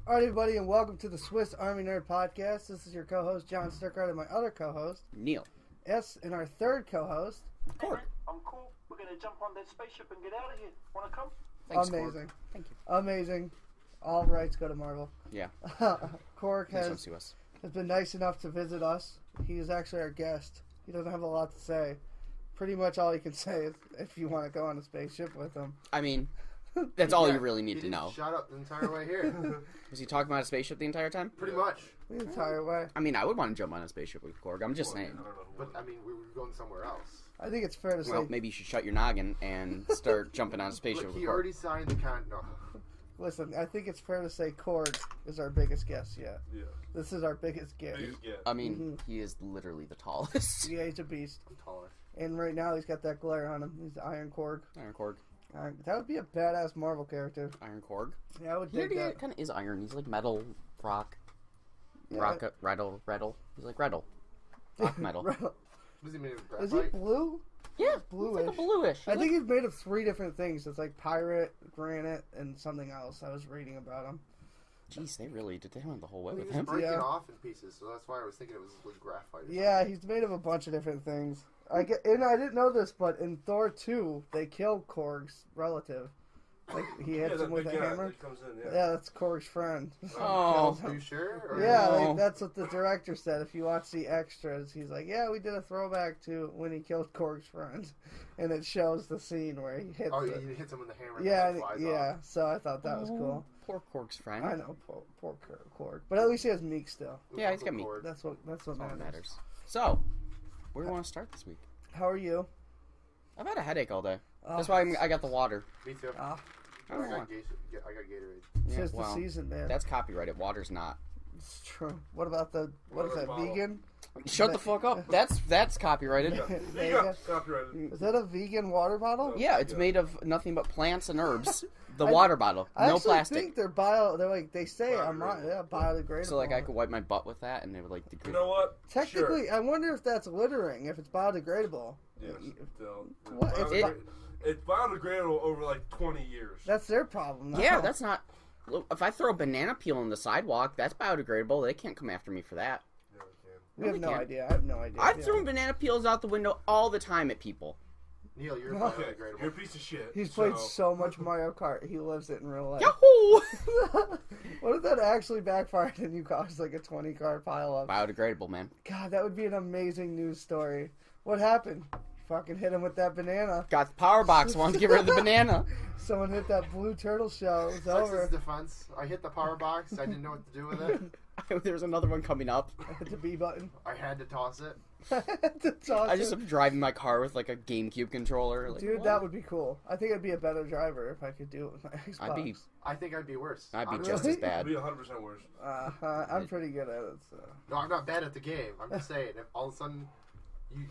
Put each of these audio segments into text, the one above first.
All right, everybody, and welcome to the Swiss Army Nerd Podcast. This is your co-host, John Sturkart, and my other co-host, Neil. S, and our third co-host, Cork. Hey, I'm cool. We're going to jump on that spaceship and get out of here. Want to come? Thanks, amazing. Cork. Thank you. Amazing. All rights go to Marvel. Yeah. Cork has us. been nice enough to visit us. He is actually our guest. He doesn't have a lot to say. Pretty much all he can say is if you want to go on a spaceship with him. I mean, that's all you really need to know. Shut up the entire way here. Was he talking about a spaceship the entire time? Pretty much. The entire way. I mean, I would want to jump on a spaceship with Korg. I'm just saying. But, I mean, we were going somewhere else. I think it's fair to Well, say. maybe you should shut your noggin and start jumping on a spaceship Look, with he Korg. already signed the contract. No. Listen, I think it's fair to say Korg is our biggest guest yet. Yeah. This is our biggest gift. I mean, he is literally the tallest. Yeah, he's a beast. I'm taller. And right now he's got that glare on him. He's the Iron Korg. Iron Korg. That would be a badass Marvel character. Iron Korg. Yeah, I would He dig that. kind of is iron. He's like metal, rock, Yeah. Rattle. He's like Rattle. Rock metal. Was he made of Is he graphite? blue? Yeah, Bluish. He's like a bluish. I think he's made of 3 different things. It's like pirate, granite, and something else. I was reading about him. Jeez, they went the whole way He with was him. breaking Yeah. off in pieces, so that's why I was thinking it was like graphite. or Yeah, he's made of a bunch of different things. And I didn't know this, but in Thor 2, they killed Korg's relative. Like, he hits him with a hammer. That comes in, Yeah, that's Korg's friend. Oh. something. Are you sure? Or- Yeah, No. like, that's what the director said. If you watch the extras, he's like, yeah, we did a throwback to when he killed Korg's friend. And it shows the scene where he hits Oh, it. he hits him with the hammer. Yeah, and it flies yeah. off. So I thought that was cool. Poor Korg's friend. I know, poor Korg. But at least he has Meek still. Yeah, he's got me. Cord. That's what That's all that matters. matters. So, where do you want to start this week? How are you? I've had a headache all day. Oh, That's why I got the water. Me too. Ah, I I don't know. got Gatorade. it's Yeah, just well, the season, man. that's copyrighted. Water's not. It's true. What about the what is that? Bottle. Vegan? Shut the fuck up. That's copyrighted. There you go. Copyrighted. Is that a vegan water bottle? Yeah, it's made of nothing but plants and herbs. The water bottle, I no actually plastic. think they're They're like they say biodegradable. So like I could wipe my butt with that, and it would like degrade. You know what? Technically, I wonder if that's littering. If it's biodegradable. Yes. Still. What? It's biodegradable over like 20 years. That's their problem. Not Yeah, ours. that's not. Look, if I throw a banana peel in the sidewalk, that's biodegradable. They can't come after me for that. Yeah, we can. We have we no can't. idea. I have no idea. I've Yeah. thrown banana peels out the window all the time at people. Neil, you're Okay, Okay, biodegradable. you're a piece of shit. He's played so much Mario Kart. He lives it in real life. Yahoo! What if that actually backfired and you caused like a 20-car pileup? Biodegradable, man. God, that would be an amazing news story. What happened? Fucking hit him with that banana. Got the power box. Wanted to get rid of the banana. Someone hit that blue turtle shell. It was That's over. his defense. I hit the power box. I didn't know what to do with it. There's another one coming up. Hit the B button. I had to toss it. To toss I just it. am driving my car with like a GameCube controller. Like, Dude, what? that would be cool. I think I'd be a better driver if I could do it with my Xbox. I think I'd be worse. I'd be Honestly. just as It'd bad. be 100% worse. I'm pretty good at it. So. No, I'm not bad at the game. I'm just saying, if all of a sudden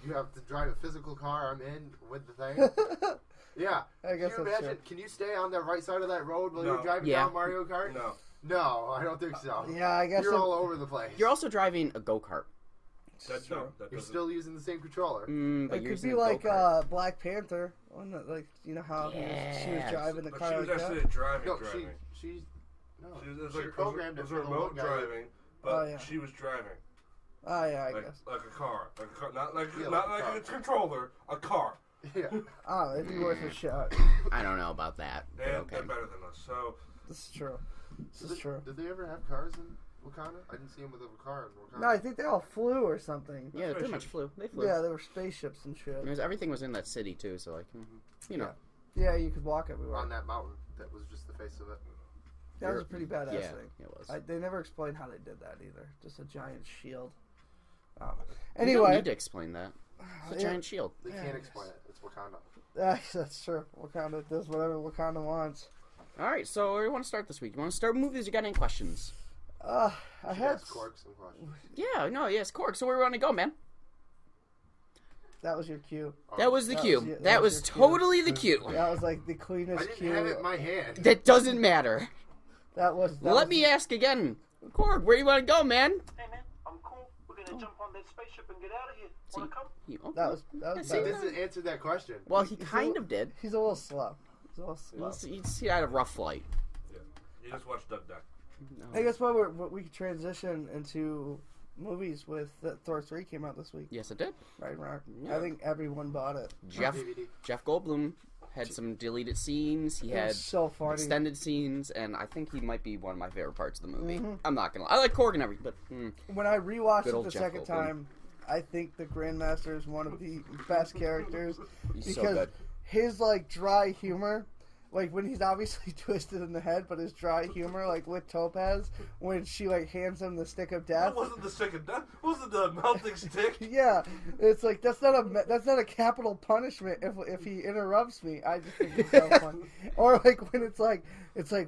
you have to drive a physical car, I'm in with the thing. Yeah. I guess Can you that's imagine? true. Can you stay on the right side of that road while No. you're driving Yeah. down Mario Kart? No. No, I don't think so. Yeah, I guess You're it- all over the place. You're also driving a go-kart. That's true. no. That You're doesn't. still using the same controller. But It you're could using be a like go-kart. Black Panther. One that, like, you know how she was Yeah. driving the But car she was like actually that? driving. No, driving. she no. She was, it was She like, programmed it it was for the remote one guy. driving, but Oh, yeah. she was driving. Oh, yeah, I Like, guess. like a car. Like a car. Not like, Yeah, not like a like car. a controller. A car. Yeah. Oh, it'd be worth a shot. I don't know about that. But And okay. they're better than us. So, This is true. This is true. Did they ever have cars in Wakanda? I didn't see them with a car in Wakanda. No, I think they all flew or something. Yeah, they pretty much flew. They flew. Yeah, there were spaceships and shit. Because everything was in that city too, so like, you know. Yeah, you could walk everywhere. On that mountain. That was just the face of it. That was a pretty badass Yeah, thing. it was. They never explained how they did that either. Just a giant shield. Oh. You don't Anyway, need to explain that. It's a Yeah. giant shield. They Yeah, can't I explain it. It's Wakanda. that's true. Wakanda does whatever Wakanda wants. All right, so where do you want to start this week? You want to start with movies? You got any questions? I Should had ask Cork some questions. Yeah, no, yes, Cork. So where do you want to go, man? that was your cue. That was the That cue. was your- that that was was your cue. totally the cue. That was like the I cleanest didn't cue. have it in my hand. That doesn't matter. That was. Let me ask again. Cork, where do you want to go, man? Hey, man, I'm cool. We're going to jump on that spaceship and get out of here. See, Want to come? That was. That was See, better. This has answered that question. Well, he kind of did. He's a little slow. He's a little slow. He had a rough flight. yeah. You just watched Duck Duck. I guess what we could transition into movies with Thor 3 came out this week. Yes, it did. Ragnarok. Yeah. I think everyone bought it. Jeff Goldblum had some deleted scenes. He It had was so funny. extended scenes, and I think he might be one of my favorite parts of the movie. Mhm. I'm not gonna lie. I like Korg and everything, but When I rewatched Good it old the Jeff second Goldblum. time, I think the Grandmaster is one of the best characters he's because so good. his like dry humor, like when he's obviously twisted in the head, but his dry humor, like with Topaz, when she like hands him the stick of death. That wasn't the stick of death. Wasn't the melting stick? Yeah, it's like that's not a capital punishment if he interrupts me. I just think it's so funny. Or like when it's like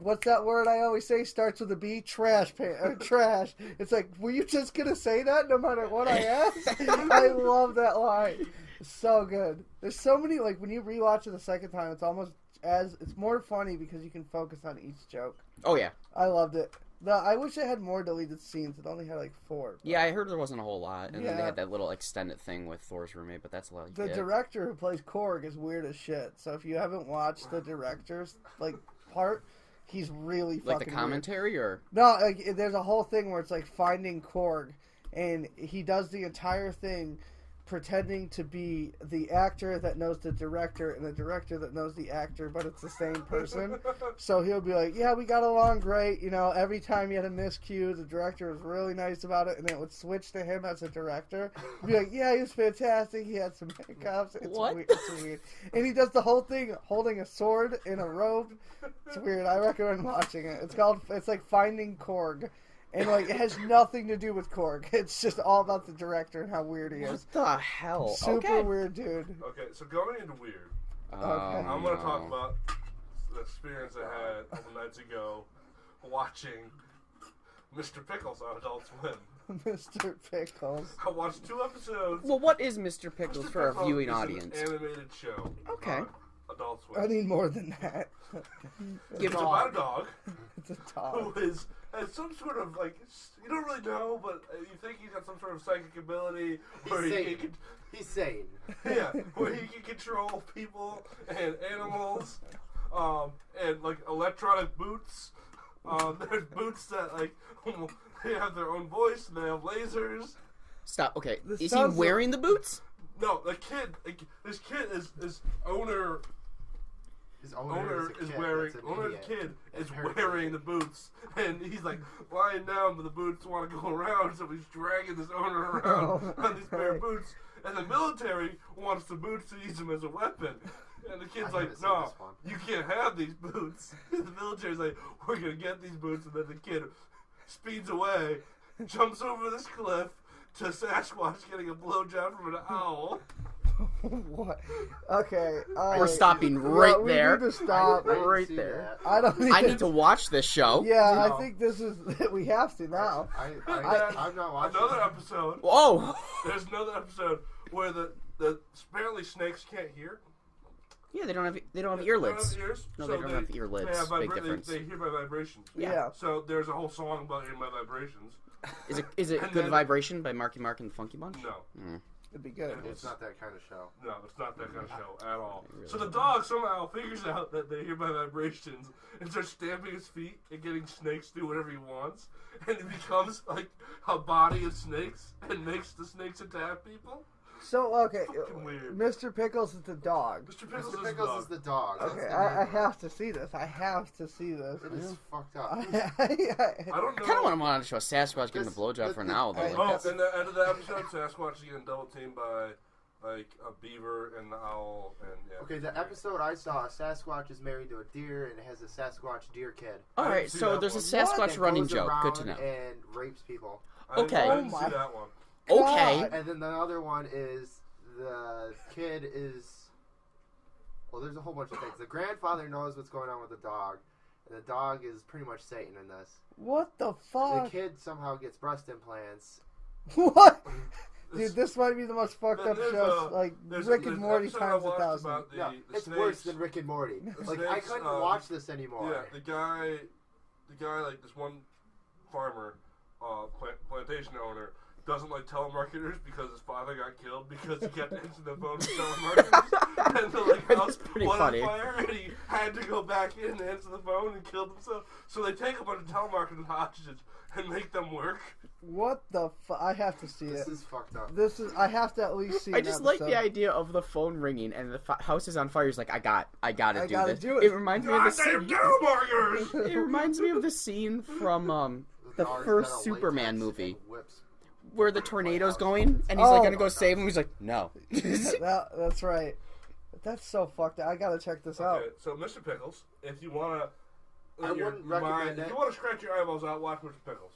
what's that word I always say starts with a B? Trash. It's like, were you just gonna say that no matter what I asked? I love that line. It's so good. There's so many, like when you rewatch it the second time, it's more funny because you can focus on each joke. Oh yeah, I loved it. I wish I had more deleted scenes. It only had like 4. But yeah. I heard there wasn't a whole lot, and then they Yeah. had that little extended thing with Thor's roommate, but that's a lot. The director who plays Korg is weird as shit. So if you haven't watched the director's like part, he's really like fucking the commentary, or weird. No, like there's a whole thing where it's like finding Korg, and he does the entire thing pretending to be the actor that knows the director and the director that knows the actor, but it's the same person. So he'll be like, yeah, we got along great. You know, every time he had a miscue, the director was really nice about it, and then it would switch to him as a director. He'd be like, yeah, he was fantastic. He had some hiccups. It's What? Weird. It's weird. And he does the whole thing holding a sword in a robe. It's weird. I recommend watching it. It's like Finding Korg. And like it has nothing to do with Korg. It's just all about the director and how weird he is. what the hell? Super Okay. weird dude. Okay, so going into weird, Oh, I'm going to talk no. about the experience I had a couple nights ago watching Mr. Pickles on Adult Swim. Mr. Pickles. I watched 2 episodes. Well, what is Mr. Pickles Mr. for a Pickles viewing is audience? An animated show. Okay. On Adult Swim. I need more than that. Give It's it about a dog It's a dog. who has some sort of like, you don't really know, but you think he's got some sort of psychic ability where He's sane. where he can control people and animals, and like electronic boots. There's boots that like they have their own voice and they have lasers. Stop. Okay, This is he sounds wearing the boots? No, this kid is owner. His Owner is is wearing. Owner's kid is wearing the boots, and he's like lying down, but the boots want to go around, so he's dragging this owner around on these pair of boots. And the military wants the boots to use them as a weapon, and the kid's I like, haven't seen "No, this one." you can't have these boots." And the military's like, "We're gonna get these boots," and then the kid speeds away, jumps over this cliff to Sasquatch getting a blowjob from an owl. What? Okay. We're stopping right we there. need to stop. I didn't right see there. I don't need I need to watch this show. Yeah, No. I think this is. We have to now. I'm not watching. Another episode. Whoa. There's another episode where the apparently snakes can't hear. Yeah, they don't have They don't earlids. have ears, No, so they don't have earlids. They, have Big difference. they hear by vibrations. Yeah. So there's a whole song about hearing by vibrations. Is it And Good then- Vibration by Marky Mark and the Funky Bunch? No, It'd be good. It's not that kind of show. no, it's not that kind of show at all. Really So the dog somehow figures out that they hear by vibrations and starts stamping his feet and getting snakes to do whatever he wants, and it becomes like a body of snakes and makes the snakes attack people. So okay, Fucking weird. Mr. Pickles is the dog. Mr. Pickles, Mr. is, Pickles dog. is the dog. That's Okay, the I name. have to see this. I have to see this. It is fucked up. I don't know. I kind of want to watch a Sasquatch getting a This- blowjob for an owl, though. I- Like, Oh, and the end of the episode, Sasquatch is getting double teamed by like a beaver and the owl, and yeah. Okay, the episode I saw, a Sasquatch is married to a deer and has a Sasquatch deer kid. all I right, didn't see so that there's a one. Sasquatch That running goes joke. Good to around know. And rapes people. Okay. I didn't Oh see my- that one. Okay. God. And then the other one is the kid is. Well, there's a whole bunch of things. The grandfather knows what's going on with the dog, and the dog is pretty much Satan in this. What the The fuck? kid somehow gets breast implants. What? This- Dude, this might be the most fucked up there's show. a- Like there's Rick an and Morty episode I times watched 1,000. about the No, it's snakes. worse than Rick and Morty. Like I snakes, couldn't watch this anymore. Yeah, the guy, like this one farmer, plantation owner, doesn't like telemarketers because his father got killed because he kept answering the phone to telemarketers. And the house pretty went funny. on fire, and he had to go back in and answer the phone and killed himself. So they take a bunch of telemarketers hostages and make them work. What the I have to see This it. is fucked up. I have to at least see. I an just like the episode. idea of the phone ringing and the house is on fire. He's like, I gotta I do gotta this. do it. It reminds me of the Goddamn scene. telemarketers! It reminds me of the scene from the dog's first got a Superman latex movie and whips. where the tornado's going and he's like Oh. gonna go save him. He's like, no. That's right. That's so fucked up. I gotta check this out. Okay, so Mr. Pickles, if you wanna, I wouldn't recommend if it. you wanna scratch your eyeballs out, watch Mr. Pickles.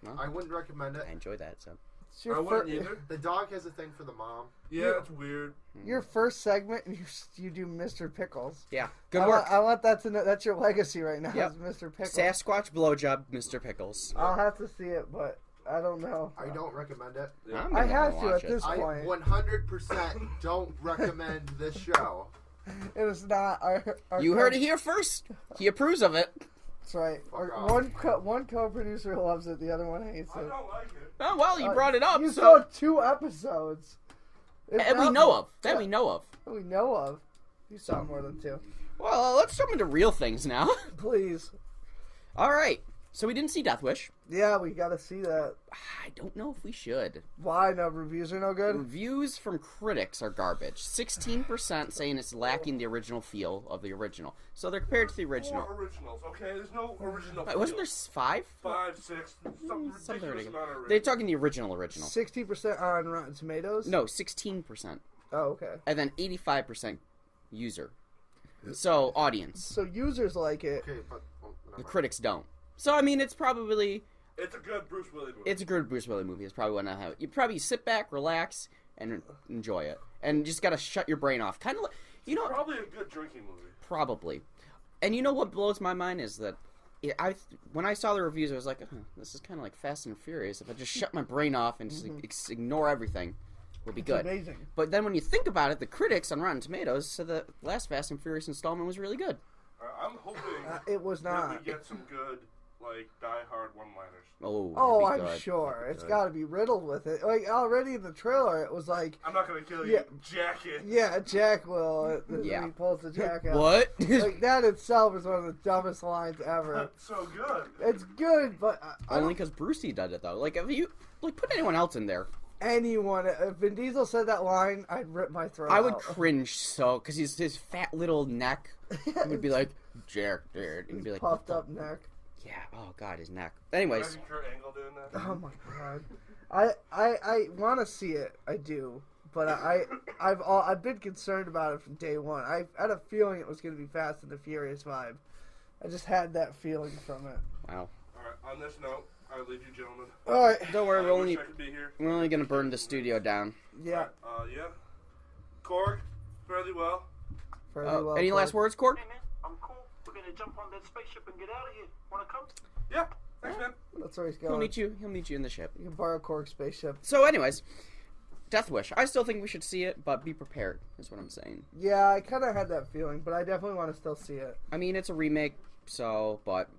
Well, I wouldn't recommend it. I enjoy that. So It's I your, wouldn't either. The dog has a thing for the mom. Yeah, it's weird. your first segment, and you do Mr. Pickles. yeah, good work. I want that to know. That's your legacy right now. Yep. Is Mr. Pickles. Sasquatch blowjob, Mr. Pickles. I'll have to see it, but I don't know. I don't recommend it. Yeah. I'm I gonna have to watch at it. this I point. 100% don't recommend this show. It is not our You heard it here first. He approves of it. That's right. Fuck off. One co-producer loves it, the other one hates I it. don't like it. Oh well, you brought it up. You So saw 2 episodes. It's that we not- know of. That Yeah, we know of. that we know of. You saw more than 2. Well, let's jump into real things now. Please. All right. So we didn't see Death Wish. Yeah, we gotta see that. I don't know if we should. Why? No reviews are no good? Reviews from critics are garbage. 16% saying it's lacking the original feel of the original. So they're compared to the original. More originals, okay? There's no original. Wait, wasn't there feel. 5? 5, 6, some ridiculous Something amount ridiculous. of They're originals. talking the original. 60% on Rotten Tomatoes? No, 16%. Oh, okay. And then 85% user. So, audience. So users like it. Okay, but never The mind. critics don't. So, I mean, it's probably... It's a good Bruce Willis movie. It's a good Bruce Willis movie. It's probably one I have. You probably sit back, relax, and enjoy it. And just gotta shut your brain off. Kind of like... You know... probably a good drinking movie. Probably. And you know what blows my mind is that when I saw the reviews, I was like, this is kind of like Fast and Furious. If I just shut my brain off and just ignore everything, we'll be It's good. amazing. But then when you think about it, the critics on Rotten Tomatoes said the last Fast and Furious installment was really good. I'm hoping It was that not. we get some good, like, Die Hard one-liners. Oh, Oh, that'd be I'm good. sure. That'd be It's good. got to be riddled with it. Like, already in the trailer, it was like, I'm not gonna kill Yeah. you, jacket. yeah, Jack will. Yeah. He pulls the jack out. What? Like, that itself is one of the dumbest lines ever. That's so good. It's good, but I Only because Brucey did it though. Like if you put anyone else in there, anyone, if Vin Diesel said that line, I'd rip my throat I would out. cringe so because his fat little neck would be like Jack, dude, and he'd be like puffed "What up the-" neck. Yeah. Oh god, his neck. Anyways, Imagine Kurt Angle doing that. Oh my god. I want to see it. I do, but I've been concerned about it from day one. I had a feeling it was going to be Fast and the Furious vibe. I just had that feeling from it. wow. Alright, on this note, I leave you gentlemen. All right. Don't worry, I we're wish only I could be here. gonna burn the studio down. Yeah. Yeah. Korg, fairly well. Fairly well Any last played. words, Cork? Hey man, I'm cool. We're gonna jump on that spaceship and get out of here. Wanna come? Yeah, thanks man. That's where he's He'll going. meet you. He'll meet you in the ship. You can borrow Cork's spaceship. So, anyways, Death Wish. I still think we should see it, but be prepared. Is what I'm saying. Yeah, I kind of had that feeling, but I definitely want to still see it. I mean, it's a remake, so but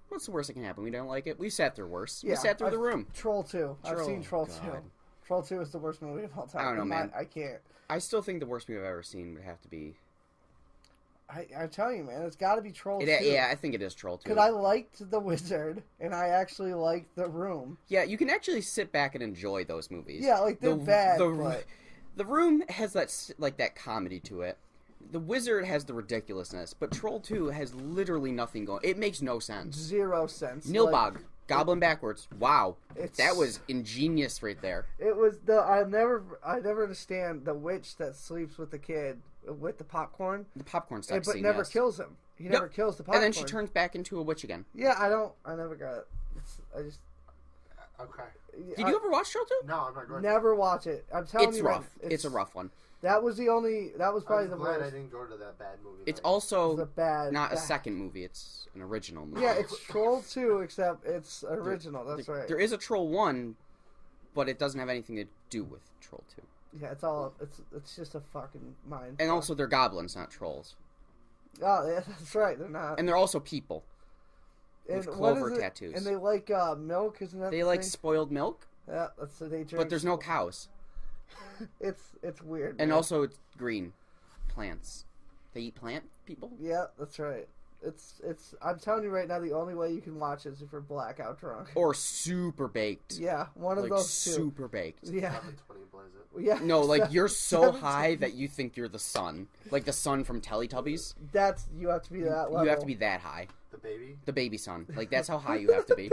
what's the worst that can happen? We don't like it. We sat through worse. We Yeah, sat through the I've- room. Troll 2. I've seen Troll 2. God. Troll 2 is the worst movie of all time. I don't know, man. I can't. I still think the worst movie I've ever seen would have to be. I tell you, man, it's got to be Troll 2. Yeah, I think it is Troll 2. Because I liked The Wizard, and I actually liked The Room. Yeah, you can actually sit back and enjoy those movies. Yeah, like, they're bad, but... The Room has that comedy to it. The Wizard has the ridiculousness, but Troll 2 has literally nothing going. It makes no sense. 0 sense. Nilbog, Like, Goblin backwards. Wow, It's- that was ingenious right there. it was the... I never understand the witch that sleeps with the kid with the popcorn, The popcorn sex but scene, never yes. kills him. He Yep. never kills the popcorn. And then she turns back into a witch again. Yeah, I never got it. I just... Okay. Did you ever watch Troll 2? No, I'm not going. Never watch it. I'm telling It's you, rough. man, It's a rough one. That was the only... That was probably I'm the glad I worst. didn't go to that bad movie. It's night. It also was a bad... not a bad- second movie. It's an original movie. Yeah, it's Troll 2, except it's original. That's right. There is a Troll 1, but it doesn't have anything to do with Troll 2. Yeah, it's all... It's just a fucking mind. And also, they're goblins, not trolls. Oh, yeah, that's right. They're not. And they're also people. And with what clover is it? tattoos. And they like milk, isn't that They the like thing? spoiled milk. Yeah, that's what they drink. But there's no cows. It's weird. And man. also, it's green. Plants. They eat plant people? Yeah, that's right. It's. I'm telling you right now, the only way you can watch it is if you're blackout drunk. Or super baked. Yeah, one of Like, those two. super baked. Yeah, 720 blaze it. yeah. No, like, you're so 17. high that you think you're the sun. Like the sun from Teletubbies. That's you have to be that level. You have to be that high. The baby? The baby sun. Like, that's how high you have to be.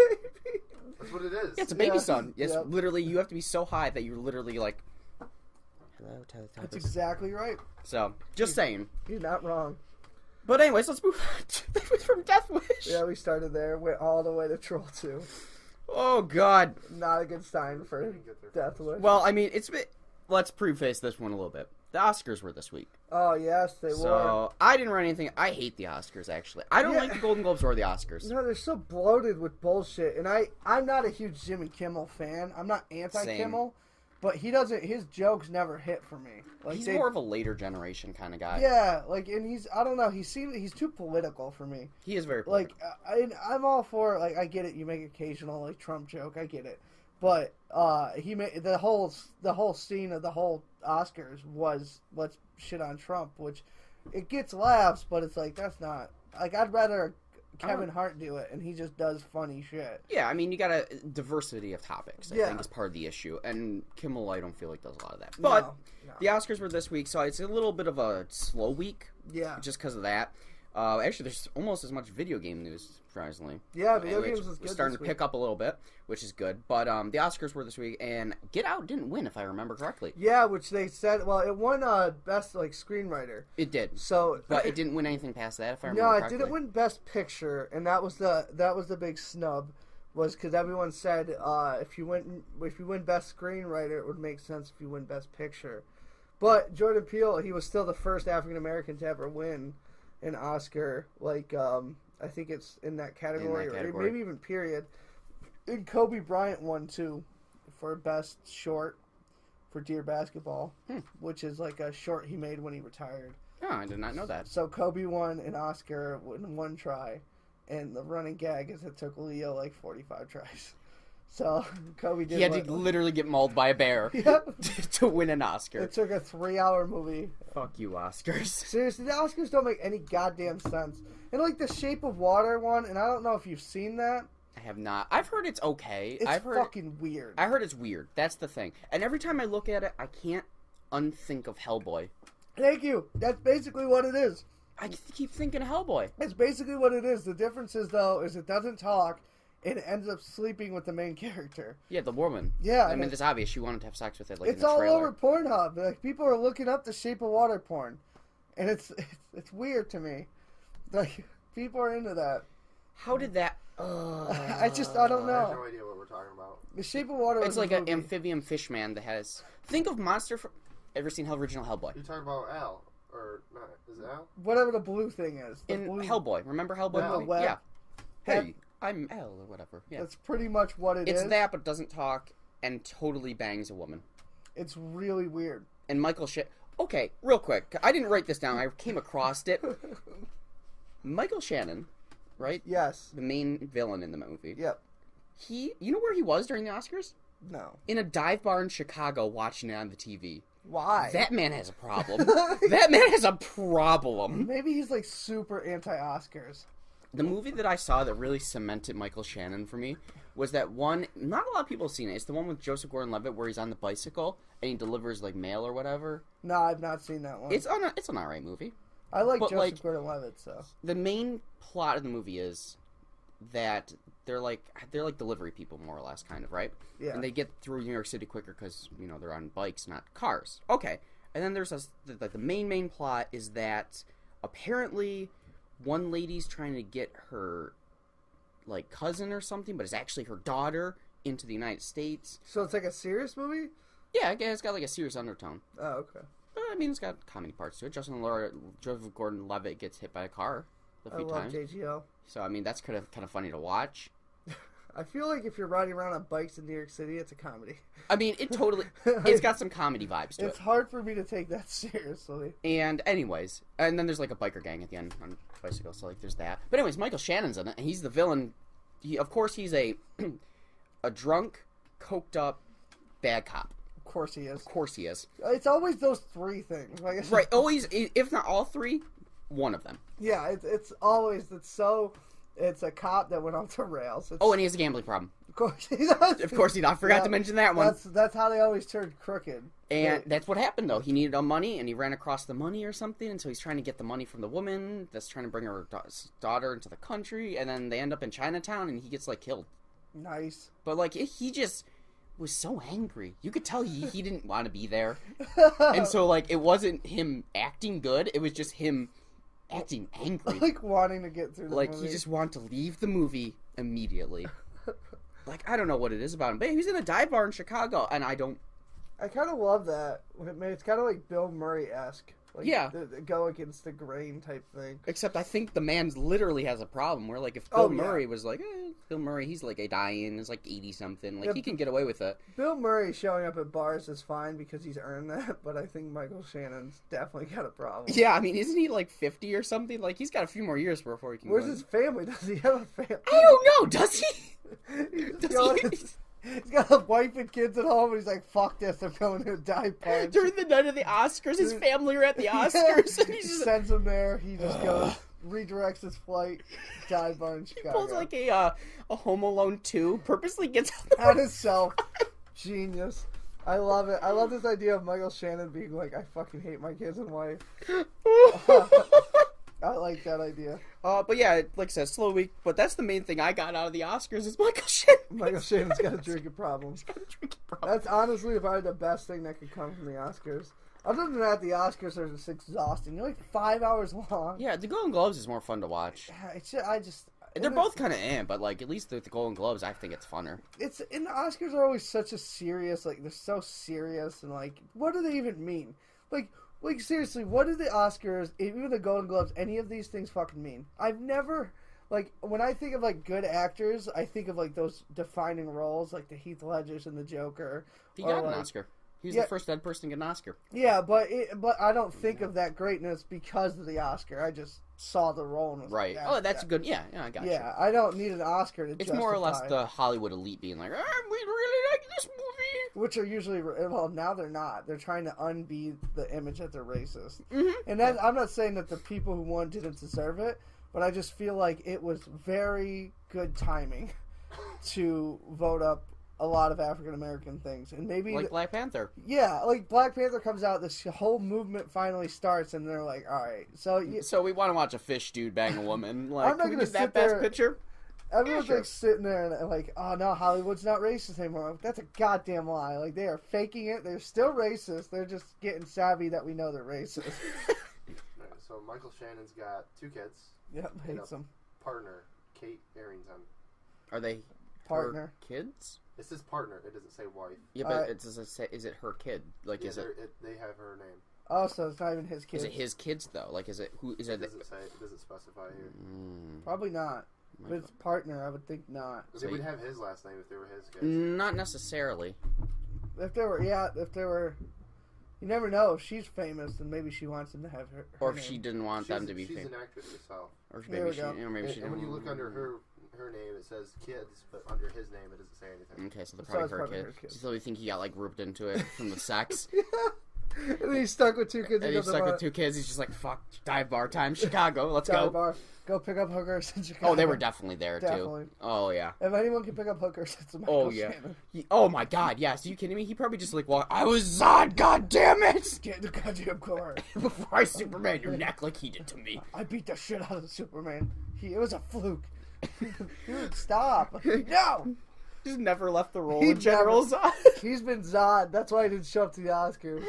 That's what it is. Yeah, it's a baby Yeah, sun. Yes, yep. literally, you have to be so high that you're literally like, hello, That's Teletubbies. exactly right. So, just saying. You're not wrong. But anyways, let's move on from Death Wish. Yeah, we started there, went all the way to Troll 2. Oh, God. Not a good sign for get there Death first. Wish. Well, I mean, let's preface this one a little bit. The Oscars were this week. Oh yes, they were. So, I didn't write anything. I hate the Oscars, actually. I don't Yeah. like the Golden Globes or the Oscars. No, they're so bloated with bullshit, and I'm not a huge Jimmy Kimmel fan. I'm not anti-Kimmel, but his jokes never hit for me. Like He's more of a later generation kind of guy. yeah, like, and I don't know, he's too political for me. He is very Like, political. I'm all for, like, I get it, you make occasional, like, Trump joke, I get it. But, he made, the whole scene of the whole Oscars was, let's shit on Trump, which, it gets laughs, but it's like, that's not, like, I'd rather Kevin Hart do it, and he just does funny shit. Yeah, I mean, you got a diversity of topics, I Yeah. think, is part of the issue. And Kimmel, I don't feel like does a lot of that. But No. the Oscars were this week, so it's a little bit of a slow week Yeah. just because of that. Actually, there's almost as much video game news, surprisingly. Yeah, video Which games was good starting this to week. pick up a little bit, which is good. But the Oscars were this week, and Get Out didn't win, if I remember correctly. Yeah, which they said, well, it won best, like, screenwriter. It did. So, But it didn't win anything past that, if I remember no, it correctly. didn't win Best Picture, and that was the big snub, was because everyone said if you win Best Screenwriter, it would make sense if you win Best Picture. But Jordan Peele, he was still the first African American to ever win an Oscar. Like, I think it's in that category, or maybe even period. And Kobe Bryant won too for Best Short for Dear Basketball, which is like a short he made when he retired. Oh, I did not know that. So Kobe won an Oscar in one try, and the running gag is it took Leo like 45 tries. So Kobe did. He had to literally get mauled by a bear Yep. to win an Oscar. It took a 3-hour movie. Fuck you, Oscars. Seriously, the Oscars don't make any goddamn sense. And like the Shape of Water one, and I don't know if you've seen that. I have not. I've heard it's okay. It's I've heard fucking weird. I heard it's weird. That's the thing. And every time I look at it, I can't unthink of Hellboy. Thank you. That's basically what it is. I keep thinking of Hellboy. It's basically what it is. The difference is though is it doesn't talk. It ends up sleeping with the main character. Yeah, the woman. Yeah, I and mean, it's obvious. She wanted to have sex with it, like it's in the all trailer. over Pornhub. Like people are looking up the Shape of Water porn, and it's weird to me. Like people are into that. How did that? I don't I have know. no idea what we're talking about. The Shape of Water. It's was like a an movie. amphibian fish man that has. Think of monster. Ever seen original Hellboy? You talking about Al or not? Is it Al? Whatever the blue thing is. The In blue, Hellboy, remember Hellboy Yeah. movie? Web. Yeah. Have- Hey, I'm L or whatever. Yeah. That's pretty much what it is. It's that, but doesn't talk and totally bangs a woman. It's really weird. And Michael Okay, real quick. I didn't write this down. I came across it. Michael Shannon, right? Yes. The main villain in the movie. Yep. You know where he was during the Oscars? No. In a dive bar in Chicago watching it on the TV. Why? That man has a problem. That man has a problem. Maybe he's like super anti-Oscars. The movie that I saw that really cemented Michael Shannon for me was that one, not a lot of people have seen it. It's the one with Joseph Gordon-Levitt where he's on the bicycle and he delivers like mail or whatever. No, I've not seen that one. It's an alright movie. I like but, Joseph like- Gordon-Levitt, so. The main plot of the movie is that they're like delivery people, more or less, kind of, right? Yeah. And they get through New York City quicker because they're on bikes, not cars. Okay, and then there's the main plot is that apparently one lady's trying to get her like cousin or something, but it's actually her daughter into the United States. So it's like a serious movie? Yeah, again, it's got like a serious undertone. Oh, okay. But, I mean, it's got comedy parts to it. Joseph Gordon-Levitt gets hit by a car a I few love times. JGL. So, I mean, that's kind of funny to watch. I feel like if you're riding around on bikes in New York City, it's a comedy. I mean, it's got some comedy vibes to It's it. hard for me to take that seriously. And anyways, and then there's like a biker gang at the end on bicycles, so like there's that. But anyways, Michael Shannon's in it, and he's the villain. Of course, he's a drunk, coked up bad cop. Of course he is. Of course he is. It's always those three things. Like it's Right, always, if not all three, one of them. Yeah, it's always it's a cop that went off the rails. It's, Oh, and he has a gambling problem. of course he does. Of course he does. I forgot to mention that one. That's how they always turn crooked. And that's what happened, though. He needed money, and he ran across the money or something, and so he's trying to get the money from the woman that's trying to bring her daughter into the country, and then they end up in Chinatown, and he gets, like, killed. Nice. But, like, he just was so angry. You could tell he didn't want to be there. And so, like, it wasn't him acting good. It was just him acting angry. Like wanting to get through the Like, movie. he just wanted to leave the movie immediately. Like, I don't know what it is about him. But he's in a dive bar in Chicago, and I kind of love that. It's kind of like Bill Murray-esque. Like Yeah. the go against the grain type thing. Except I think the man literally has a problem where, like, if Bill Murray was like, Bill Murray, he's like a dying, is like 80-something. Like, Yeah, he can get away with it. Bill Murray showing up at bars is fine because he's earned that, but I think Michael Shannon's definitely got a problem. Yeah, I mean, isn't he like 50 or something? Like, he's got a few more years before he can Where's go his family? Does he have a family? I don't know, does he? He's got a wife and kids at home, and he's like, fuck this, I'm going to a dive bar. During the night of the Oscars, his family are at the Oscars, and he just sends him there, he just goes, redirects his flight, dive bar in Chicago. pulls like a Home Alone 2, purposely gets out At himself. Genius. I love it. I love this idea of Michael Shannon being like, I fucking hate my kids and wife. I like that idea. But yeah, like I said, slow week. But that's the main thing I got out of the Oscars is Michael Shannon. Michael Shannon's got a drinking problem. That's honestly probably the best thing that could come from the Oscars. Other than that, the Oscars are just exhausting. They're like 5 hours long. Yeah, the Golden Globes is more fun to watch. They're Both kind of but like at least with the Golden Globes, I think it's funner. It's and the Oscars are always such a serious, like they're so serious and like, what do they even mean? Like seriously, what do the Oscars, even the Golden Globes, any of these things fucking mean? I've never, like, when I think of like good actors, I think of like those defining roles, like the Heath Ledgers and the Joker. He or, got an like, Oscar. He was Yeah. the first dead person to get an Oscar. Yeah, but I don't think of that greatness because of the Oscar. I just saw the role and was Right. like, Oh, that's good. Yeah, I got you. Yeah, I don't need an Oscar to It's justify. more or less the Hollywood elite being like, we really like this movie. Which are usually, well, now they're not. They're trying to unbe the image that they're racist. Mm-hmm. And that, I'm not saying that the people who won didn't deserve it, but I just feel like it was very good timing to vote up a lot of African American things. And maybe, Like Black Panther. yeah, like Black Panther comes out, this whole movement finally starts, and they're like, all right, so So we want to watch a fish dude bang a woman. Like, I'm not can we gonna get that sit best there- picture? everyone's Yeah, sure. like sitting there and like, oh no, Hollywood's not racist anymore. That's a goddamn lie. Like, they are faking it. They're still racist. They're just getting savvy that we know they're racist. So Michael Shannon's got 2 kids. Yep, and hates a them. partner, Kate Arrington. Are they Partner. her kids? It says partner. It doesn't say wife. Yeah, but it doesn't say. Is it her kid? Like, Yeah, is it? they have her name. Oh, so it's not even his kids. Is it his kids though? Like, is it who? Is It it? doesn't say. It doesn't specify here. Probably not. If it's partner, I would think not. They would have his last name if they were his kids. Not necessarily. If there were, you never know. If she's famous, then maybe she wants him to have her. Or her if she name. didn't want them to be She's famous. an actress herself. Or There maybe we she. go. Or maybe she And when didn't. you look under her name, it says kids, but under his name, it doesn't say anything. Okay, so they're So probably it's her probably kid. her kid. So you think he got like roped into it from the sex? And then he's stuck with 2 kids. And he's stuck with 2 kids. He's just like, fuck, dive bar time, Chicago. Let's go. Bar. Go pick up hookers in Chicago. Oh, they were definitely there Definitely. too. Oh yeah. If anyone can pick up hookers, it's Michael Oh yeah. Shannon. Oh my God. Yes. Are you kidding me? He probably just like walked. I was Zod. God damn it! Get in the goddamn car. Before I Superman your neck like he did to me. I beat the shit out of Superman. It was a fluke. Dude, stop. No! Just never left the role He of General Zod. He's been Zod. That's why he didn't show up to the Oscars.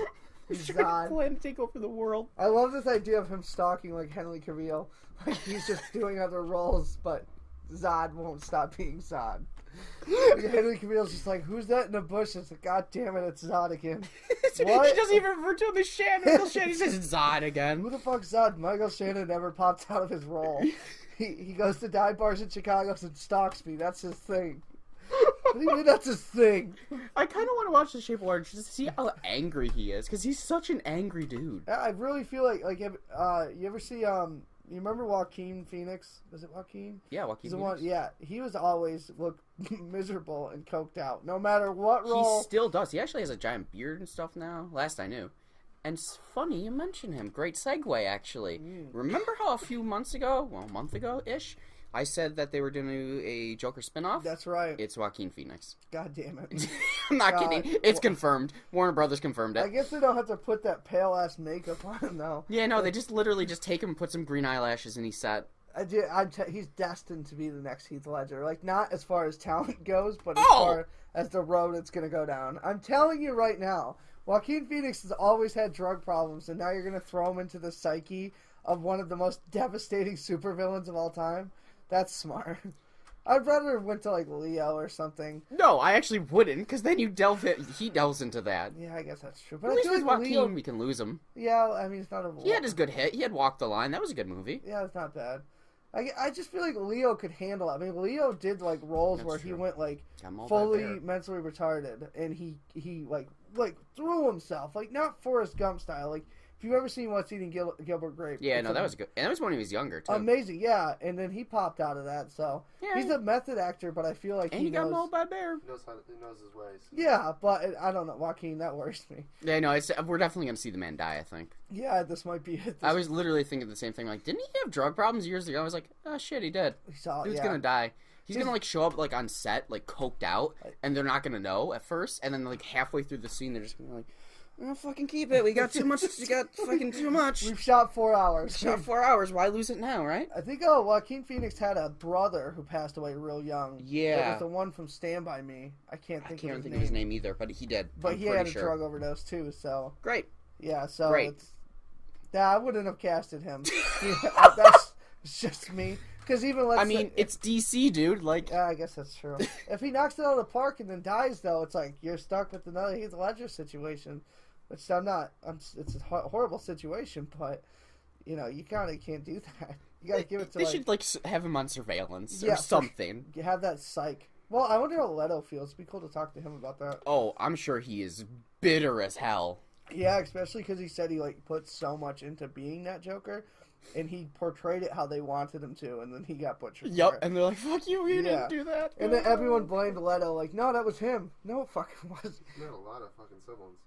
He's He's trying to Zod. plan to take over the world. I love this idea of him stalking like Henry Cavill. Like he's just doing other roles, but Zod won't stop being Zod. Henry Cavill's just like, who's that in the bushes? Like, God damn it, it's Zod again. What? He doesn't even refer to him as Shannon. Michael Shannon. He says it's Zod again. Who the fuck's Zod? Michael Shannon never pops out of his role. He goes to dive bars in Chicago and stalks me. That's his thing. What do you mean that's his thing? I kind of want to watch The Shape of Water just to see how angry he is, because he's such an angry dude. I really feel like you ever see You remember Joaquin Phoenix? Was it Joaquin? Yeah, Joaquin He's the Phoenix. one. Yeah, he was always looked miserable and coked out, no matter what role. He still does. He actually has a giant beard and stuff now. Last I knew. And it's funny you mention him. Great segue, actually. Remember how a few months ago, well, a month ago-ish, I said that they were doing a Joker spinoff? That's right. It's Joaquin Phoenix. God damn it. I'm not God. kidding. It's confirmed. Warner Brothers confirmed I it. guess they don't have to put that pale ass makeup on him though. Yeah, no, they just literally just take him and put some green eyelashes and he's set. He's destined to be the next Heath Ledger. Like, not as far as talent goes, but as Oh! far as the road it's going to go down. I'm telling you right now, Joaquin Phoenix has always had drug problems, and now you're going to throw him into the psyche of one of the most devastating supervillains of all time? That's smart. I'd rather have went to, like, Leo or something. No, I actually wouldn't, because then he delves into that. Yeah, I guess that's true. But At I least feel with like Joaquin, Leo... we can lose him. Yeah, I mean, it's not a... He had his good hit. He had Walk the Line. That was a good movie. Yeah, it's not bad. I just feel like Leo could handle it. I mean, Leo did, like, roles That's where he true. went, like, Got mauled by a fully bear. mentally retarded, and he like threw himself, like, not Forrest Gump style. Like, if you've ever seen What's Eating Gilbert Grape, Yeah, it's no, that was good. And that was when he was younger, too. amazing. Yeah, and then he popped out of that. So Yeah. he's a method actor, but I feel like And he he got knows. mauled by a bear. He knows his ways. Yeah, but I don't know, Joaquin. That worries me. Yeah, no, we're definitely going to see the man die, I think. Yeah, this might be it. I was literally thinking the same thing. Like, didn't he have drug problems years ago? I was like, oh, shit, he did. Dude's yeah. going to die. He's going to, like, show up, like, on set, like, coked out, and they're not going to know at first. And then, like, halfway through the scene, they're just going to be like, oh, fucking keep it. We got too much. We got fucking too much. We've shot 4 hours. Shot 4 hours. Why lose it now, right? I think Joaquin Phoenix had a brother who passed away real young. Yeah. It was the one from Stand By Me. I can't I think can't of think his of his name. name either, but he did. But I'm he pretty had a sure. drug overdose too, so Great. yeah, so Great. it's yeah, I wouldn't have casted him. Yeah, that's just me. Because even let's I mean, it's DC, dude. Like, I guess that's true. If he knocks it out of the park and then dies, though, it's like you're stuck with another Heath Ledger situation, which I'm not. It's a horrible situation, but you know you kind of can't do that. You got to give it to they like should, like, have him on surveillance Yeah, or for something. you have that psych. Well, I wonder how Leto feels. It'd be cool to talk to him about that. Oh, I'm sure he is bitter as hell. Yeah, especially because he said he like put so much into being that Joker, and he portrayed it how they wanted him to, and then he got butchered. for Yep, it. and they're like, fuck you, you Yeah. didn't do that. And then everyone blamed Leto, like, no, that was him. No, it fucking was. He had a lot of fucking siblings.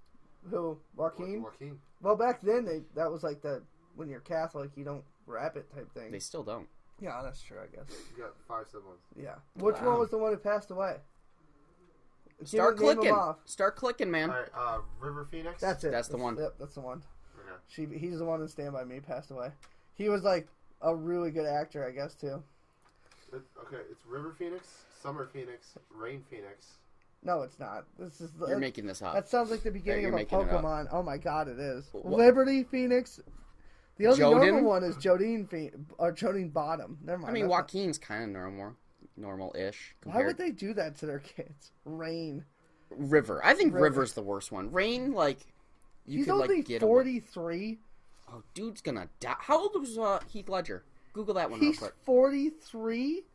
Who? Joaquin? Joaquin. Well, back then, that was like the, when you're Catholic, you don't rap it type thing. They still don't. Yeah, that's true, I guess. He got 5 siblings. Yeah. Which Wow. one was the one who passed away? Start Name 'em clicking. off. Start clicking, man. Alright, River Phoenix. That's it. That's the one. Yep, that's the one. Okay. He's the one in Stand By Me, passed away. He was like a really good actor, I guess, too. Okay, it's River Phoenix, Summer Phoenix, Rain Phoenix. No, it's not. This is You're making this up. That sounds like the beginning you're of a making it up. Pokemon. Oh my god, it is. What? Liberty Phoenix. The only Jodin? normal one is Jodine Bottom. Never mind. I mean, that's not- Joaquin's kind of normal-ish. Why would they do that to their kids? Rain. River. I think River. River's the worst one. Rain, like, you He's could, only like, get him. 43. Oh, dude's gonna die. How old was Heath Ledger? Google that one He's real quick. 43.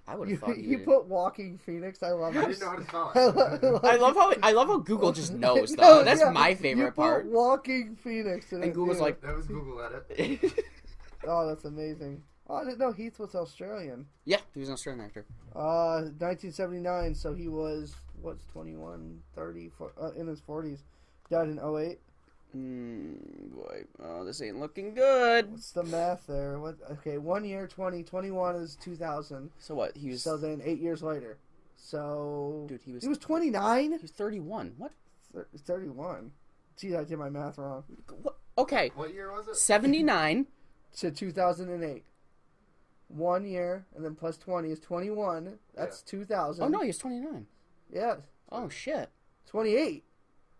I would You, have thought you he put Walking Phoenix. I love I it. didn't know how to spell it. I love how Google just knows though. No, That's yeah, my you favorite put part. Walking Phoenix. And Google's like, That was Google Edit. oh, that's amazing. Oh, I didn't know Heath was Australian. yeah, he was an Australian actor. 1979, so he was, what's 21, 30, in his 40s. Died in 08. Boy, oh, this ain't looking good. What's the math there? What? Okay, 1 year, 21 is 2000. So what? He was. So then 8 years later. So Dude, he was. he was 29? He was 31. What? 31. Gee, I did my math wrong. What? Okay. What year was it? 79. To 2008. 1 year, and then plus 20 is 21. That's 2000. Oh no, he was 29. Yeah. Oh shit. 28.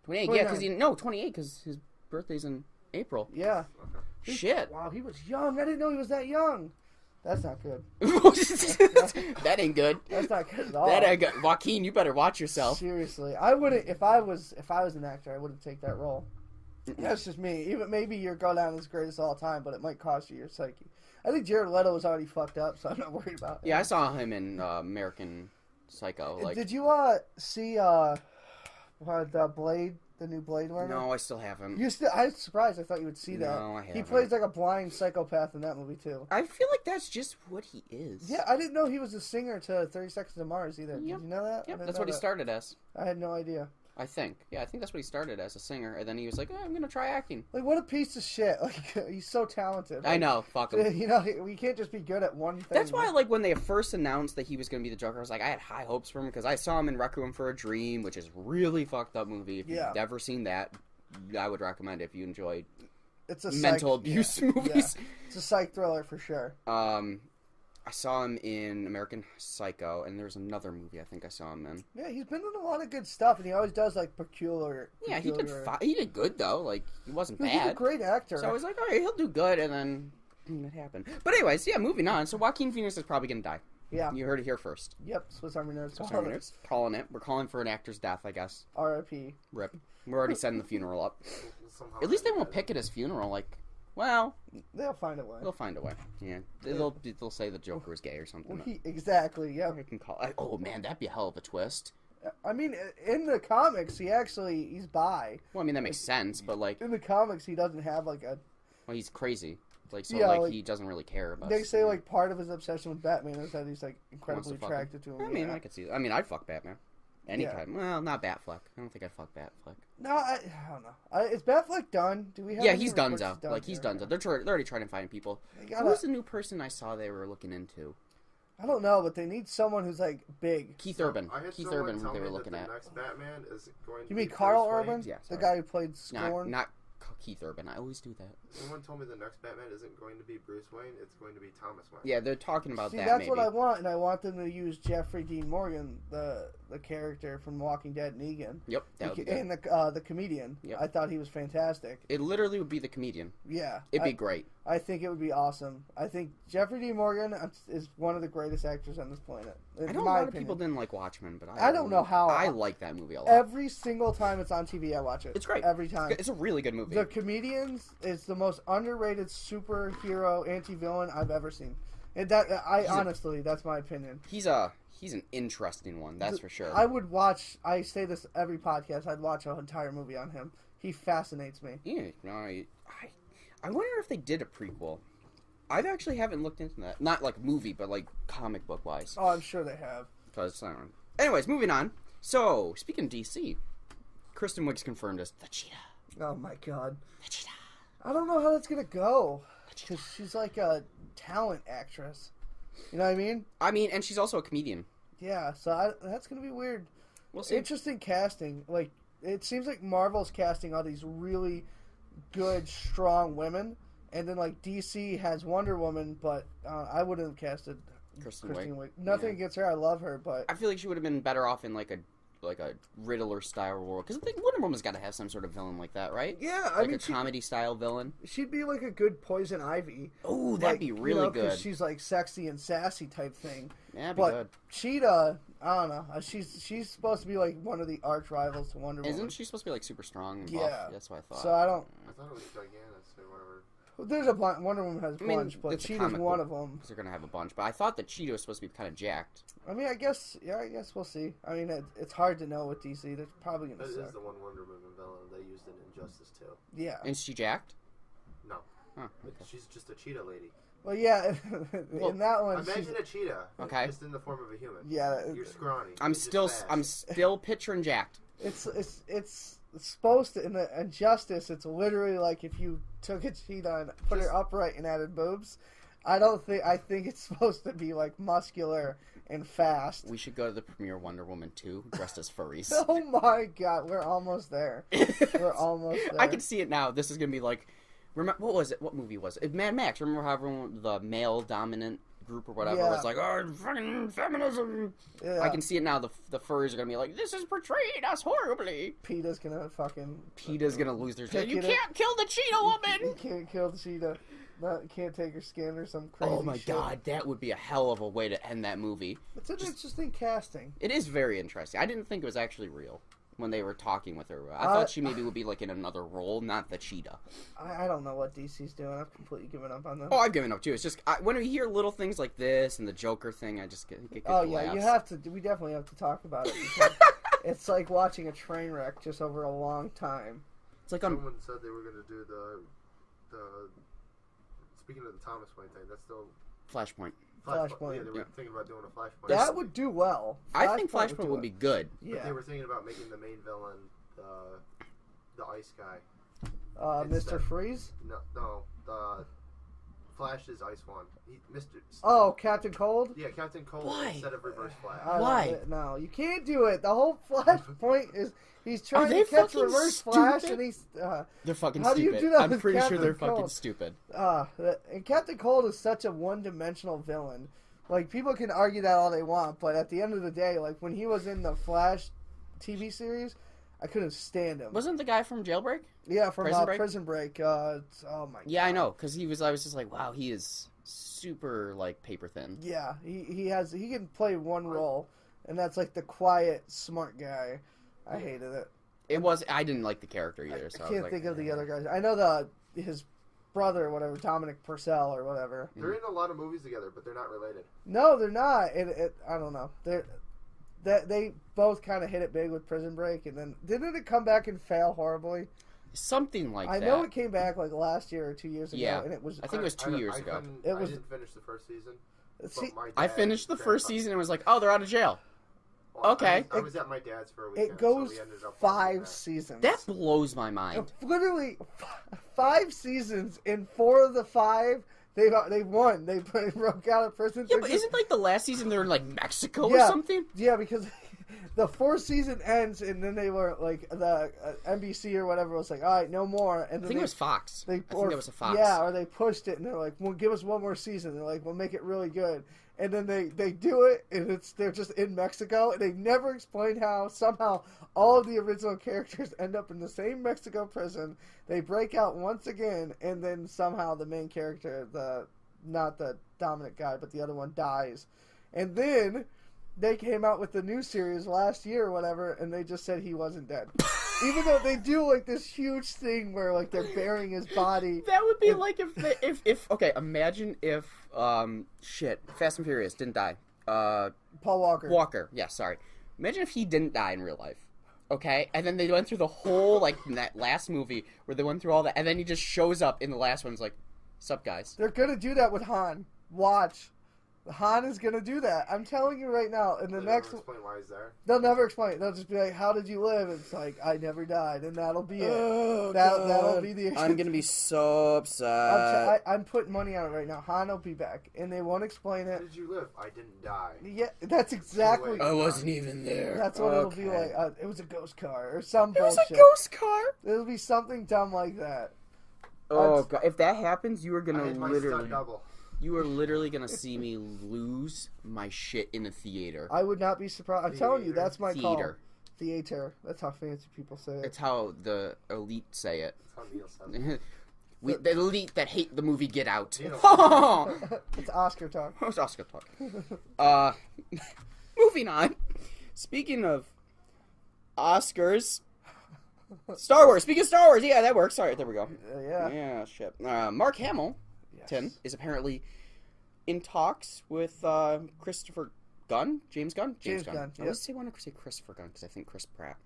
28. Yeah, because 28 because his birthday's in April. Yeah. Shit. Wow, he was young. I didn't know he was that young. That's not good. That ain't good. That's not good at all. That ain't good. Joaquin, you better watch yourself. Seriously, I wouldn't. If I was an actor, I wouldn't take that role. That's just me. Even maybe you're go down as greatest of all time, but it might cost you your psyche. I think Jared Leto was already fucked up, so I'm not worried about it. Yeah, I saw him in American Psycho. Like, Did you see the Blade, the new Blade Runner. No, I still haven't. I was surprised. I thought you would see that. No, I haven't. He plays like a blind psychopath in that movie too. I feel like that's just what he is. Yeah, I didn't know he was a singer to 30 Seconds to Mars either. Yep. Did you know that? I Yep, didn't that's know what he that. started as. I had no idea. I think. Yeah, I think that's what he started as, a singer, and then he was like, I'm gonna try acting. Like, what a piece of shit. Like, he's so talented. I Like, know, fuck him. You know, we can't just be good at one thing. That's why, like, when they first announced that he was gonna be the Joker, I was like, I had high hopes for him, because I saw him in Requiem for a Dream, which is really fucked up movie. If Yeah. you've never seen that, I would recommend it if you enjoy it's a mental psych, abuse yeah, movies. Yeah. It's a psych thriller for sure. I saw him in American Psycho, and there's another movie I think I saw him in. Yeah, he's been in a lot of good stuff, and he always does, like, peculiar. Yeah, he did good, though. Like, he wasn't He's bad. a great actor. So I was like, all right, he'll do good, and then it happened. But anyways, yeah, moving on. So Joaquin Phoenix is probably going to die. Yeah. You heard it here first. Yep, Swiss Army Nerds. So sorry, nerds. Calling it. We're calling for an actor's death, I guess. R.I.P. Rip. We're already setting the funeral up. Somehow At least they I won't did pick it as funeral. Like, well, They'll find a way. they'll find a way. Yeah, they'll say the Joker was gay or something. Well, exactly, yeah. I can call. Oh man, that'd be a hell of a twist. I mean, in the comics, he's bi. Well, I mean that makes sense, but like, In the comics, he doesn't have, like, a... well, he's crazy. Like, so Yeah, like, like, he doesn't really care about. They say, like, part of his obsession with Batman is that he's, like, incredibly Wants to fuck him. attracted to him. I mean, yeah. I could see. I mean, I'd fuck Batman. Anytime. Yeah. Well, not Batfleck. I don't think I'd fuck Batfleck. No, I don't know. Is Batfleck done? Do we have Yeah, any he's reports donezo. Like, he's here? donezo. They're already trying to find people. They gotta- Who's the new person I saw they were looking into? I don't know, but they need someone who's, like, big. Keith Urban. I had Keith someone Urban tell they me were that looking the at. next Batman is going to You be mean Carl Bruce Wayne. Urban? Yeah, The sorry. guy who played Scorn? Not Keith Urban. I always do that. Someone told me the next Batman isn't going to be Bruce Wayne. It's going to be Thomas Wayne. Yeah, they're talking about See, that. that's maybe. what I want, and I want them to use Jeffrey Dean Morgan, the character from Walking Dead, Negan, Yep, that would be good. and the comedian. Yep. I thought he was fantastic. It literally would be the comedian. Yeah, It'd be great. I think it would be awesome. I think Jeffrey Dean Morgan is one of the greatest actors on this planet. In I know a my lot of opinion. people didn't like Watchmen, but I don't know how. I like that movie a lot. Every single time it's on TV, I watch it. It's great. Every time. It's a really good movie. The Comedians is the most underrated superhero anti-villain I've ever seen. And honestly, that's my opinion. He's an interesting one, that's for sure. I would watch. I say this every podcast. I'd watch an entire movie on him. He fascinates me. Yeah, no, I wonder if they did a prequel. I actually haven't looked into that. Not like movie, but like comic book wise. Oh, I'm sure they have. Because anyways, moving on. So speaking of DC, Kristen Wiig's confirmed as the Cheetah. Oh my god. The Cheetah. I don't know how that's gonna go. Because she's like a talent actress. You know what I mean? I mean, and she's also a comedian. Yeah. So that's gonna be weird. We'll see. Interesting casting. Like, it seems like Marvel's casting all these really good, strong women, and then like DC has Wonder Woman, but I wouldn't have casted Kristen Kristen Wiig. Wiig. Nothing Yeah. against her, I love her, but I feel like she would have been better off in like a Riddler style role, because I think Wonder Woman's got to have some sort of villain like that, right? yeah, I Like mean, a comedy style villain. she'd be like a good Poison Ivy. Oh, that'd Like, be you really know, 'cause good. She's like sexy and sassy type thing. Yeah, that'd be But good. Cheetah, I don't know. She's supposed to be like one of the arch rivals to Wonder Woman. Isn't she supposed to be like super strong and Yeah. buff? That's what I thought. So I don't. I thought it was Gigantus or whatever. There's a bunch. Wonder Woman has a I mean, bunch, but it's a Cheetah's comic one book. of them. Because they're gonna have a bunch, but I thought that Cheetah was supposed to be kind of jacked. I mean, I guess we'll see. I mean, it's hard to know with DC. They're probably That gonna is suck. the one Wonder Woman villain they used in Injustice too. Yeah. And she jacked? No, Huh. she's just a cheetah lady. Well, yeah. Well, in that one, she's, Imagine a cheetah, Okay. just in the form of a human. yeah. You're scrawny. I'm You're just still fast. Uh, picturing jacked. It's supposed to, in the Injustice, it's literally like if you took a cheetah and put her upright and added boobs. I think it's supposed to be like muscular and fast. We should go to the premiere Wonder Woman 2 dressed as furries. Oh my god, we're almost there. We're almost there. I can see it now. This is gonna be like, remember what was it? What movie was it? Mad Max. Remember how everyone, the male dominant group or whatever, Yeah. was like, oh, fucking feminism. Yeah. I can see it now. The furries are gonna be like, this is portrayed us horribly. PETA's gonna fucking. PETA's gonna lose their shit. Pick You it can't kill the cheetah You woman. can't kill the cheetah. You can't take her skin or some crazy Oh my shit. god, that would be a hell of a way to end that movie. It's an interesting casting. It is very interesting. I didn't think it was actually real when they were talking with her. I thought she maybe would be like in another role, not the cheetah. I don't know what DC's doing. I've completely given up on them. Oh, I've given up too. It's just when we hear little things like this and the Joker thing, I just get good Oh yeah, laughs. you have to. We definitely have to talk about it. Because It's like watching a train wreck just over a long time. It's like on. Someone said they were going to do the. Speaking of the Thomas Wayne thing, that's still. Flashpoint. Flashpoint. Yeah, they were Yeah. thinking about doing a Flashpoint. That would do well. I think Flashpoint Flashpoint do would it. be good. But Yeah. they were thinking about making the main villain the ice guy. Mr. instead. Freeze? No, the Flash is Ice one. Mr. Oh, Captain Cold? Yeah, Captain Cold Why? instead of Reverse Flash. Why? No, you can't do it. The whole Flashpoint is he's trying they to catch fucking Reverse Flash, stupid? and he's They're fucking How do you stupid. do that I'm with pretty sure Captain they're fucking Cold? stupid. and Captain Cold is such a one-dimensional villain. Like, people can argue that all they want, but at the end of the day, like when he was in the Flash TV series, I couldn't stand him. Wasn't the guy from Jailbreak? Yeah, from Prison Break? Prison Break. Oh my. Yeah, God. I know, because I was just like, wow, he is super like paper thin. Yeah, he can play one role, and that's like the quiet, smart guy. I hated it. I didn't like the character either. So I I can't was think like, of the other guys. I know his brother or whatever, Dominic Purcell or whatever. They're in a lot of movies together, but they're not related. No, they're not. I don't know. They both kind of hit it big with Prison Break, and then didn't it come back and fail horribly? something like I that. know it came back like last year or 2 years ago, Yeah. and it was. I think it was 2 years ago. It was- I didn't finish the first season. See, but my I dad finished the and first grandpa- season and was like, oh, they're out of jail. Well, Okay. I was at my dad's for a weekend. it goes so we ended up watching 5 that. seasons. That blows my mind. Literally 5 seasons. In 4 of the 5, they won. They broke out of prison. Yeah, They're but just- isn't like the last season they're in like Mexico or Yeah. something? Yeah, because the 4th season ends, and then they were like the NBC or whatever was like, all right, no more. And I then think it was Fox. I think that was a Fox. Yeah, or they pushed it, and they're like, well, give us one more season. They're like, we'll make it really good. And then they do it, and they're just in Mexico, and they never explain how. Somehow, all of the original characters end up in the same Mexico prison. They break out once again, and then somehow the main character, not the Dominic guy, but the other one, dies. And then they came out with the new series last year or whatever, and they just said he wasn't dead. Even though they do like this huge thing where like they're burying his body. That would be like if okay, imagine if Fast and Furious didn't die. Paul Walker. Walker, yeah, sorry. Imagine if he didn't die in real life. Okay? And then they went through the whole like that last movie where they went through all that, and then he just shows up in the last one and is like, sup guys. They're gonna do that with Han. Watch. Han is gonna do that. I'm telling you right now. In the They next, never explain why he's there. they'll never explain it. They'll just be like, "How did you live?" It's like, "I never died," and that'll be it. Oh, That'll be the. I'm gonna be so upset. I'm putting money on it right now. Han will be back, and they won't explain How it. did you live? I didn't die. Yeah, that's exactly. I wasn't even there. That's what it'll be Okay. like. It was a ghost car or some It was bullshit. a ghost car. It'll be something dumb like that. Oh god! If that happens, you are I gonna had my literally, stunt double. you are literally gonna see me lose my shit in the theater. I would not be surprised. I'm telling you, that's my call. Theater. Theater. That's how fancy people say it. It's how the elite say it. That's how Neil says it. The elite that hate the movie Get Out. You know. Oh, It's Oscar talk. it's Oscar talk. Moving on. Speaking of Oscars, Star Wars. Speaking of Star Wars, yeah, that works. Sorry, there we go. Yeah. Yeah, shit. Mark Hamill, Yes. is apparently in talks with Christopher Gunn? James Gunn? James Gunn, I yep. always want to say Christopher Gunn because I think Chris Pratt.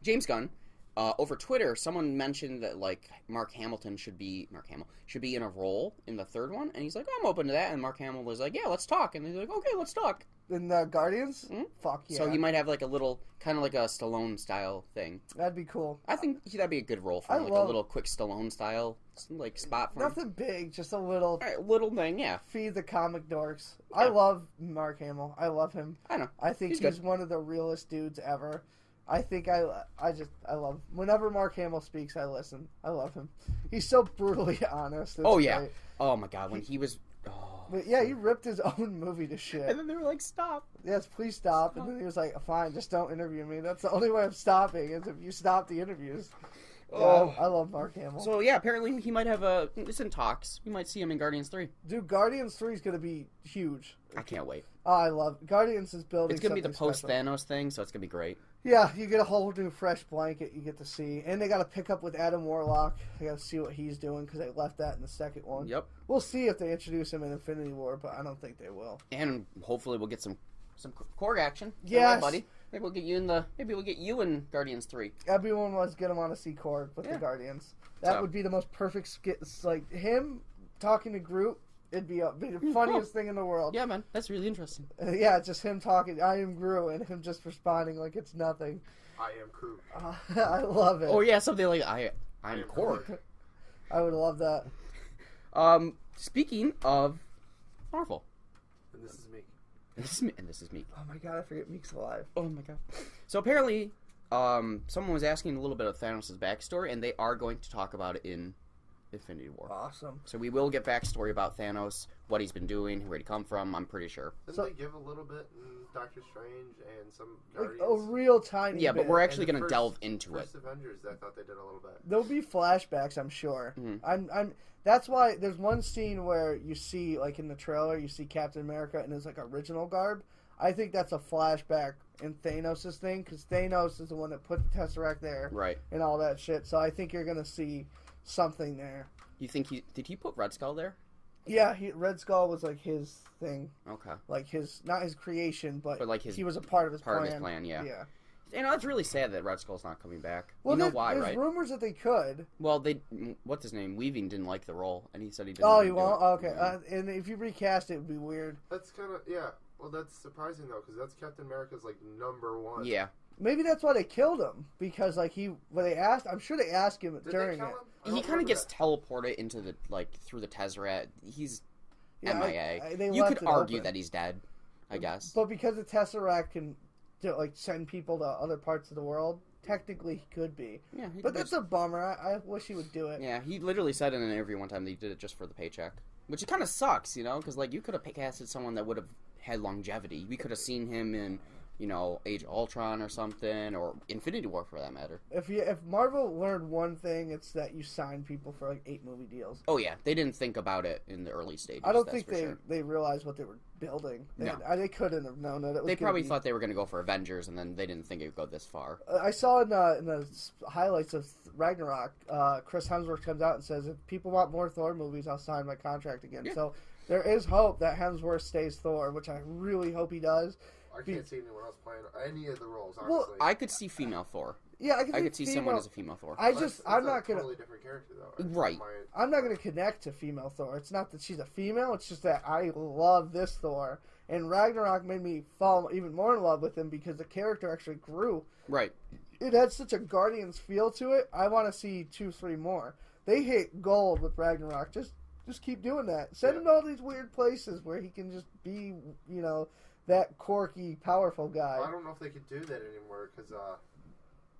James Gunn. Over Twitter, someone mentioned that like Mark Hamill should be in a role in the third one, and he's like, "Oh, I'm open to that." And Mark Hamill was like, "Yeah, let's talk." And he's like, "Okay, let's talk." In the Guardians? Mhm. Fuck yeah. So he might have like a little, kind of like a Stallone style thing. That'd be cool. I think that'd be a good role for I him, like love- a little quick Stallone style like spot for him. Nothing big, just a little All right, little thing, yeah. feed the comic dorks. I Yeah. love Mark Hamill. I love him. I know. I think He's he's good. one of the realest dudes ever. I think I love whenever Mark Hamill speaks, I listen. I love him. He's so brutally honest. It's Oh yeah. great. Oh my god, when he was. Oh. But yeah, he ripped his own movie to shit. And then they were like, "Stop." Yes, please stop. And then he was like, fine, just don't interview me. That's the only way I'm stopping is if you stop the interviews. Yeah, Oh. I love Mark Hamill. So yeah, apparently he might have it's in talks. We might see him in Guardians 3. Dude, Guardians 3 is going to be huge. I can't wait. Oh, I love Guardians is building It's gonna be the something post special. Thanos thing, so it's gonna be great. Yeah, you get a whole new fresh blanket you get to see. And they got to pick up with Adam Warlock. They got to see what he's doing because they left that in the second one. Yep. We'll see if they introduce him in Infinity War, but I don't think they will. And hopefully we'll get some Korg action. Yes. Alright, buddy. Maybe we'll get you in Guardians 3. Everyone wants to get him on a Sea Corps with Yeah. the Guardians. That So- would be the most perfect skit. It's like him talking to Groot. It'd be the funniest thing in the world. Yeah, man, that's really interesting. Yeah, just him talking. I am Groot, and him just responding like it's nothing. I am Groot. I love it. Or yeah, something like I'm am Korg. I would love that. Speaking of Marvel, And this is me. this is me. Oh my god, I forget Meek's alive. Oh my god. So apparently, someone was asking a little bit of Thanos' backstory, and they are going to talk about it in Infinity War. Awesome. So we will get backstory about Thanos, what he's been doing, where he come from. I'm pretty sure. Didn't So- they give a little bit in Doctor Strange and some Like Guardians? a real tiny Yeah, bit. but we're actually And the going to first- delve into it. First Avengers, I thought they did a little bit. There'll be flashbacks, I'm sure. Mhm. I'm. That's why there's one scene where you see, like in the trailer, you see Captain America in his like original garb. I think that's a flashback in Thanos' thing because Thanos is the one that put the Tesseract there Right. and all that shit. So I think you're gonna see something there. You think did he put Red Skull there? Yeah, Red Skull was like his thing, Okay. like his not his creation, but Like his- he was a part of his part plan. of his plan, yeah. Yeah. You know, that's really sad that Red Skull's not coming back. Well, you know there- why, there's right? rumors that they could. Well, what's his name? Weaving didn't like the role, and he said he didn't. Oh, wanna you do won't? it. Okay. And if you recast it, it'd be weird. That's kind of, yeah. Well, that's surprising, though, because that's Captain America's, like, #1. Yeah. Maybe that's why they killed him because like when they asked, I'm sure they asked him Did during they kill it. him? I He don't kind of remember gets that. teleported into the through the Tesseract. He's Yeah, MIA. they You left could it argue open. that he's dead, I guess. But because the Tesseract can like send people to other parts of the world, technically he could be. Yeah, he But could that's a bummer. I wish he would do it. Yeah, he literally said in an interview one time that he did it just for the paycheck, which kind of sucks, you know, because like you could have casted someone that would have had longevity. We could have seen him in, you know, Age of Ultron or something, or Infinity War for that matter. If Marvel learned one thing, it's that you sign people for like 8 movie deals. Oh yeah, they didn't think about it in the early stages. I don't that's think for sure. they realized what they were building. No. They couldn't have known that it was. They gonna probably be- thought they were going to go for Avengers, and then they didn't think it would go this far. I saw in the highlights of Ragnarok, Chris Hemsworth comes out and says, if people want more Thor movies, I'll sign my contract again. Yeah. So there is hope that Hemsworth stays Thor, which I really hope he does. I can't see anyone else playing any of the roles, Well, honestly. I could see female Thor. Yeah, I I could see someone as a female Thor. That's I'm a not gonna. totally different character, though. Right. I'm not gonna connect to female Thor. It's not that she's a female. It's just that I love this Thor, and Ragnarok made me fall even more in love with him because the character actually grew. Right. It had such a Guardians feel to it. I want to see 2-3 more. They hit gold with Ragnarok. Just keep doing that. Send him to all these weird places where he can just be, you know, that quirky, powerful guy. I don't know if they could do that anymore, because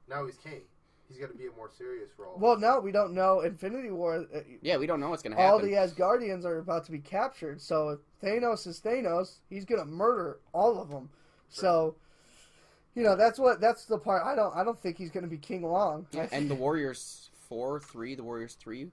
now he's king. He's got to be a more serious role. Well, no, we don't know. Infinity War. Yeah, we don't know what's going to All happen. the Asgardians are about to be captured. So if Thanos is Thanos, he's gonna murder all of them. So, you know, that's the part. I don't think he's gonna be King long. Yeah, and the Warriors 3,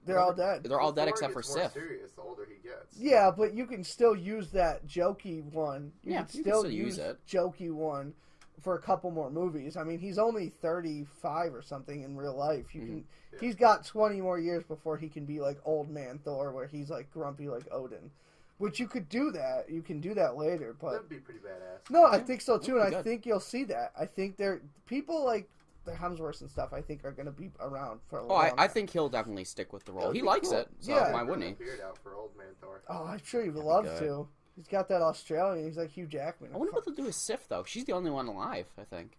They're all dead. They're all dead Thor except for gets more Sif. serious the older he gets. Yeah, but you can still use that jokey one. Yeah, can you can still use it. jokey one for a couple more movies. I mean, he's only 35 or something in real life. You can. Yeah. He's got 20 more years before he can be like old man Thor, where he's like grumpy like Odin. Which you could do that. You can do that later, but That'd be pretty badass. no, I think so too, That'd and be I good. think you'll see that. I think people like the Hemsworths and stuff. I think are going to be around for a Oh, long I time. think he'll definitely stick with the role. That'd He be likes cool. it, so Yeah. why wouldn't he? Beard out for old man Thor. Oh, I'm sure he would love good. to. He's got that Australian. He's like Hugh Jackman. I wonder what they'll do with Sif, though. She's the only one alive, I think.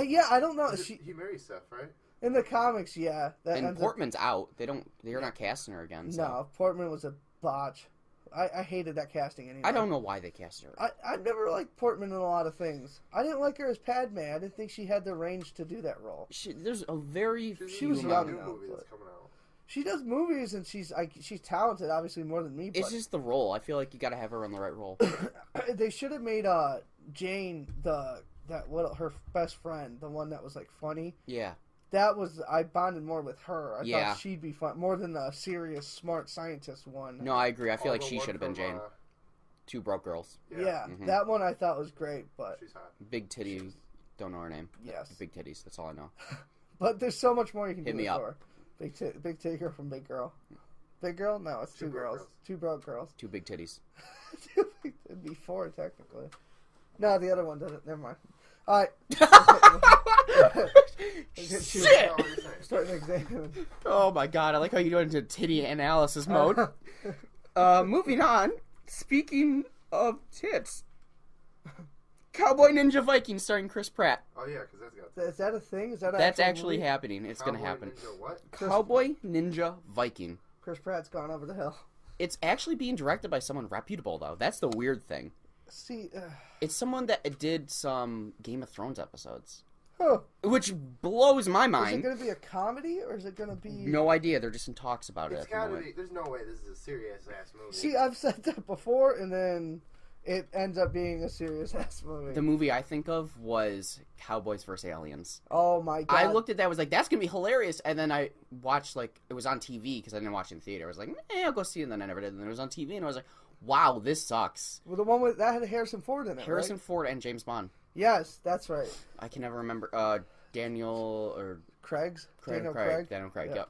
Yeah, I don't know. He marries Seth, right? In the comics, yeah. That And ends up- Portman's out. They're not casting her again. So. No, Portman was a botch. I hated that casting anyway. I don't know why they cast her. I never liked Portman in a lot of things. I didn't like her as Padme. I didn't think she had the range to do that role. There's a very She was few young new now, movie but- that's coming out. She does movies and she's talented, obviously more than me. It's But just the role. I feel like you got to have her in the right role. they should have made Jane her best friend, the one that was like funny. Yeah. That was I bonded more with her. I Yeah. thought she'd be fun more than the serious, smart scientist one. No, I agree. I feel Oh, like the she one should have been from, Jane. Two broke girls. Yeah, Mhm. that one I thought was great, but She's hot. Big titty. Don't know her name. yes, Big titties. That's all I know. but there's so much more you can Hit do me with up. her. Big titty girl from Big Girl. Big Girl? No, it's Two two broke girls. girls. Two broke girls. Two big titties. It'd be 4 technically. No, the other one doesn't. Never mind. All right. Shit! What you're saying. Starting examining. Oh my god, I like how you go into titty analysis mode. Moving on. Speaking of tits, Cowboy Ninja Viking starring Chris Pratt. Oh yeah, because that's got. Is that a thing? Is that That's actual actually movie? happening. It's gonna Cowboy happen. Ninja what? Cowboy Ninja Viking. Chris Pratt's gone over the hill. It's actually being directed by someone reputable, though. That's the weird thing. See, It's someone that did some Game of Thrones episodes, huh. which blows my Is it mind. going to be a comedy or is it going to be? No idea. They're just in talks about it It's at the gotta moment. be. There's no way this is a serious ass movie. See, I've said that before, and then it ends up being a serious ass movie. The movie I think of was Cowboys vs. Aliens. Oh my god! I looked at that, was like, that's gonna be hilarious, and then I watched, like, it was on TV because I didn't watch it in theater. I was like, I'll go see it, and then I never did. And then it was on TV, and I was like, wow, this sucks. Well, the one with that had Harrison Ford in it. Harrison right? Ford and James Bond. Yes, that's right. I can never remember. Daniel or Daniel Craig. Yeah. Yep.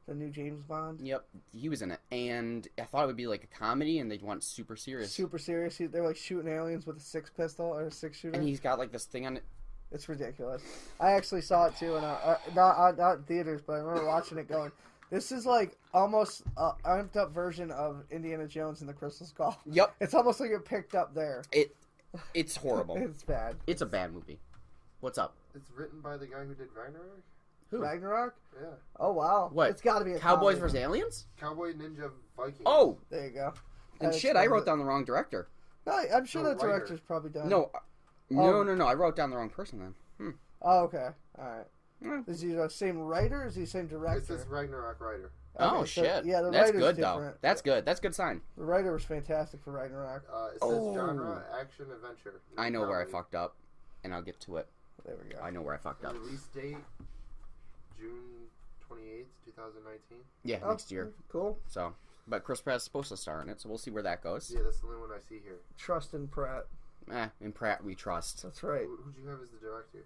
The new James Bond. Yep. He was in it, and I thought it would be like a comedy, and they'd want super serious. Super serious. They're like shooting aliens with a 6-pistol or a 6-shooter. And he's got like this thing on it. It's ridiculous. I actually saw it too, and not in theaters, but I remember watching it going, this is like almost an amped up version of Indiana Jones and the Crystal Skull. Yep. It's almost like it picked up there. It's horrible. It's bad. It's a bad movie. What's up? It's written by the guy who did Ragnarok. Who? Ragnarok? Yeah. Oh, wow. What? It's got to be a Cowboys comedy. vs. Aliens? Cowboy Ninja Viking. Oh! There you go. And That shit, I explains wrote it. down the wrong director. No, I'm sure The that writer. director's probably done. No. Oh. No. I wrote down the wrong person then. Oh, okay. All right. Hmm. Is he the same writer or is he the same director? It says Ragnarok writer. Oh, Okay, so- shit. yeah, the That's writer's good, different. though. That's good. That's a good sign. The writer was fantastic for Ragnarok. It says Oh. genre action adventure. I know where I Comedy. fucked up, and I'll get to it. There we go. I know where I fucked up. Release date June 28th, 2019. Yeah, Oh, next year. Cool. So, but Chris Pratt's supposed to star in it, so we'll see where that goes. Yeah, that's the only one I see here. Trust in Pratt. In Pratt we trust. That's right. Who'd you have as the director?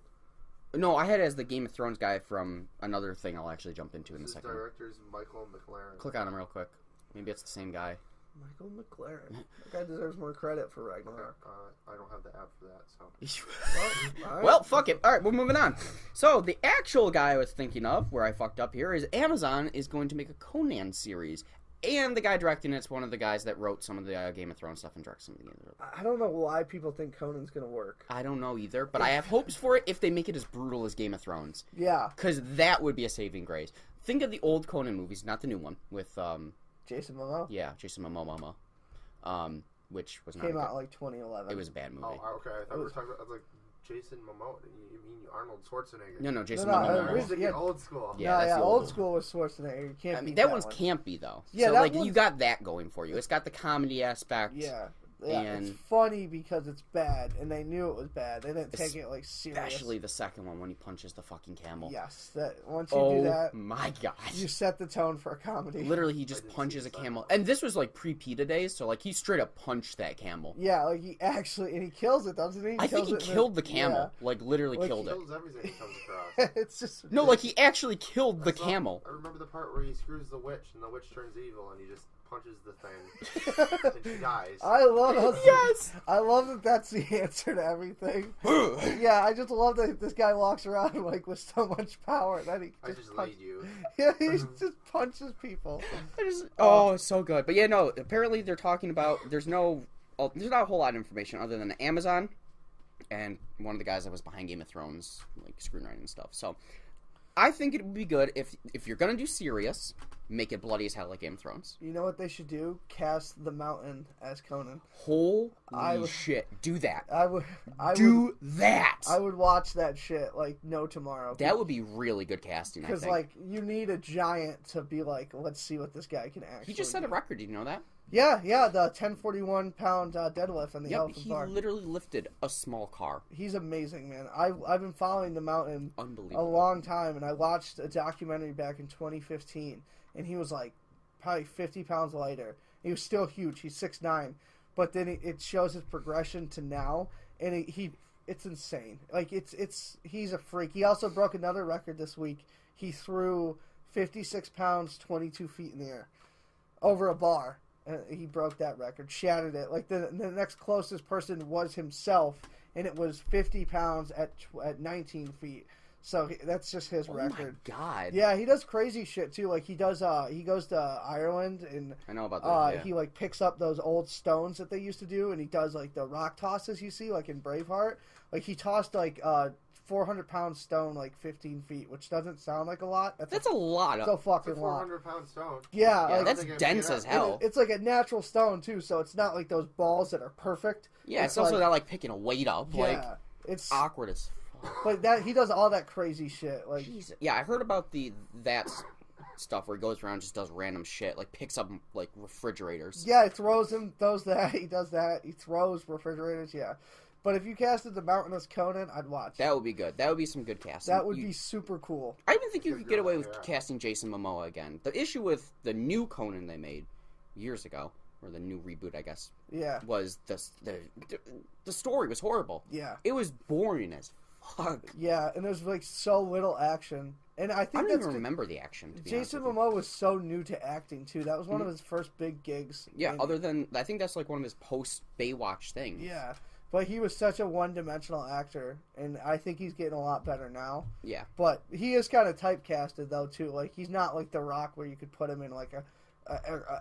No, I had it as the Game of Thrones guy from another thing I'll actually jump into in a His second. director's Michael McLaren. Click on him real quick. Maybe it's the same guy. Michael McLaren. That guy deserves more credit for Ragnarok. I don't have the app for that, so. Well, all right. Well, fuck it. All right, we're moving on. So, the actual guy I was thinking of, where I fucked up here, is Amazon is going to make a Conan series. And the guy directing it's one of the guys that wrote some of the Game of Thrones stuff and directed some of the Game of Thrones. I don't know why people think Conan's gonna work. I don't know either, but I have hopes for it if they make it as brutal as Game of Thrones. Yeah, Because that would be a saving grace. Think of the old Conan movies, not the new one, with, Jason Momoa Jason Momoa, which was not came good. out like 2011. It was a bad movie. Oh, okay. I thought we were talking about. I was like, Jason Momoa. You mean Arnold Schwarzenegger? No, Jason No, Momoa. originally- yeah. Old school. Yeah, no, that's yeah, the old old school was Schwarzenegger. You can't I mean, beat that one's one. campy, though. Yeah, so, that like, you one's- got that going for you. It's got the comedy aspect. Yeah, And- it's funny because it's bad, and they knew it was bad. They didn't take it like serious. Especially the second one when he punches the fucking camel. Yes, that once you Oh do that, my god. you set the tone for a comedy. Literally, he just didn't punches see a the camel. second one. And this was like pre-PETA days, so like he straight up punched that camel. Yeah, like he actually, and he kills it, doesn't he? I think he Kills it in killed the camel. yeah. Like, literally Like, killed it. Kills everything he comes across. It's just No, like, he actually killed the I saw- camel. I remember the part where he screws the witch, and the witch turns evil, and he just punches the thing, and she dies. I love how Yes! I love that that's the answer to everything. Yeah, I just love that this guy walks around like with so much power that he I just punch- laid you. Yeah, he just punches people. Oh, it's so good. But yeah, no, apparently they're talking about, there's not a whole lot of information other than Amazon and one of the guys that was behind Game of Thrones, like screenwriting and stuff. So I think it would be good if you're going to do serious, make it bloody as hell like Game of Thrones. You know what they should do? Cast the Mountain as Conan. Holy I would- shit. Do that. I would that. I would watch that shit like no tomorrow. That would be really good casting, I because think. like you need a giant to be like, let's see what this guy can actually. He just set a do. record, did you know that? Yeah, the 1041 pound deadlift on the Yep, elephant he bar. literally lifted a small car. He's amazing, man. I've been following the Mountain a Unbelievable. long time, and I watched a documentary back in 2015, and he was like probably 50 pounds lighter. He was still huge. He's 6'9", but then it shows his progression to now, and it's insane. Like he's a freak. He also broke another record this week. He threw 56 pounds, 22 feet in the air over a bar. He broke that record, shattered it. Like the next closest person was himself, and it was 50 pounds at 19 feet. So that's just his record. Oh my god. Yeah, he does crazy shit too. Like he goes to Ireland and I know about that. Yeah. he like picks up those old stones that they used to do, and he does like the rock tosses you see like in Braveheart. Like he tossed like 400-pound stone like 15 feet, which doesn't sound like a lot. That's a lot. so It's a fucking lot. 400-pound stone. Yeah, Yeah, like, that's I think dense I'd as beat it up. hell. it's like a natural stone too, so it's not like those balls that are perfect. Yeah, it's also like, not like picking a weight up. Like yeah, it's awkward as fuck. but that he does all that crazy shit. Like Jesus. Yeah, I heard about that stuff where he goes around and just does random shit, like picks up like refrigerators. yeah, he throws that. He does that. He throws refrigerators. Yeah, but if you casted the Mountainous Conan, I'd watch. That would be good. That would be some good casting. That would be super cool. I even think you could get away with Yeah. casting Jason Momoa again. The issue with the new Conan they made years ago, or the new reboot, I guess, Yeah, was the story was horrible. yeah, It was boring as fuck. yeah, and there's like so little action, and I I think don't that's even remember the action. To be Jason honest with you. Momoa was so new to acting too. That was one of his first big gigs. Yeah, And- other than I think that's like one of his post Baywatch things. yeah, but he was such a one-dimensional actor, and I think he's getting a lot better now. Yeah. But he is kind of typecasted though too. Like he's not like The Rock where you could put him in like a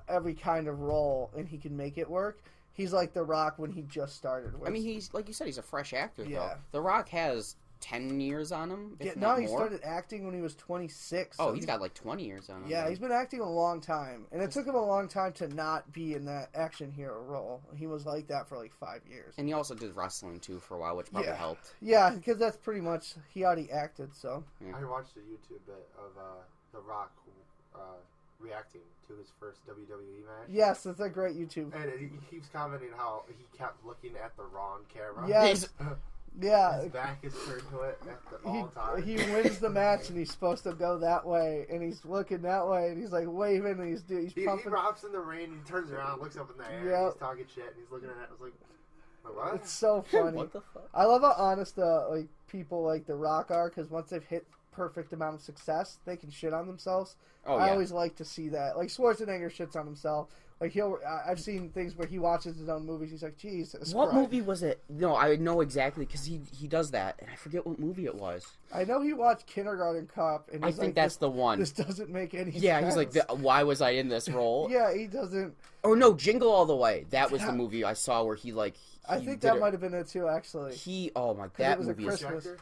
every kind of role and he can make it work. He's like The Rock when he just started. I mean, he's like you said, he's a fresh actor though. Yeah. The Rock has 10 years on him, if no, not he more. started acting when he was 26. Oh, so he's got like 20 years on him. Yeah, he's been acting a long time, and it took him a long time to not be in that action hero role. He was like that for like 5 years. And he also did wrestling too for a while, which probably Yeah. helped. Yeah, because that's pretty much he already acted. So I watched a YouTube bit of The Rock reacting to his first WWE match. yes, it's a great YouTube. And he keeps commenting how he kept looking at the wrong camera. Yes, yeah. His back is turned to it at the all time. He wins the match and he's supposed to go that way and he's looking that way and he's like waving and he's He pumping. drops in the rain and he turns around, looks up in the air, Yep. and he's talking shit, and he's looking at it. I was like what? It's so funny. What the fuck? I love how honest like people like The Rock are because once they've hit perfect amount of success, they can shit on themselves. Oh, I yeah. always like to see that. Like Schwarzenegger shits on himself. Like I've seen things where he watches his own movies. He's like, Jesus What Christ. movie was it? No, I know exactly because he does that, and I forget what movie it was. I know he watched Kindergarten Cop, and I he's think like, that's the one. This doesn't make any sense. Yeah, he's like, why was I in this role? Yeah, he doesn't. Oh no, Jingle All the Way. That was Yeah. the movie I saw where he like. I think that might have been it too, actually. Oh my, it that was a movie is. Christmas. Actor?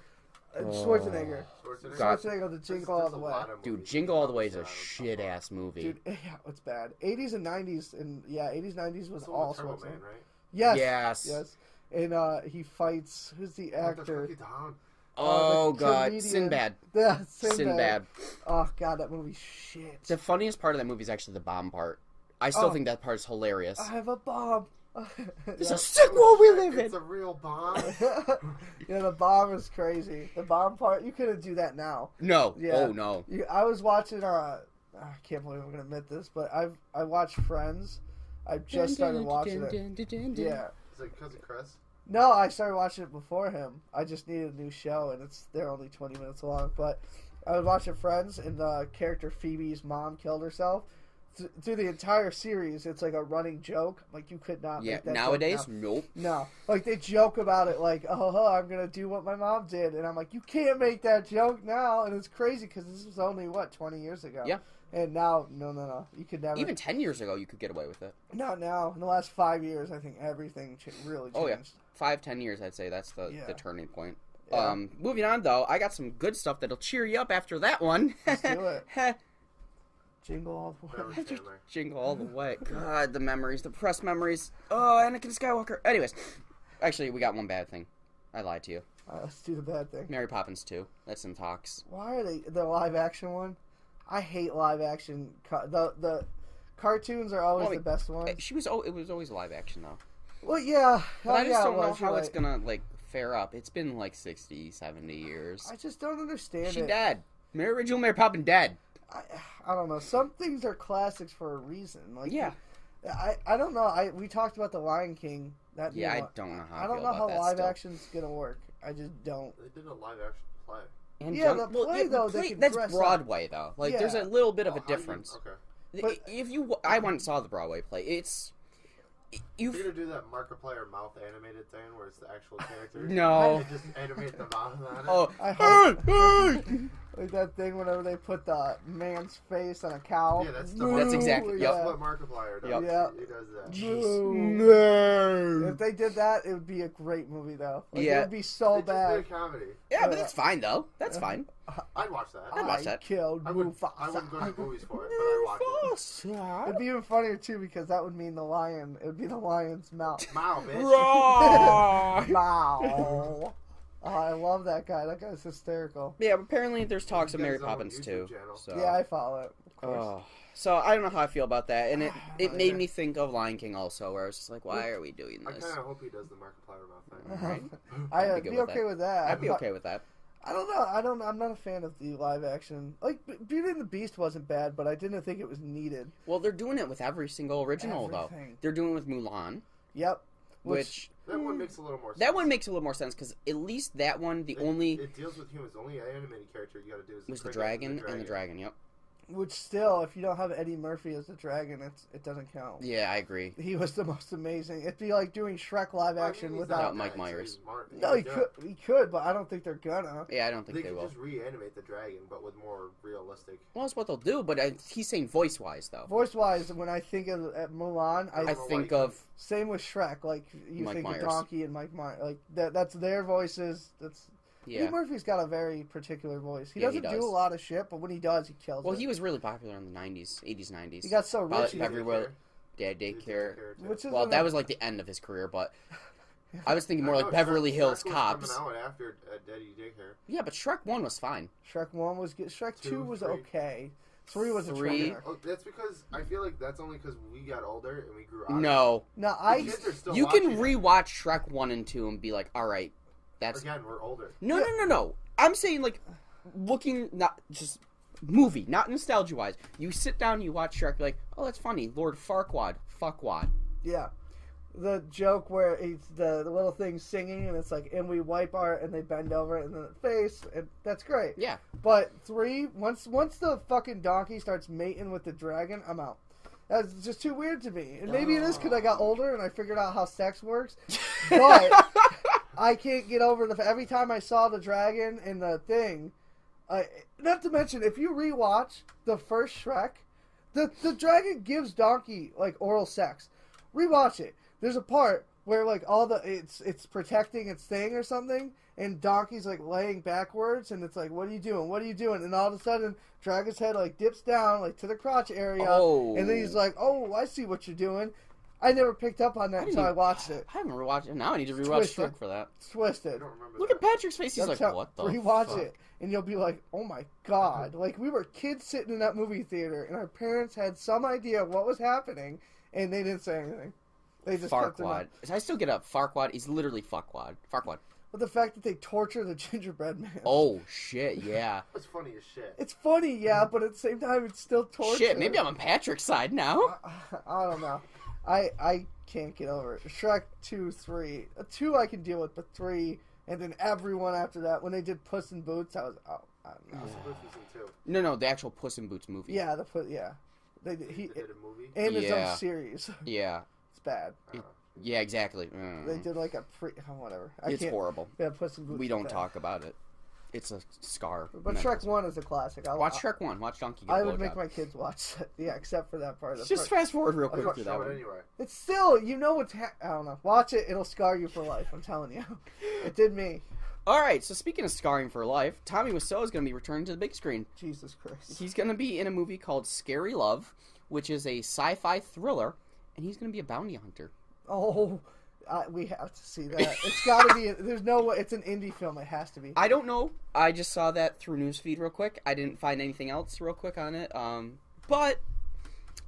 Schwarzenegger. Schwarzenegger? God. Schwarzenegger, the Jingle There's All a the Way. lot of Dude, movies Jingle All the Way is a probably shit ass movie. Dude, yeah, it's bad. 80s and 90s, and yeah, 80s, 90s was It's the one all with Turbo sorts of. Man, right? Yes. Yes. Yes. And he fights. Who's the Put the actor? cookie down. Oh the god, comedian. Sinbad. Yeah, Sinbad. Oh god, that movie's shit. The funniest part of that movie is actually the bomb part. I still Oh. think that part's hilarious. I have a bomb. It's yeah. a sick world we live in. It's a real bomb. Yeah, the bomb is crazy. The bomb part, you couldn't do that now. No. Yeah. Oh no. I was watching. I can't believe I'm gonna admit this, but I watched Friends. I just started watching it. Yeah. Is it because of Chris? No, I started watching it before him. I just needed a new show, and they're only 20 minutes long. But I was watching Friends, and the character Phoebe's mom killed herself. Through the entire series, it's like a running joke. Like you could not. Yeah. make that Nowadays, joke now. nope. No, like they joke about it, like, "Oh, I'm gonna do what my mom did," and I'm like, "You can't make that joke now," and it's crazy because this was only 20 years ago. Yeah. And now, no, you could never. Even 10 years ago, you could get away with it. Not now. In the last 5 years, I think everything really changed. Oh yeah, 5-10 years, I'd say that's the Yeah. turning point. Yeah. Moving on though, I got some good stuff that'll cheer you up after that one. Let's do it. Jingle all the way. Memory Family. Jingle all the way. God, the memories, the press memories. Oh, Anakin Skywalker. Anyways, actually, we got one bad thing. I lied to you. Let's do the bad thing. Mary Poppins 2. That's in talks. Why are they the live action one? I hate live action. The cartoons are always Well, the best ones. It was always live action though. Well, yeah. But I just yeah, don't it know was, you're how it's right. gonna like fare up. It's been like 60, 70 years. I just don't understand She it. dead. Original Mary Poppins dead. I don't know. Some things are classics for a reason. Like Yeah. I don't know. We talked about the Lion King. That Yeah, being I don't know how I I don't feel know about how that live still. action's gonna work. I just don't. They did a live action play. And Yeah, the play, though, they can that's dress up. Broadway though. Like there's a Yeah. little bit of Oh, a how do you- difference. Okay. But- I went and saw the Broadway play. you've You're gonna do that Markiplier mouth animated thing where it's the actual character. No. And just animate the mouth on it. oh I hope. Like that thing whenever they put the man's face on a cow. Yeah, that's That's exactly- Yeah. That's what Markiplier does. Yep. Yeah. He does that. Jeez. No. If they did that, it would be a great movie, though. Like, Yeah. it would be so They just bad. did a comedy. yeah, but that's fine though. That's fine. I'd watch that. I'd watch that. I killed I wouldn't go Mufasa. to the movies for it, but I'd watch it. It'd be even funnier too because that would mean the lion. It would be the lion's mouth. Mao, bitch. Roar! Wow. Oh, I love that guy. That guy's hysterical. Yeah, but apparently there's talks of He's got Mary his own Poppins YouTube too. channel. So. Yeah, I follow it. Of course. Oh. So I don't know how I feel about that, and it made me think of Lion King also, where I was just like, why are we doing I this? kind of hope he does the Markiplier mouth thing. Right? I'd be be good with okay that. with that. I'd be okay with that. I don't know. I'm not a fan of the live action. Like Beauty and the Beast wasn't bad, but I didn't think it was needed. Well, they're doing it with every single original though. Everything. They're doing it with Mulan, Yep. which That one makes a little more sense. that one makes a little more sense because at least that one, the only It deals with humans. The only animated character you gotta do is was the cricket dragon and the dragon. Yep. Which still, if you don't have Eddie Murphy as the dragon, it doesn't count. Yeah, I agree. He was the most amazing. It'd be like doing Shrek live action he's without. Without Mike dead, so Myers. he's smart. No, he can do could. He could, but I don't think they're gonna. Yeah, I don't think They they could will. just reanimate the dragon, but with more realistic. Well, that's what they'll do, but he's saying voice wise though. Voice wise, when I think of at Mulan, I don't know think why you of same with Shrek. Like you Mike think Myers. of Donkey and Mike Myers. Like that's their voices. That's yeah. Eddie Murphy's got a very particular voice. He Yeah, he doesn't do does. a lot of shit, but when he does, he kills Well, it. he was really popular in the 90s, 80s, 90s. He got so Pilot rich. he- everywhere. Dad He's a daycare. character. Which is Well, that was like the end of his career, but I was thinking more I like know, Beverly Shrek- Hills Shrek was Cops. Coming out after Daddy Daycare. Yeah, but Shrek 1 was fine. Shrek 1 was good. Shrek 2 Two, was three. okay. 3 was a Three. trainer. Oh, that's because I feel like that's only because we got older and we grew out. of No. Now it. The kids are still You watching can it. rewatch Shrek 1 and 2 and be like, alright, that's... Again, we're older. No. I'm saying, like, looking, not just movie, not nostalgia-wise. You sit down, you watch Shrek, you're like, oh, that's funny. Lord Farquaad. Fuckwad. Yeah. The joke where it's the little thing singing and it's like, and we wipe our, and they bend over it and then the face, and that's great. Yeah. But 3, once the fucking donkey starts mating with the dragon, I'm out. That's just too weird to me. And maybe it is because I got older and I figured out how sex works. But I can't get over every time I saw the dragon in the thing. Not to mention, if you rewatch the first Shrek, the dragon gives Donkey like oral sex. Rewatch it. There's a part where like it's protecting its thing or something, and Donkey's like laying backwards, and it's like, what are you doing? What are you doing? And all of a sudden, Dragon's head like dips down like to the crotch area, Oh. and then he's like, oh, I see what you're doing. I never picked up on that until I watched it. I haven't rewatched it. Now I need to rewatch Twisted. Shrek for that. It's twisted. I don't remember. Look that. at Patrick's face. He's That's like, how- what the rewatch fuck? it, and you'll be like, "Oh my god!" Like we were kids sitting in that movie theater, and our parents had some idea of what was happening, and they didn't say anything. They just kept their Farquaad. mouth. I still get up. Farquaad. He's literally Farquaad. Farquaad. But the fact that they torture the gingerbread man. Oh, shit, yeah. It's funny as shit. It's funny, yeah, but at the same time, it's still torture. Shit, maybe I'm on Patrick's side now. I don't know. I can't get over it. Shrek 2, 3. 2 I can deal with, but 3, and then everyone after that, when they did Puss in Boots, I was, I don't know. Puss in Boots was in 2. No, the actual Puss in Boots movie. Yeah, yeah. They did, They did a movie. and his Yeah. own series. Yeah. It's bad. Yeah, exactly. They did like a whatever. It's horrible. Yeah, Puss in Boots. We is don't bad. talk about it. It's a scar. But Shrek 1 is a classic. Watch Shrek 1. Watch Donkey get I a would make blowjob. my kids watch it. Yeah, except for that part. Just fast forward real I quick watched through the that show one. anyway. It's still, you know what's I don't know. Watch it. It'll scar you for life. I'm telling you. It did me. All right, so speaking of scarring for life, Tommy Wiseau is going to be returning to the big screen. Jesus Christ. He's going to be in a movie called Scary Love, which is a sci-fi thriller, and he's going to be a bounty hunter. Oh, we have to see that. It's got to be. There's no way. It's an indie film. It has to be. I don't know. I just saw that through Newsfeed real quick. I didn't find anything else real quick on it. But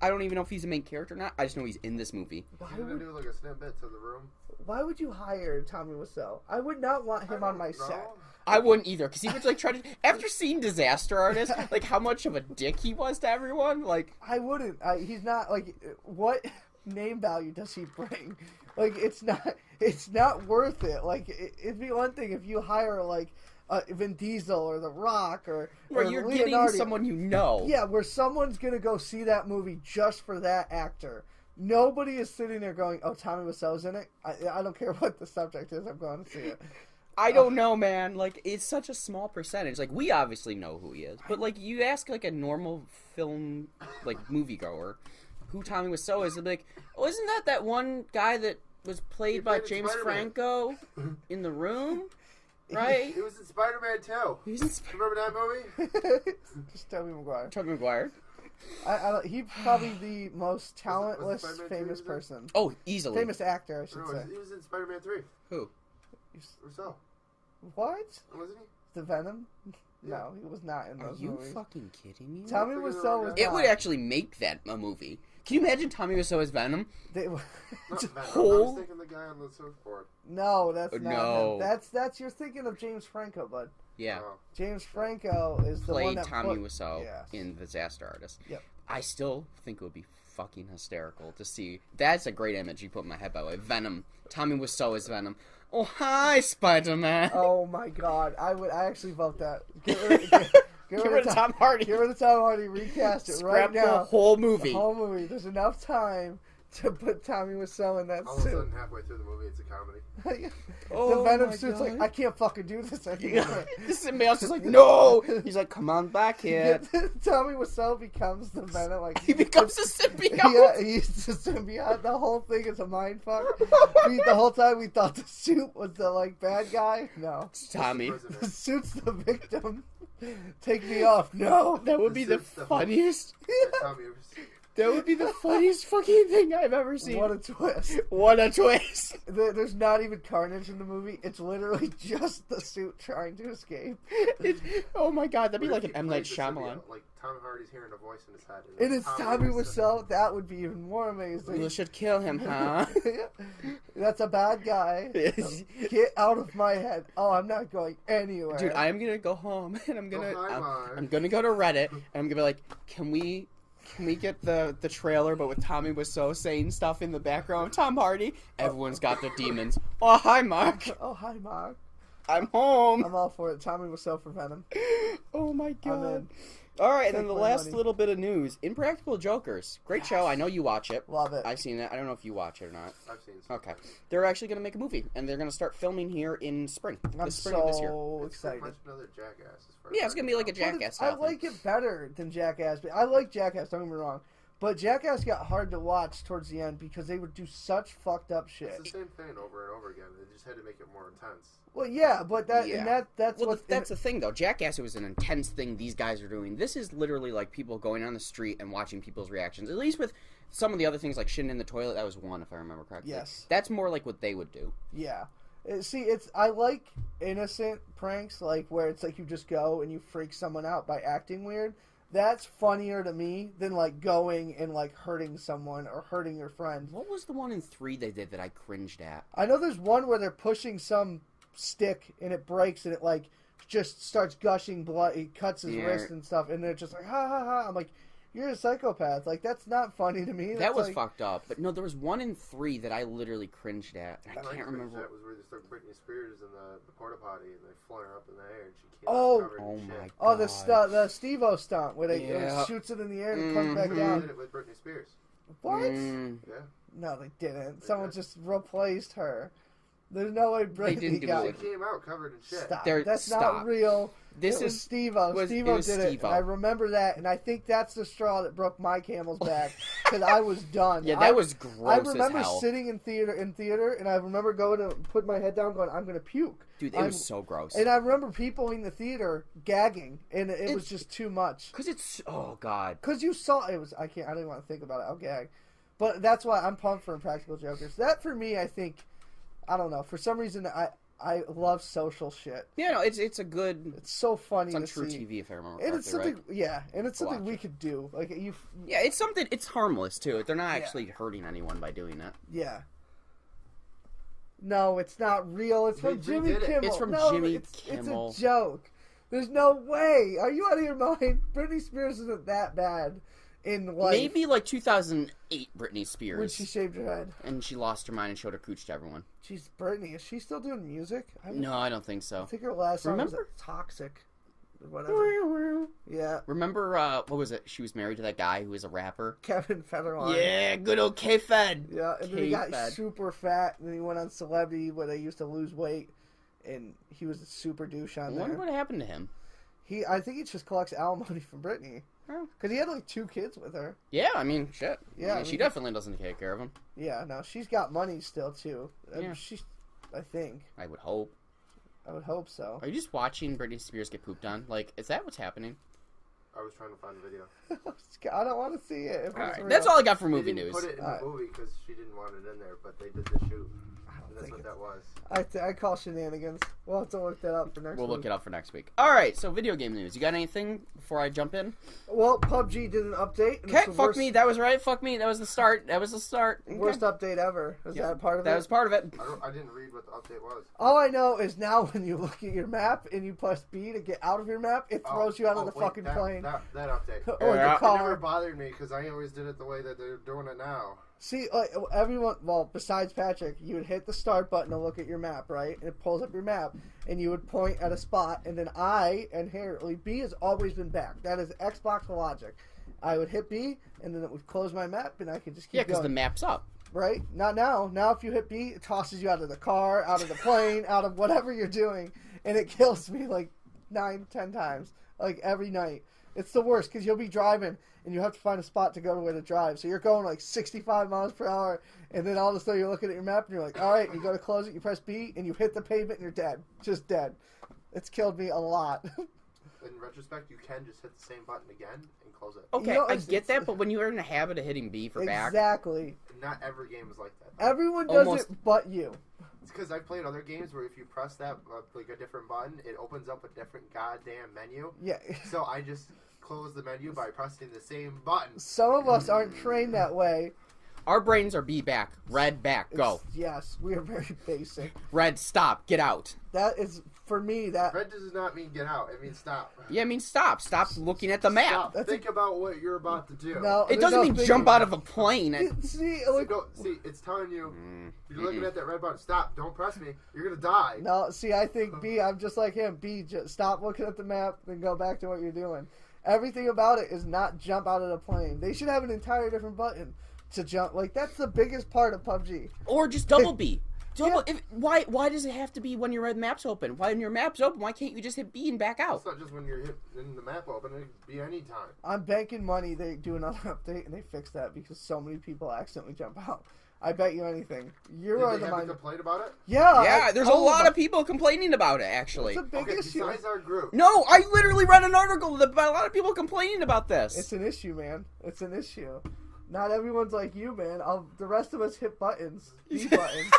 I don't even know if he's the main character or not. I just know he's in this movie. He's gonna do like a snippet to the room. Why would you hire Tommy Wiseau? I would not want him on my set. I wouldn't either, because he would like try to. After seeing Disaster Artist, like how much of a dick he was to everyone, like I wouldn't. He's not like what name value does he bring? Like it's not worth it. Like it'd be one thing if you hire like Vin Diesel or The Rock or you're Leonardo. getting someone you know. Yeah, where someone's gonna go see that movie just for that actor. Nobody is sitting there going, "Oh, Tommy Wiseau's in it." I don't care what the subject is. I'm going to see it. I don't know, man. Like, it's such a small percentage. Like, we obviously know who he is, but like, you ask like a normal film like moviegoer who Tommy Wiseau is, they'll be like, "Oh, isn't that one guy that was played by played in James Spider-Man." Franco in The Room?" Right? He was in Spider-Man 2. He's in Remember that movie? Just Tobey Maguire. Tobey Maguire. He's probably the most talentless Spider-Man famous 3 was person. Oh, easily. Famous actor, I should No, say. he was in Spider-Man 3. Who? Or so. What? Wasn't he? The Venom? Yeah. No, he was not in Are those you movies. fucking kidding me? Tommy You're thinking Wiseau of was the It not. would actually make that a movie. Can you imagine Tommy Wiseau as Venom? They- Not Venom. I whole- was thinking the guy on the surfboard. no, that's not No. him. That's you're thinking of James Franco, bud. Yeah. Oh. James Franco is the one Played that Tommy put- Wiseau Yes. in Disaster Artist. Yep. I still think it would be fucking hysterical to see. That's a great image you put in my head, by the way. Venom. Tommy Wiseau as Venom. Oh, hi, Spider-Man. Oh my God, I actually vote that. Get rid Get rid of Tom Hardy. Get rid of Tom Hardy. Recast it Scrap right now. the whole The movie. whole movie. There's enough time to put Tommy Wiseau in that All of a suit. sudden, halfway through the movie, it's a comedy. The Oh Venom my suit's God. like, I can't fucking do this anymore. Somebody else is like, no. He's like, come on back, kid. Tommy Wiseau becomes the Venom. Like He becomes a symbiote. Yeah, he's the symbiote. The whole thing is a mind fuck. The whole time we thought the suit was the like bad guy. No, It's Tommy. the suit's the victim. Take me off. No. That would be the It's the- funniest. Tommy was... That would be the funniest fucking thing I've ever seen. What a twist. What a twist. There's not even carnage in the movie. It's literally just the suit trying to escape. Oh my god, that'd be What like if an he M. Night played the Shyamalan. symbiote? Like, Tom Hardy's hearing a voice in his head. And it's Tommy Wiseau. That would be even more We amazing. should kill him, huh? That's a bad guy. Get out of my head. Oh, I'm not going anywhere. Dude, I am gonna go home and I'm gonna Oh, hi, Mark. I'm gonna go to Reddit and I'm gonna be like, can we get the trailer but with Tommy Wiseau saying stuff in the background of Tom Hardy? Everyone's got their demons. Oh, hi, Mark. Oh, hi, Mark. I'm home. I'm all for it. Tommy Wiseau for Venom. Oh my I'm god. in. All right, and Take then the my last money. little bit of news. Impractical Jokers. Great show. I know you watch it. Love it. I've seen it. I don't know if you watch it or not. I've seen some. Okay. They're actually going to make a movie, and they're going to start filming here in spring. I'm This spring of this year. so It's pretty excited. much another Jackass. As far as Yeah, it's I going to be like a know. But Jackass I style like it better than Jackass. But I like Jackass, don't get me wrong. But Jackass got hard to watch towards the end because they would do such fucked up shit. It's the same thing over and over again. They just had to make it more intense. Well, yeah, but that Yeah. and that's Well, what that's the thing, though. Jackass, it was an intense thing these guys are doing. This is literally like people going on the street and watching people's reactions. At least with some of the other things, like shitting in the toilet, that was one, if I remember correctly. Yes. That's more like what they would do. yeah. See, I like innocent pranks, like where it's like you just go and you freak someone out by acting weird. That's funnier to me than like going and like hurting someone or hurting your friend. What was the one in 3 they did that I cringed at? I know there's one where they're pushing some stick and it breaks and it like just starts gushing blood. He cuts his Yeah. wrist and stuff, and they're just like ha ha ha. I'm like, you're a psychopath. Like that's not funny to me. That That's was like, fucked up. But no, there was one in 3 that I literally cringed at. And I Like, can't remember. That was where they stuck Britney Spears in the porta potty and they flung her up in the air and she came Oh. out covered Oh in my shit. Oh, god. the Steve-O stunt where they Yeah. shoots it in the air and it comes back Mhm. They down. did it with Britney Spears. What? Mm. Yeah. No, they didn't. They Someone did. just replaced her. There's no way Britney didn't do got it. She came out covered in shit. Stop. There- That's stop. not real. This it was is Steve-O. was- it Steve-O was did it. Steve-O. And I remember that, and I think that's the straw that broke my camel's back because I was done. Yeah, I- that was gross I remember as hell. sitting in theater, and I remember going to put my head down, going, "I'm going to puke." Dude, it was so gross. And I remember people in the theater gagging, and it was It's- just too much. Because it's... Oh, God. Because you saw it was. I can't. I don't even want to think about it. I'll gag. But that's why I'm pumped for Impractical Jokers. That for me, I think. I don't know. For some reason, I love social shit. Yeah, no, it's a good... It's so funny It's on to True see. TV, if I remember And it's correctly, something, right? yeah, and it's something Watch we it. could do. Like you, Yeah, it's something... It's harmless, too. They're not Yeah. actually hurting anyone by doing it. yeah. No, it's not real. It's from They Jimmy redid it. Kimmel. It's from No, Jimmy it's Kimmel. a joke. There's no way. Are you out of your mind? Britney Spears isn't that bad in life. Maybe, like, 2008 Britney Spears. when she shaved her head. And she lost her mind and showed her cooch to everyone. Jeez, Britney, is she still doing music? No, I don't think so. I think her last song was Remember? Toxic. whatever. Yeah, Remember, what was it? She was married to that guy who was a rapper. Kevin Federline. Yeah, good old K-Fed. Yeah, and then he got K-Fed. super fat, and then he went on Celebrity where they used to lose weight, and he was a super douche I on wonder there. what happened to him. I think he just collects alimony from Britney. Oh. Because he had like 2 kids with her. Yeah, I mean, shit. Yeah, I I she mean- definitely doesn't take care of him. Yeah, no, she's got money still too. Yeah. I think. I would hope. I would hope so. Are you just watching Britney Spears get pooped on? Like, is that what's happening? I was trying to find a video. I don't want to see it. If it's Alright, real. that's all I got for They movie didn't news. put it in Alright. the movie because she didn't want it in there, but they did the shoot. I don't And that's think what that was. I call shenanigans. We'll have to look that up for next We'll week. look it up for next week. Alright, so video game news. You got anything before I jump in? Well, PUBG did an update. and Okay, it's the fuck worst, me. That was right. Fuck me. That was the start. Okay. Worst update ever. Is Yeah, that part of it? That was part of it. I didn't read what the update was. All I know is now when you look at your map and you press B to get out of your map, it throws you out of the wait, fucking plane. That update. Or Yeah. the It car. never bothered me because I always did it the way that they're doing it now. See, like everyone, well, besides Patrick, you would hit the start button to look at your map, right? And it pulls up your map, and you would point at a spot, and then I inherently B has always been back. That is Xbox logic. I would hit B, and then it would close my map, and I could just keep Yeah, because going. the map's up. Right? Not now. Now, if you hit B, it tosses you out of the car, out of the plane, out of whatever you're doing, and it kills me like 9-10 times, like every night. It's the worst because you'll be driving and you have to find a spot to go to where to drive. So you're going like 65 miles per hour, and then all of a sudden you're looking at your map and you're like, all right, and you go to close it, you press B, and you hit the pavement and you're dead. Just dead. It's killed me a lot. In retrospect, you can just hit the same button again and close it. Okay, You know, I it's- get that, but when you're in the habit of hitting B for back, Exactly. Not every game is like that. Everyone does Almost- it but you. It's because I've played other games where if you press that like a different button, it opens up a different goddamn menu. Yeah. So I just close the menu by pressing the same button. Some of us aren't trained that way. our brains are B back, red back, go. Yes, we are very basic. Red, stop, get out. That is, for me, that... Red does not mean get out. It means stop. Yeah, I mean stop. Stop looking at the map. Stop. That's Think about what you're about to do. No, It there's doesn't no mean thinking. jump out of a plane. See, See, like, see, it's telling you, Mm, you're looking at that red button. Stop. Don't press me. You're going to die. no, see, I think B, I'm just like him. B, just stop looking at the map, then go back to what you're doing. Everything about it is not jump out of the plane. They should have an entire different button to jump. Like, that's the biggest part of PUBG. Or just double B. Why does it have to be when your red map's open? Why when your map's open, why can't you just hit B and back out? It's not just when you're hit in the map open. It could be any time. I'm banking money they do another update and they fix that because so many people accidentally jump out. I bet you anything. You are Did the they have a mind. complaint about it? Yeah, Yeah, I there's a told lot them. of people complaining about it, actually. It's a big Okay, issue. besides our group. No, I literally read an article about a lot of people complaining about this. It's an issue, man. It's an issue. Not everyone's like you, man. The rest of us hit buttons. B buttons.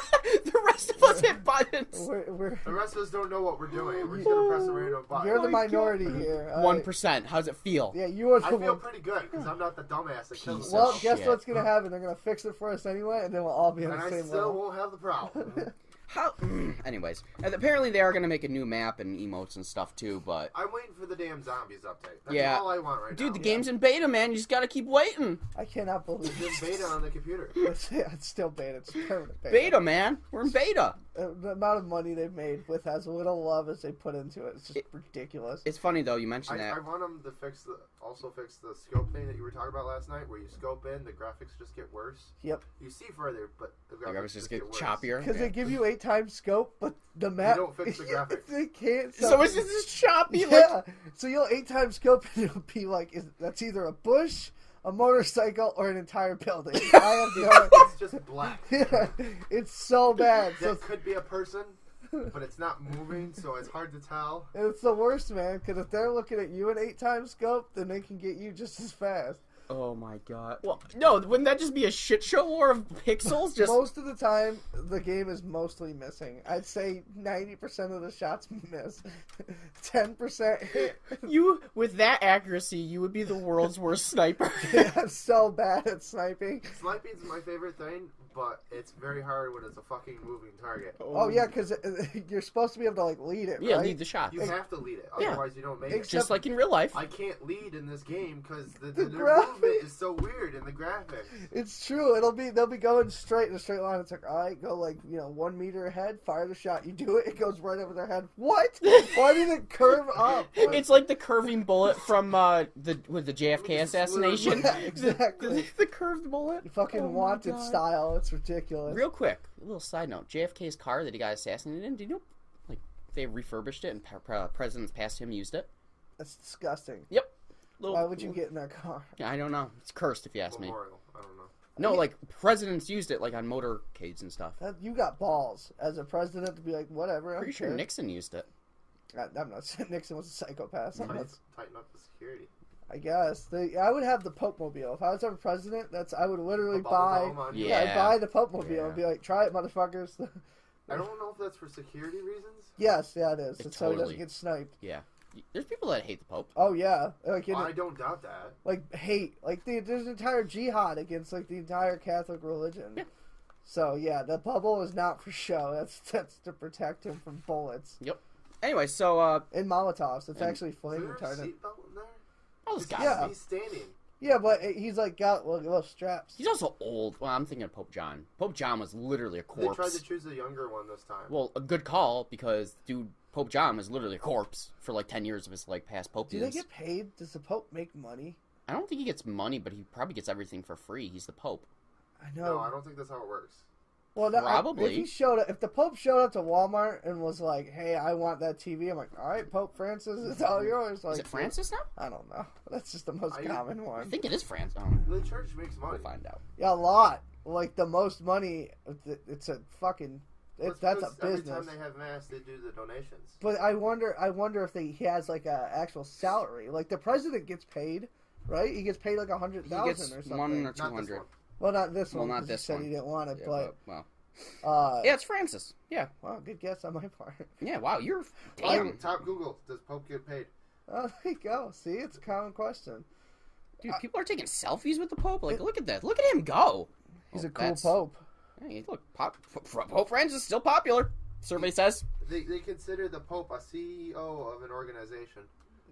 The rest of us hit buttons. We're The rest of us don't know what we're doing. We're just going to press a random button. you're the my minority here. 1%. How's it feel? Yeah, you are the I feel one. pretty good because I'm not the dumbass that kills Piece Well, of guess shit. what's gonna happen? They're gonna fix it for us anyway, and then we'll all be on and the I same still level. won't have the problem. How? Anyways, and apparently they are going to make a new map and emotes and stuff too, but... I'm waiting for the damn zombies update. That's Yeah. all I want right now. Dude, the game's in beta, man. You just got to keep waiting. I cannot believe It's in beta on the computer. it's still beta. It's permanent beta. Beta, man. We're in beta. The amount of money they've made with as little love as they put into it, it's just ridiculous. It's funny, though, you mentioned I that. want them to also fix the scope thing that you were talking about last night, where you scope in, the graphics just get worse. Yep. You see further, but the The graphics, graphics just get worse. choppier. Because Yeah. they give you 8 times scope, but the map. don't fix the graphics. They can't. So it's just this choppy, Yeah. like... So you'll 8 times scope, and it'll be like, that's either a bush, a motorcycle, or an entire building. I have no. It's just black. Yeah, it's so bad. So That could be a person, but it's not moving, so it's hard to tell. it's the worst, man. Because if they're looking at you in 8 times scope, then they can get you just as fast. Oh, my God. Well, no, wouldn't that just be a shit show war of pixels? Just... Most of the time, the game is mostly missing. I'd say 90% of the shots miss. 10% hit. You, with that accuracy, you would be the world's worst sniper. I'm so bad at sniping. Sniping's my favorite thing, but it's very hard when it's a fucking moving target. Oh yeah, because you're supposed to be able to like lead it. Yeah, right? lead the shots. You have to lead it, Yeah. otherwise you don't make Except- Just like in real life. it. I can't lead in this game because the graphics. movement is so weird in the graphics. It's true. They'll be going straight in a straight line. It's like, all right, go like 1 meter ahead, fire the shot. You do it, it goes right over their head. What? Why did it curve up? It's like the curving bullet from the JFK Just assassination. Yeah, exactly. The curved bullet. Fucking Oh my wanted God. style. It's ridiculous. Real quick, a little side note: JFK's car that he got assassinated in. Did you know, like, they refurbished it and presidents past him used it? That's disgusting. Yep. Little, Why would you get in that car? I don't know. It's cursed if you ask me. Memorial. I don't know. No, like presidents used it like on motorcades and stuff. You got balls as a president to be like, whatever. I Pretty don't sure care. Nixon used it. I'm not saying Nixon was a psychopath. I'm not- Tighten up the security. I guess I would have the Pope Mobile if I was ever president. I would literally A bubble buy. dome on- Yeah. I'd buy the Pope Mobile Yeah. and be like, try it, motherfuckers. I don't know if that's for security reasons. Yes, yeah, it is. It It's so he totally- doesn't get sniped. Yeah. There's people that hate the Pope. Oh yeah, like I don't doubt that. like hate, like there's an entire jihad against like the entire Catholic religion. Yeah. So yeah, the bubble is not for show. That's to protect him from bullets Anyway, so and Molotovs. It's And- actually Is flame there a retardant. seatbelt in there? oh, this guy. Yeah. He's standing. Yeah, but he's like got little straps. He's also old. Well, I'm thinking of Pope John. Pope John was literally a They tried corpse. to choose a younger one this time. Well, a good call because dude, Pope John was literally a corpse for like 10 years of his like past pope Do they years. get paid? Does the Pope make money? I don't think he gets money, but he probably gets everything for free. He's the Pope. I know. No, I don't think that's how it works. Well, Probably. if the Pope showed up to Walmart and was like, "Hey, I want that TV," I'm like, "All right, Pope Francis, it's all yours." Like, Is it Francis now? I don't know. That's just the most I- common I one. think it is Francis. Oh, The church makes money. we'll find out. Yeah, a lot. Like the most money. It's a fucking. That's That's a because business. Every time they have mass, they do the donations. But I wonder if he has like a actual salary. Like the president gets paid, right? He gets paid like He 100,000 gets or something. 1 or Not this 200. one. Well, not this Well, one. not 'cause this he said one. he didn't want it, Yeah, but well, yeah. it's Francis. Yeah. Wow, good guess on my part. Yeah. Wow, you're Oh, damn, top Google. Does Pope get paid? Oh, there you go. See, it's a common question. dude. People are taking selfies with the Pope. Like, look at that. Look at him go. He's Oh, a cool that's- Pope. Hey, look, Pope Francis is still popular. Survey says. They consider the Pope a CEO of an organization.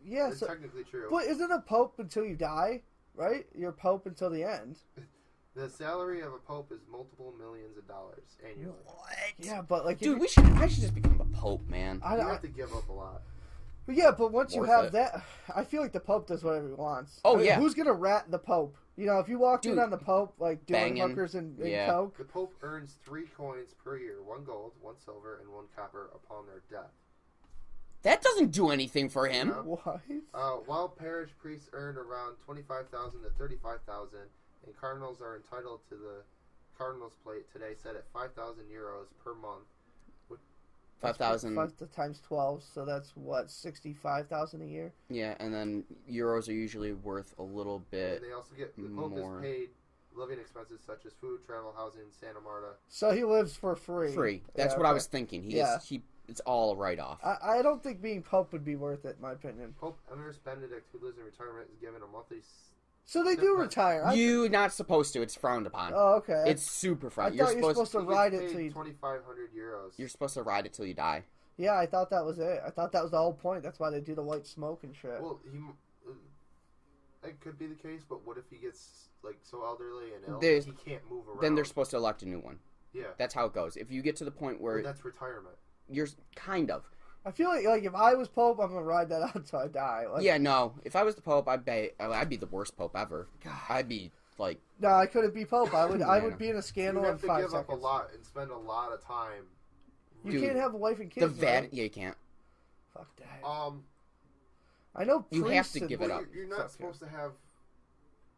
Yeah, It's so, technically true. but isn't a Pope until you die, right? You're Pope until the end. The salary of a Pope is multiple millions of dollars annually. Yeah, but like, if Dude, you- I should just become a Pope, man. I, You I, have to give up a lot. yeah, but once you Worth have it. that, I feel like the Pope does whatever he wants. Oh, I mean, yeah. who's gonna rat the Pope? You know, if you walked in Dude, on the Pope like doing banging. hookers and Yeah. coke, The Pope earns 3 coins per year: 1 gold, 1 silver, and 1 copper upon their death. That doesn't do anything for him. Yeah. what? While parish priests earn around 25,000 to 35,000, and cardinals are entitled to the cardinal's plate today, set at 5,000 euros per month. 5,000. 5 times 12, so that's what 65,000 a year. Yeah, and then euros are usually worth a little bit. And they also get the Pope more. is paid living expenses such as food, travel, housing, Santa Marta. So he lives for free. Free. That's Yeah, what I okay. was thinking. Yeah. It's all a write off. I don't think being Pope would be worth it, in my opinion. Pope Emeritus Benedict, who lives in retirement, is given a monthly. So they do But retire. You're not supposed to. It's frowned upon. Oh, okay. It's super I frowned. thought you were supposed to he ride gets it till paid you. 2,500 euros. You're supposed to ride it till you die. Yeah, I thought that was it. I thought that was the whole point. That's why they do the white smoke and shit. Well, it could be the case, but what if he gets like so elderly and ill There's- he can't move around? Then they're supposed to elect a new one. yeah. That's how it goes. If you get to the point where But that's retirement. you're kind of. I feel like if I was Pope, I'm gonna ride that out until I die. Like, Yeah, no. If I was the Pope, I'd be the worst Pope ever. I'd be like, No, I couldn't be Pope. I would. I Yeah. would be in a You scandal in have to 5 give seconds. up a lot and spend a lot of time. You Dude, can't have a wife and the kids. Vatican. right? Yeah, you can't. Fuck that. You I know. have to priests and- give it Well, up. You're not Fuck supposed to have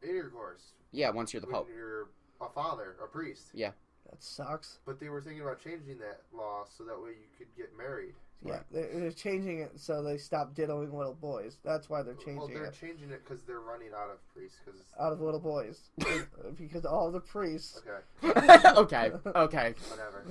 intercourse Yeah, once you're the when Pope. you're a father, a priest. Yeah. That sucks. But they were thinking about changing that law so that way you could get married. Yeah, they're changing it so they stop diddling little boys. That's why they're changing Well, they're it changing it because they're running out of priests. Cause, out of little boys because all the priests. okay, Okay. Okay. whatever.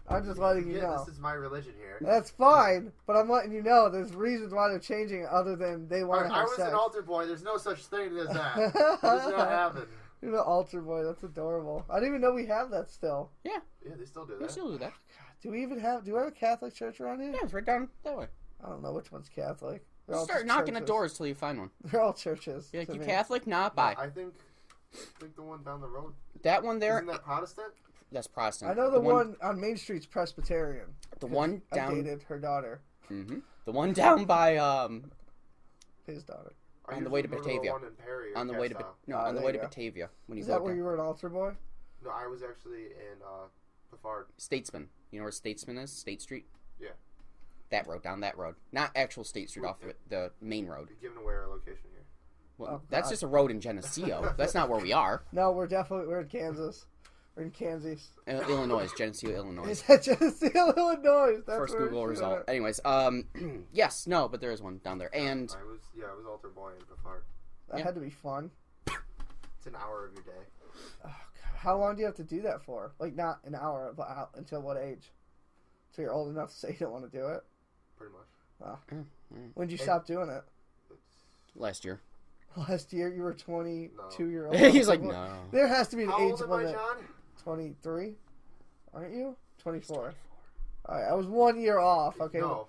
I'm just letting you Yeah, know. this is my religion here. That's fine, but I'm letting you know there's reasons why they're changing it other than they want to I have was sex. an altar boy. There's no such thing as that. That does not happen. You're the altar boy. That's adorable. I didn't even know we have that still. Yeah, they still do We that. still do that. God, do we have a Catholic church around here? Yeah, it's right down that way. I don't know which one's Catholic. They're all Start just knocking at churches. doors till you find one. They're all churches. You're like, to you me. Catholic? Nah, No, bye. I think the one down the road. That one there, Isn't that Protestant? that's Protestant. I know the one on Main Street's Presbyterian. The one I down. dated her daughter, The one down by his daughter. I On the way to usually go Batavia. one in Perry or on the way to Castile. on the there way you to go. Batavia when you Is go that where down. you were an altar boy? No, I was actually in the Fard. Statesman. You know where Statesman is? State Street. Yeah. That road, down that road, not actual State Street, off the main road. You're giving away our location here. Well, Oh, that's God. just a road in Geneseo. That's not where we are. No, we're in Kansas. We're in Kansas. Illinois, Geneseo, Illinois. Is that Geneseo, Illinois? That's First where Google it's result. at. Anyways, yes, no, but there is one down there, and I was altar boy in the Fard. That Yeah. had to be fun. It's an hour of your day, Oh, God. How long do you have to do that for? Like, not an hour, but until what age? So you're old enough to say you don't want to do it? pretty much. When did you stop doing it? last year. Last year, you were 22 No. year old. He's like, no. There has to be an How age old am I, limit. John? 23? Aren't you? 24. Alright, I was 1 year off. Okay. No,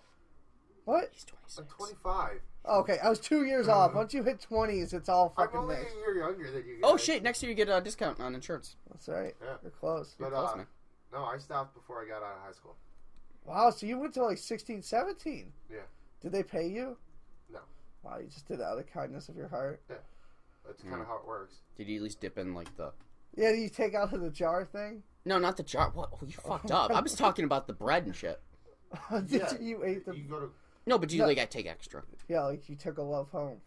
What? He's 26. I'm 25. Okay, I was 2 years off. Once you hit 20s, it's all I'm fucking only mixed. a year younger than you guys. Oh shit! Next year you get a discount on insurance. That's right. Yeah. You're close. But, Close, man. no, I stopped before I got out of high school. Wow, so you went to like 16, 17? Yeah. Did they pay you? No. Wow, you just did it out of the kindness of your heart. That's kind of how it works. Did you at least dip in like the? Yeah, do you take out of the jar thing? No, not the jar. What? Oh, you fucked up. I was talking about the bread and shit. Did Yeah. you ate the... You go to. No, but you No. like I take extra. Yeah, like you took a loaf home.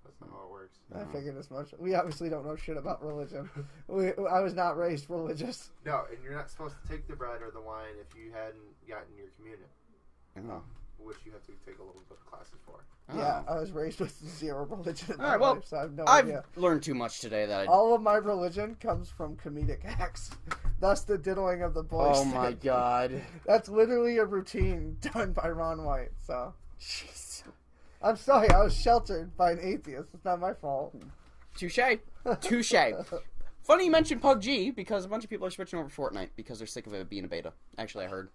That's not how it works. I figured as much. We obviously don't know shit about religion. I was not raised religious. No, and you're not supposed to take the bread or the wine if you hadn't gotten your communion, Oh. which you have to take a little bit of classes for. Yeah, I was raised with zero religion in All my right, well, life, so I have no I've idea. learned too much today that I. All of my religion comes from comedic acts. Thus the diddling of the boys. Oh my stick. god. That's literally a routine done by Ron White, so. I'm sorry, I was sheltered by an atheist. It's not my fault. Touche. Touche. Funny you mentioned PUBG because a bunch of people are switching over to Fortnite because they're sick of it being a beta. Actually, I heard.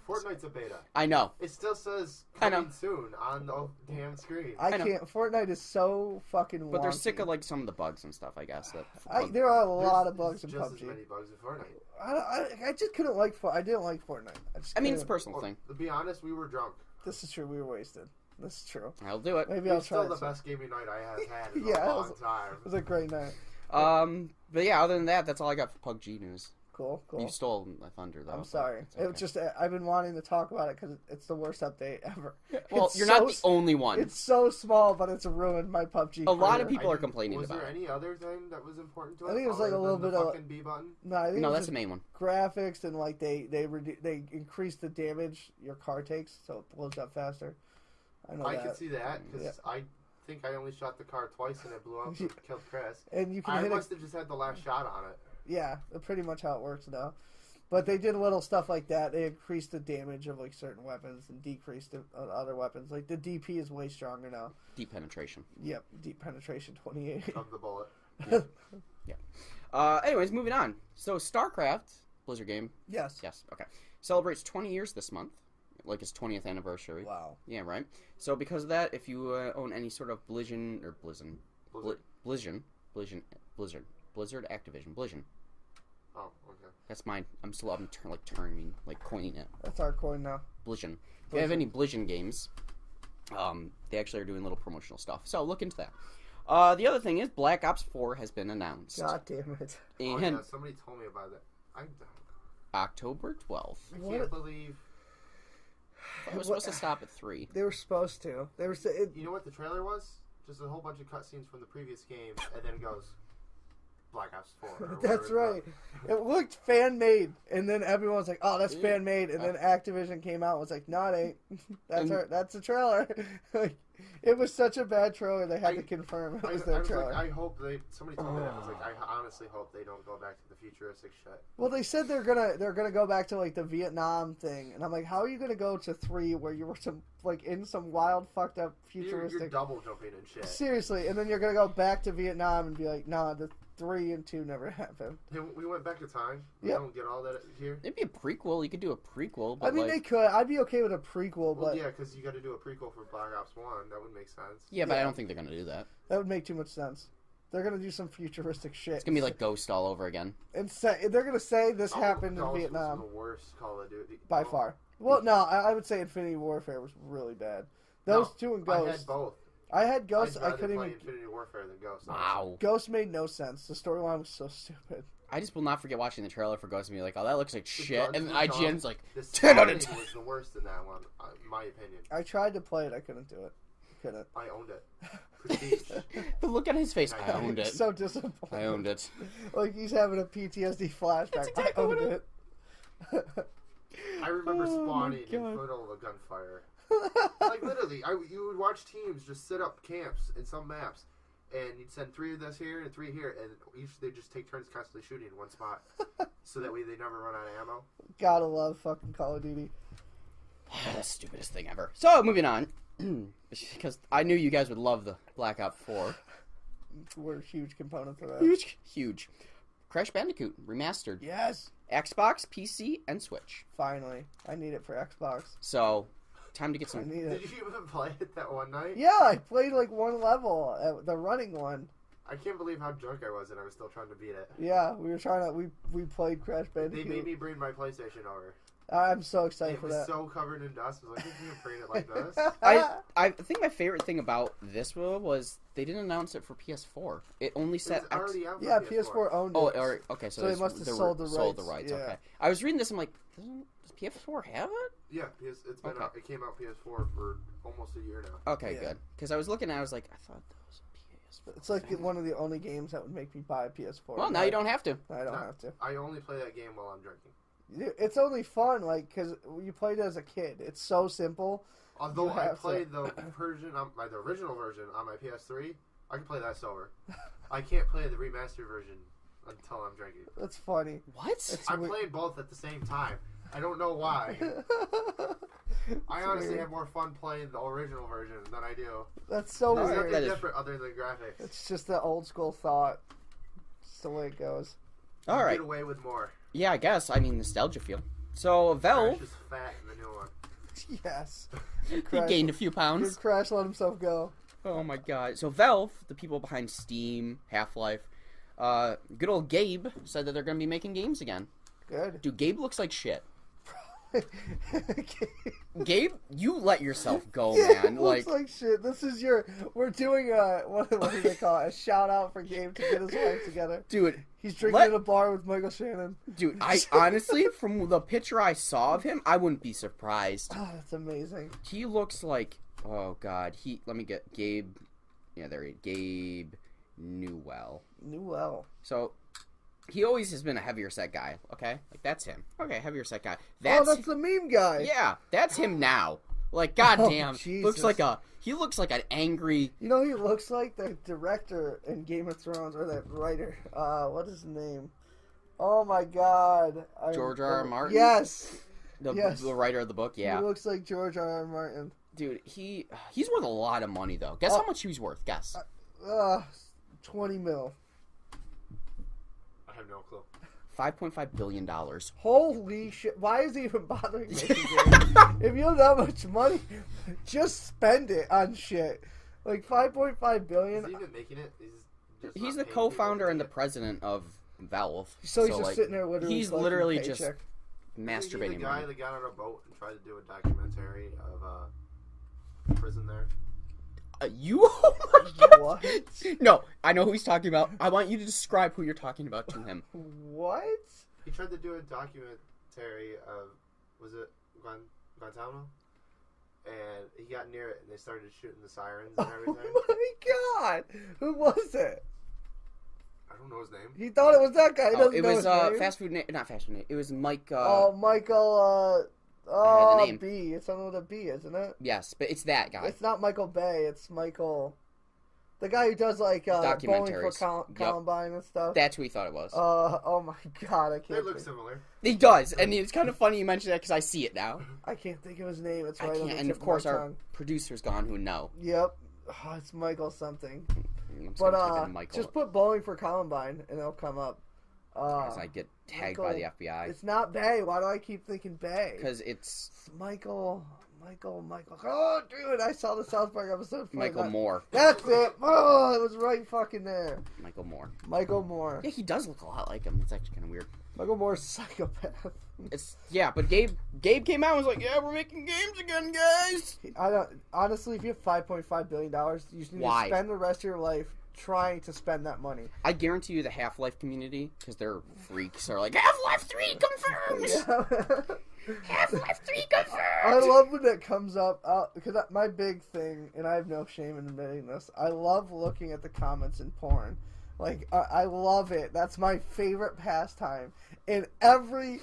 Fortnite's a beta. I know. It still says I know. coming soon on the damn screen. I know. can't. Fortnite is so fucking But they're wonky. sick of like some of the bugs and stuff. I guess that. There are a There's lot of bugs in just as PUBG. many bugs in Fortnite. I just couldn't like. I didn't like Fortnite. I mean, it's a couldn't. personal Well, thing. to be honest, we were drunk. This is true. We were wasted. This is true. I'll do it. Maybe I'll It's try. still the it. best gaming night I have had in Yeah, a it long was- time. It was a great night. But yeah, other than that, that's all I got for PUBG news. Cool. You stole my thunder, though. I'm but sorry. it's okay. It was just I've been wanting to talk about it because it's the worst update ever. Well, It's you're so not the only one. It's so small, but it's ruined my PUBG. A lot of career. people are complaining Was about there it. any other thing that was important to it? I think it was like other a little than bit the of- fucking B button. No, I think No, it was that's the just main one. graphics and like they increase the damage your car takes, so it blows up faster. I know I that. could see that because Yeah. I think I only shot the car twice and it blew up and killed Chris. And you can I hit must have just had the last shot on it. Yeah, that's pretty much how it works now. But they did little stuff like that. They increased the damage of like certain weapons and decreased it on other weapons. Like the DP is way stronger now. Deep penetration. Yep, deep penetration 28. Of the bullet. Anyways, moving on. So, StarCraft, Blizzard game. Yes. Yes, okay. Celebrates 20 years this month. Like its 20th anniversary. Wow. Yeah, right. So, because of that, if you own any sort of Blizzard Activision, Blizzard. Oh, okay. That's mine. I'm turning, coining it. That's our coin now. Blizzard. If you have any Blizzard games, they actually are doing little promotional stuff. So look into that. The other thing is Black Ops 4 has been announced. God damn it. Oh, And yeah, somebody told me about that. October 12th. I What? can't believe. It was supposed to stop at 3. They were supposed to. They were. You know what the trailer was? Just a whole bunch of cutscenes from the previous game, and then it goes Black Ops 4. or That's whatever right. It looked fan made, and then everyone was like, "Oh, that's Yeah. fan made," and then Activision came out and was like, "No, it ain't. That's a trailer." Like, it was such a bad trailer. They had to confirm it was I their was trailer. like, I hope they. Somebody told me that. I was like, I honestly hope they don't go back to the futuristic shit. Well, they said they're gonna go back to like the Vietnam thing, and I'm like, how are you gonna go to 3 where you were in some wild fucked up You're futuristic? double jumping and shit. Seriously, and then you're gonna go back to Vietnam and be like, nah, 3 and 2 never happened. Hey, we went back in time. We Yep. don't get all that here. It'd be a prequel. You could do a prequel. But I mean, like, they could. I'd be okay with a prequel, Well, but yeah, because you got to do a prequel for Black Ops 1. That would make sense. yeah, but I yeah. don't think they're gonna do that. that would make too much sense. They're gonna do some futuristic shit. It's gonna be like Ghost all over again. and say they're gonna say this Oh, happened that in was Vietnam the worst Call of Duty. by Oh, far. Well, no, I would say Infinity Warfare was really bad. Those no, two and I Ghost. had both. I had Ghost. I'd I rather couldn't play even. Infinity Warfare than Ghost. Wow. Ghost made no sense. The storyline was so stupid. I just will not forget watching the trailer for Ghost and be like, oh, that looks like shit. guns And were IGN's dumb. like, The 10 out of spotting 10. was the worst in that one, in my opinion. I tried to play it. I couldn't do it. Couldn't. I owned it. Prestige. The look on his face, I I owned it. So disappointed. I owned it. Like he's having a PTSD flashback. That's exactly I what owned it. I remember Oh, my spawning in the God. middle of a gunfire. Like literally, you would watch teams just set up camps in some maps, and you'd send 3 of us here and 3 here, and each they just take turns constantly shooting in one spot, so that way they never run out of ammo. Gotta love fucking Call of Duty. The stupidest thing ever. So, moving on. Because I knew you guys would love the Black Ops 4. We're huge components of that. Huge. Huge. Crash Bandicoot Remastered. Yes. Xbox, PC, and Switch. Finally, I need it for Xbox. So, time to get I some... need Did it. you even play it that one night? Yeah, I played like one level, the running one. I can't believe how drunk I was, and I was still trying to beat it. Yeah, we were trying to. We played Crash They Bandicoot. made me bring my PlayStation over. I'm so excited It for was that. so covered in dust. I was like, "You can bring it like this." I think my favorite thing about this was they didn't announce it for PS4. It only It's said already out for Yeah, PS4. PS4 owned Oh, it. okay. So So they it's- must have were- sold the Sold rights, the yeah. Okay. I was reading this. I'm like, does PS4 have it? Yeah, it's been Okay. out. It came out PS4 for almost a year now. Okay, Yeah. good. Because I was looking, I was like, I thought that was a PS4. It's like one of the only games that would make me buy a PS4. Well, now you don't have to. I don't No. have to. I only play that game while I'm drinking. It's only fun, like, because you played it as a kid. It's so simple. Although You I have to. played the version, the original version on my PS3, I can play that sober. I can't play the remastered version until I'm drinking. That's funny. What? It's I weird. played both at the same time. I don't know why. I honestly have more fun playing the original version than I do. That's so There's weird. nothing That is- different other than graphics. It's just the old school thought. It's the way it goes. All right. Get away with more. Yeah, I guess. I mean, nostalgia feel. So, Valve, Crash is fat in the new one. Yes. he Crash- gained a few Good pounds. Crash let himself go. Oh my god. So, Valve, the people behind Steam, Half-Life, good old Gabe said that they're going to be making games again. Good. Dude, Gabe looks like shit. Gabe, you let yourself go, Yeah, man. it looks like shit. This is we're doing what do they call it? A shout out for Gabe to get his life together. dude, He's drinking Let- in a bar with Michael Shannon. Dude, I honestly, from the picture I saw of him, I wouldn't be surprised. Oh, that's amazing. He looks like, oh god, let me get Gabe. Yeah, there he, Gabe Newell. Newell. So, he always has been a heavier set guy. Okay, like that's him. Okay, heavier set guy. Oh, that's the meme guy. yeah, that's him now. Like, goddamn, Jesus. he looks like an angry. You know, he looks like the director in Game of Thrones, or that writer. What is his name? Oh my God. George R. R. Martin? Yes. The, Yes. the writer of the book. Yeah, He looks like George R. R. Martin. dude, he's worth a lot of money though. Guess Oh. how much he's worth? Guess. 20 mil. I have no clue. $5.5 billion. Holy shit. Why is he even bothering making games? If you have that much money, just spend it on shit. Like 5.5 Is billion. he even making it? Just He's not the paying co-founder people and to the make president of Valve. So he's just like, sitting there literally. he's collecting literally paycheck. just it. Isn't he masturbating. the guy money. that got on a boat and tried to do a documentary of prison there? You? Oh my God. What? No, I know who he's talking about. I want you to describe who you're talking about to him. What? He tried to do a documentary of, was it Guantanamo? And he got near it and they started shooting the sirens and Oh everything. my God! Who was it? I don't know his name. He thought it was that guy. He Oh, doesn't it know was his name. fast food. Not fast food. It was Mike. Oh, Michael. I had the name. B. It's something with a B, isn't it? Yes, but it's that guy. It's not Michael Bay. It's Michael. The guy who does like bowling for Documentaries. Yep. Columbine and stuff. That's who he thought it was. Oh my God! I They can't. look Think, similar. He does, and it's kind of funny you mentioned that because I see it now. I can't think of his name. It's I right on can't, the and tip of course my our tongue. producer's gone who know. Yep. it's Michael something. I'm just But gonna type in Michael just put Bowling for Columbine and it'll come up. as I get tagged by the FBI. It's not Bay. Why do I keep thinking Bay? Because it's It's Michael. Oh, dude, I saw the South Park episode. Michael Moore. That's it. Oh, it was right fucking there. Michael Moore. Michael Moore. Yeah, he does look a lot like him. It's actually kind of weird. Michael Moore's a psychopath. But Gabe came out and was like, "Yeah, we're making games again, guys." I don't honestly. If you have $5.5 billion, you just need Why? to spend the rest of your life trying to spend that money. I guarantee you, the Half-Life community, because they're freaks, are like, "Half-Life 3 confirmed. Yeah. Half-Life 3 confirmed." I love when it comes up because my big thing, and I have no shame in admitting this. I love looking at the comments in porn. Like I love it. That's my favorite pastime. In every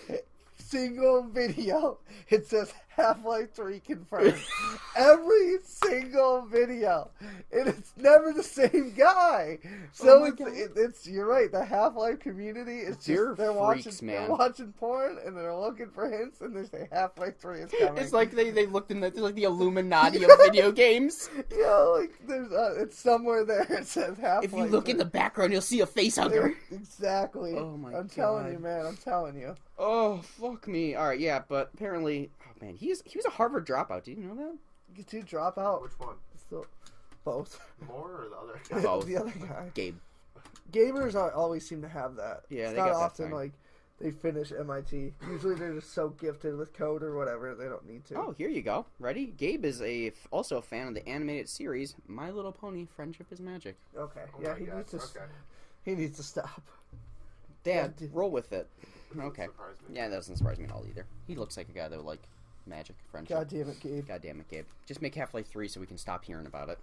single video, it says Half-Life 3 confirmed. Every single video, and it's never the same guy. So Oh my it's you're right. The Half-Life community is just They're they're freaks, watching man. they're watching porn and they're looking for hints and they say Half-Life 3 is coming. It's like they looked in the Illuminati of video games. You know, like there's it's somewhere there. It says Half-Life. If you look in the background, you'll see a face hugger. Exactly. Oh my I'm telling God. you, man. I'm telling you. Oh, fuck me. All right, yeah, but apparently, oh man, he was a Harvard dropout. Did you know that? You two drop out. Which one? Still, both. More or the other guy? Both. The other guy. Gabe. Gamers always seem to have that. Yeah, it's they not got that often thing. like they finish MIT. Usually they're just so gifted with code or whatever they don't need to. Oh, here you go. Ready? Gabe is also a fan of the animated series My Little Pony: Friendship is Magic. Okay. Oh Yeah, my he God, needs to. okay. He needs to stop. Dad, Yeah, roll with it. Doesn't Okay. surprise me. Yeah, that doesn't surprise me at all either. He looks like a guy that would like magic, friendship. God damn it, Gabe. God damn it, Gabe. Just make Half-Life 3 so we can stop hearing about it.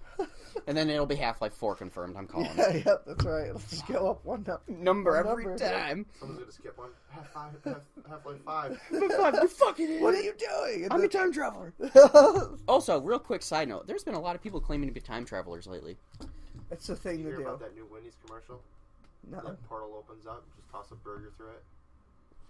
And then it'll be Half-Life 4 confirmed. I'm calling Yeah, it. yep, that's right. Let's just go up one up. Number One every number. time. Someone's gonna skip one. Half-Life 5. You fucking idiot. What are you doing? I'm a time traveler. Also, real quick side note, there's been a lot of people claiming to be time travelers lately. It's the thing You to hear do. about that new Wendy's commercial? No. That portal opens up, just toss a burger through it.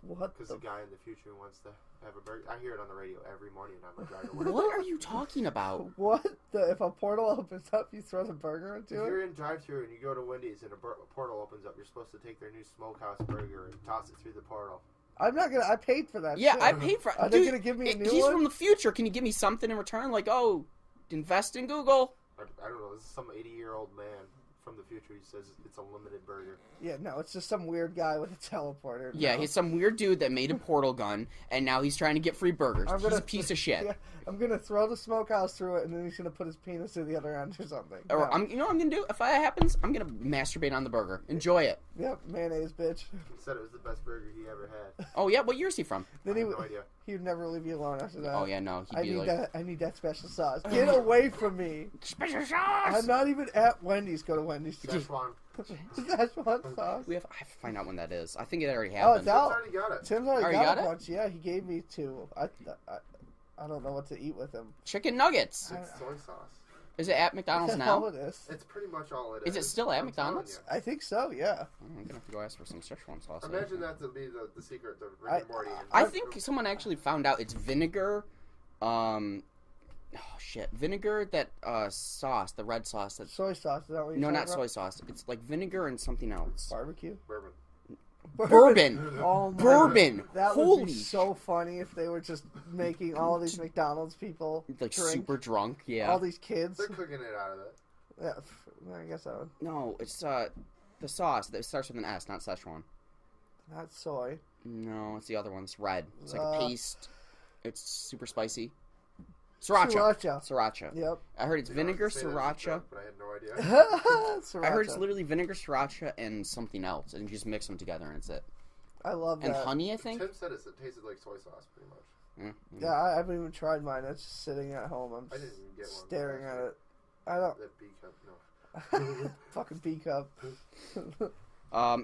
What Because the? the guy in the future wants to have a burger. I hear it on the radio every morning on my drive to work. What are you talking about? What? If a portal opens up, you throw the burger If into it? you're in drive-thru and you go to Wendy's and a portal opens up, you're supposed to take their new smokehouse burger and toss it through the portal. I'm not gonna. I paid for that. Yeah, shit. I paid for it. Are they Dude, gonna give me a new he's one? from the future. Can you give me something in return? Like, oh, invest in Google. I don't know. This is some 80-year-old man from the future. He says it's a limited burger. Yeah, no, it's just some weird guy with a teleporter. Yeah, No. he's some weird dude that made a portal gun, and now he's trying to get free burgers. I'm He's gonna- a piece of shit. Yeah, I'm gonna throw the smokehouse through it, and then he's gonna put his penis through the other end or something. Or No. you know what I'm gonna do? If that happens, I'm gonna masturbate on the burger. Enjoy it. Yep, mayonnaise, bitch. He said it was the best burger he ever had. Oh yeah, what year is he from? Then I he have no idea. he would never leave you alone after that. Oh yeah, no, he'd I be need like that. I need that special sauce. Get away from me! special I'm sauce. not even at Wendy's. Go to Wendy's. Szechuan. Szechuan sauce. I have to find out when that is. I think it already Oh, happened. it's Tim's out. already got it. Tim's already Already got got a it? bunch. Yeah, he gave me two. I don't know what to eat with them. Chicken nuggets. It's soy sauce. Is it at McDonald's That's all now? it is. It's pretty much all it Is is. it still at I'm telling McDonald's? you. I think so. Yeah. I'm gonna have to go ask for some Szechuan sauce. Imagine that to be the secret to Rick and Morty. I think someone actually found out it's vinegar. Vinegar that sauce, the red sauce. That's Soy sauce. Is that what you're no, talking not about? soy sauce. It's like vinegar and something else. Barbecue. Bourbon. Bourbon. Oh my Bourbon. That would Holy be so funny if they were just making all these McDonald's people like drink. super drunk. Yeah. All these kids. They're cooking it out of it. Yeah, I guess I would. No, it's the sauce that starts with an S, not Szechuan. Not soy. No, it's the other one. It's red. It's like Uh, a paste. It's super spicy. Sriracha. Sriracha. Yep. I heard it's You know, I vinegar, could say that as a sriracha. joke, but I had no idea. Sriracha. I heard it's literally vinegar, sriracha, and something else, and you just mix them together, and it's it. I love And that. honey, I think. Tim said it tasted like soy sauce, pretty much. Mm. Yeah, I haven't even tried mine. It's just sitting at home. I'm I didn't even get one. staring at it. I don't. That B cup, no. Fucking B cup.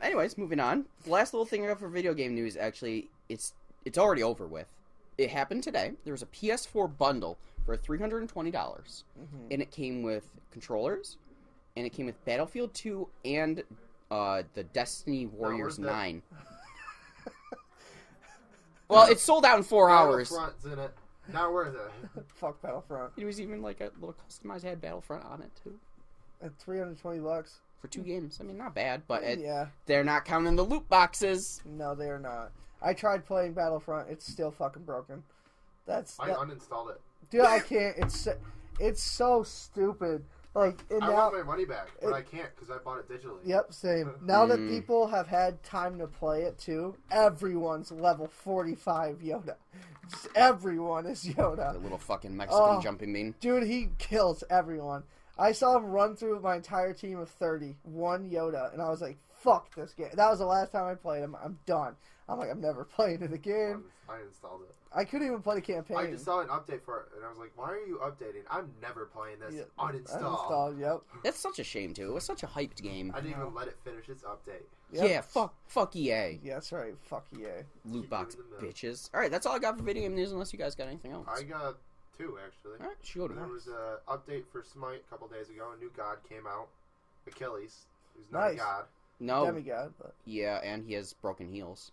Anyways, moving on. The last little thing I got for video game news, actually, it's already over with. It happened today. There was a PS4 bundle for $320, and it came with controllers, and it came with Battlefield 2 and the Destiny Warriors worth it. 9. Well, it sold out in 4 hours. Battlefront's in it. Not worth it. Fuck Battlefront. It was even like a little customized had Battlefront on it too At $320. for 2 games. I mean, not bad, but Yeah. they're not counting the loot boxes. No, they are not. I tried playing Battlefront. It's still fucking broken. I uninstalled it. Dude, I can't. It's so stupid. Like, and I now, want my money back, but I can't because I bought it digitally. yep, same. Now that people have had time to play it too, everyone's level 45 Yoda. Just everyone is Yoda. The little fucking Mexican Oh. jumping bean. Dude, he kills everyone. I saw him run through my entire team of 30, one Yoda, and I was like, fuck this game. That was the last time I played him. I'm done. I'm like, I'm never playing it again. I installed it. I couldn't even play the campaign. I just saw an update for it, and I was like, "Why are you updating? I'm never playing this." Yeah, Uninstall. uninstalled, yep. That's such a shame too. It was such a hyped game. I didn't even let it finish its update. Yep. Yeah, fuck EA. Yeah, that's right. Fuck EA. Loot Keep box doing the mill. bitches. All right, that's all I got for video game news. Unless you guys got anything else. I got 2 actually. All right, shoot. There was an update for Smite a couple days ago. A new god came out, Achilles, who's not Nice. a god. No, Demigod, but yeah, and he has broken heels.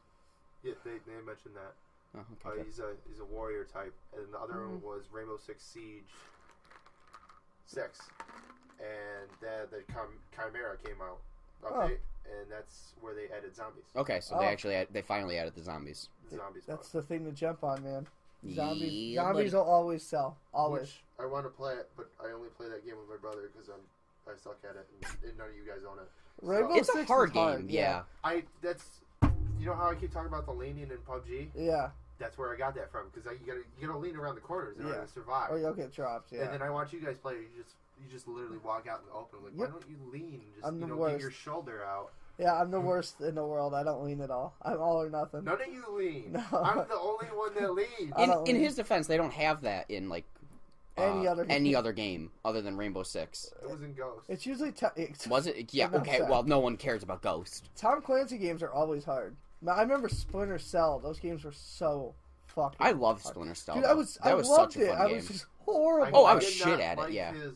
Yeah, they mentioned that. Oh, okay. Good. He's a warrior type, and the other Mm-hmm. one was Rainbow Six Siege 6, and then the Chimera came out update, and that's where they added zombies. Okay, so they finally added the zombies. The zombies. that's the thing to jump on, man. Zombies, Yeah, zombies buddy. will always sell. Always. Which I want to play it, but I only play that game with my brother because I suck at it, and none of you guys own it. Rainbow It's Six a is hard game, yeah. You know how I keep talking about the leaning in PUBG? Yeah. That's where I got that from because you gotta lean around the corners in order Yeah. to survive. Or you'll get dropped, yeah. And then I watch you guys play. You just literally walk out in the open. Like, why Yep. don't you lean? Just I'm the get worst. your shoulder out. Yeah, I'm the worst in the world. I don't lean at all. I'm all or nothing. None of you lean. No. I'm the only one that leans. I don't In lean. his defense, they don't have that in like Any other game other than Rainbow Six. It was in Ghost. It's usually Was it? Yeah. Enough Okay. said. Well, no one cares about Ghost. Tom Clancy games are always hard. I remember Splinter Cell. Those games were so fucking I love hard. Splinter Cell. Dude, though. I was loved such a it. fun I game. was just horrible. Oh, I was did shit not at it, like yeah. His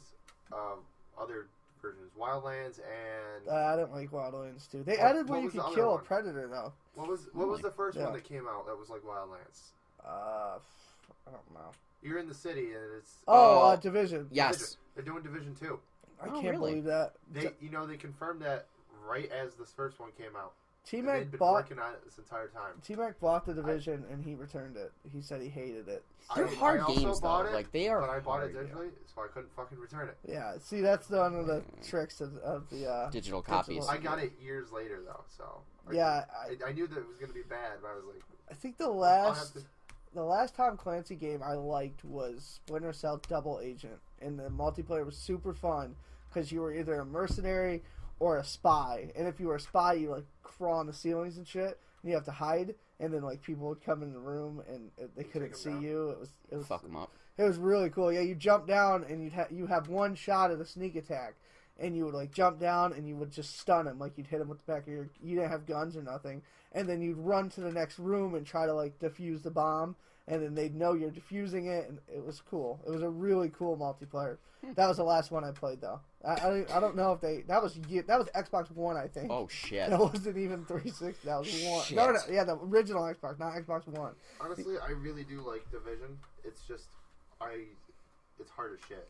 other versions, Wildlands and I don't like Wildlands too. They What- added where what you was the could other kill one? a predator though. what was the first Yeah. one that came out that was like Wildlands? I don't know. You're in the city and it's Oh, Division. Yes. They're doing Division 2. I Oh, can't really? believe that. They confirmed that right as this first one came out. And T-Mac they'd been bought working on it this entire time. T-Mac bought the Division and he returned it. He said he hated it. They're I hard also games, bought though. it, Like, they are but I bought it hard, yeah. digitally, so I couldn't fucking return it. Yeah, see, that's one of the tricks of the Digital copies. I got it years later though, so Yeah, I knew that it was gonna be bad, but I was like, I think the I'll last have to. the last Tom Clancy game I liked was Splinter Cell Double Agent, and the multiplayer was super fun because you were either a mercenary or a spy, and if you were a spy, you like crawl on the ceilings and shit, and you have to hide, and then like people would come in the room and they couldn't 'em see down. you. It was Fuck them up. It was really cool. Yeah, you jump down and you have one shot at a sneak attack, and you would like jump down and you would just stun him, like you'd hit him with the back of your. You didn't have guns or nothing, and then you'd run to the next room and try to like defuse the bomb, and then they'd know you're defusing it, and it was cool. It was a really cool multiplayer. That was the last one I played though. I don't know if that was Xbox One, I think. Oh shit. That wasn't even 360. That was one. Shit. No, yeah, the original Xbox, not Xbox One. Honestly, I really do like Division. It's just it's hard as shit.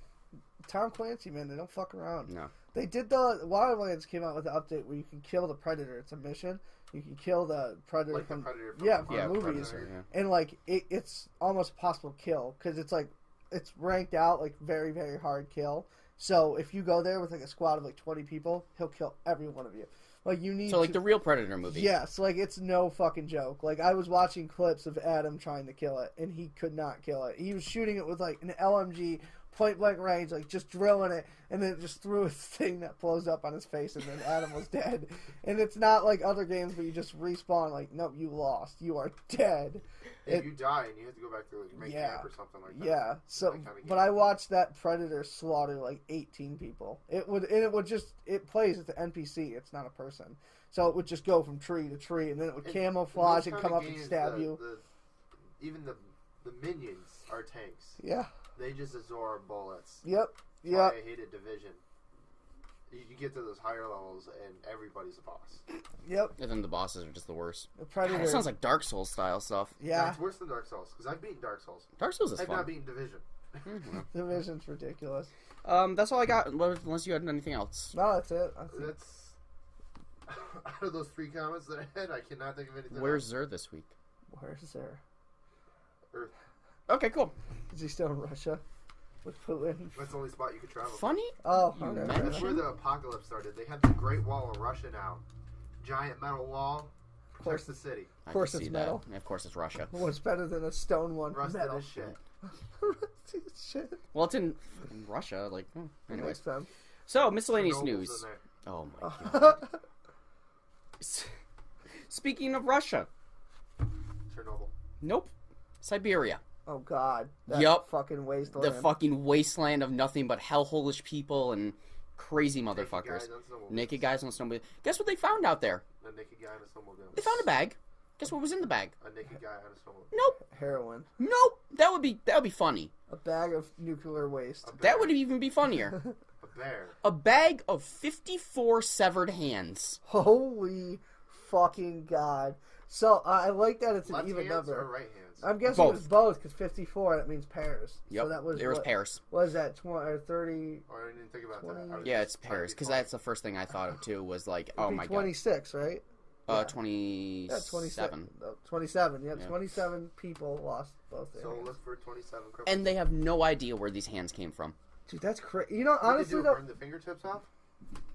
Tom Clancy, man, they don't fuck around. No. They did the Wildlands came out with an update where you can kill the predator. It's a mission. You can kill the predator Like the from Predator from yeah, the from Yeah, movies, Predator, yeah. and like it's almost a possible kill because it's like it's ranked out like very very hard kill. So if you go there with like a squad of like 20 people, he'll kill every one of you. Like you need So like to, the real Predator movie. yes, like it's no fucking joke. Like I was watching clips of Adam trying to kill it, and he could not kill it. He was shooting it with like an LMG, point blank range, like just drilling it, and then it just threw a thing that blows up on his face, and then Adam was dead. And it's not like other games where you just respawn. Like nope, you lost. You are dead. If you die and you have to go back to like make Yeah. camp or something like that. Yeah. So, That kinda but game. I watched that Predator slaughter like 18 people. It plays as an NPC. It's not a person. So it would just go from tree to tree, and then it would And camouflage those and kinda come up and games, stab you. Even the minions are tanks. Yeah. They just absorb bullets. Yep. That's Yep. why I hated Division. You get to those higher levels, and everybody's a boss. Yep. And then the bosses are just the worst. The God, Predator. that sounds like Dark Souls style stuff. Yeah. It's worse than Dark Souls, because I've beaten Dark Souls. Dark Souls is I've fun. not beaten Division. Division's ridiculous. That's all I got. Unless you had anything else. No, that's it. That's it. That's out of those 3 comments that I had, I cannot think of anything. Where's else. Zer this week? Where's Sarah? Earth? Okay, cool. Is he still in Russia with Putin? That's the only spot you could travel. Funny. Oh, You okay. mentioned- That's where the apocalypse started. They had the Great Wall of Russia now. Giant metal wall. course. Protects the city. I course can it's see metal. That. Of course, it's Russia. What's better than a stone one? Rusted Metal. as shit. Rusted as shit. Well, it's in Russia. Like, anyways. Makes sense. So, miscellaneous Chernobyl's news. in there. Oh my god. Speaking of Russia, Chernobyl. nope. Siberia. Oh God. That Yup. fucking wasteland. The fucking wasteland of nothing but hellholish people and crazy motherfuckers. Guys on snowmobiles. Naked guys on snowmobile. Guess what they found out there? A naked guy on a snowmobile. They found a bag. Guess what was in the bag? A naked guy on a snowmobile. Nope. Heroin. Nope. That would be funny. A bag of nuclear waste. A bear. That would even be funnier. A bear. A bag of 54 severed hands. Holy fucking God. So I like that it's an Left even hands number. or right hands? I'm guessing Both. it was both because 54 that means pairs. Yep. So that was there was what, pairs. Was that 20 or 30? Oh, I didn't even think about 20. that. I was Yeah, just it's trying to pairs be because funny. that's the first thing I thought of too. Was like, It'd oh be my 26, right? god, Yeah. 27. Yeah, 27. 27. Yep, Yeah. 27 people lost both their So hands. look for 27 criminals. And they have no idea where these hands came from. Dude, that's crazy. You know, What did honestly, they do, though, burn the fingertips off?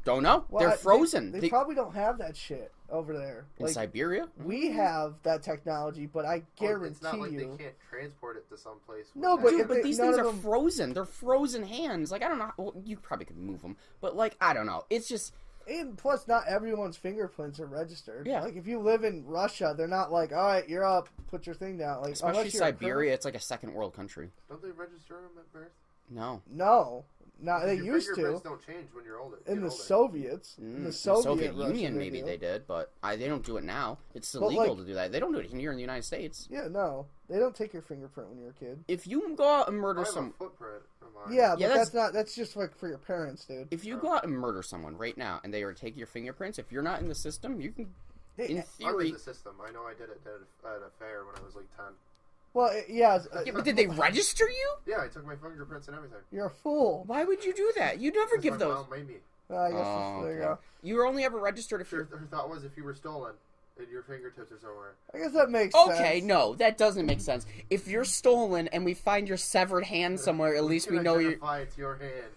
Don't know. well, They're frozen. They probably don't have that shit over there. in Like, Siberia. we have that technology, but I guarantee It's not like you. they can't transport it to some place. No, where but Dude, if but they- these none things of are them- frozen. They're frozen hands. Like I don't know. Well, you probably could move them, but like I don't know. It's just And plus, not everyone's fingerprints are registered. Yeah. Like, if you live in Russia, they're not like, all right, you're up, put your thing down. Like, especially unless you're a Siberia. It's like a second world country. don't they register them at birth? No. No, not they Your used fingerprints to. don't change when you're older. In get the older. Soviets, in In the Soviet, Union, Russia, maybe do. they did, but they don't do it now. It's But, illegal like- to do that. They don't do it here in the United States. Yeah, no, they don't take your fingerprint when you're a kid. If you go out and I murder have some, a footprint of mine. Yeah, but Yeah, that's not. That's just like for your parents, dude. if you go out and murder someone right now and they were to take your fingerprints, if you're not in the system, you can, in Hey, I'm theory. in the system. I know I did it at a fair when I was like 10. well, yeah, Yeah, but did they register you? Yeah, I took my fingerprints and everything. you're a fool. Why would you do that? You'd never 'Cause give my those. mom made me. I guess Oh, there you okay. go. You were only ever registered if you're. Her thought was if you were stolen and your fingertips are somewhere. I guess that makes sense. Okay, no, that doesn't make sense. If you're stolen and we find your severed hand somewhere, at least we can know you. identify it's your hand.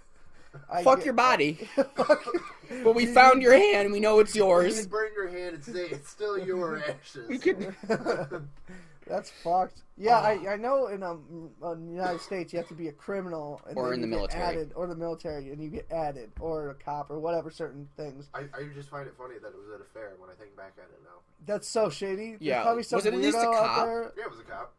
I Fuck get- your body. Fuck. But we found your hand and we know it's You yours. can burn your hand and say it's still your ashes. We could. That's fucked. Yeah, I know in the United States you have to be a criminal and Or then in the you get military. added, or the military, and you get added, or a cop, or whatever certain things. I just find it funny that it was at a fair when I think back at it now. That's so shady. There's Yeah, probably some was it at weirdo least a out cop? there. Yeah, it was a cop.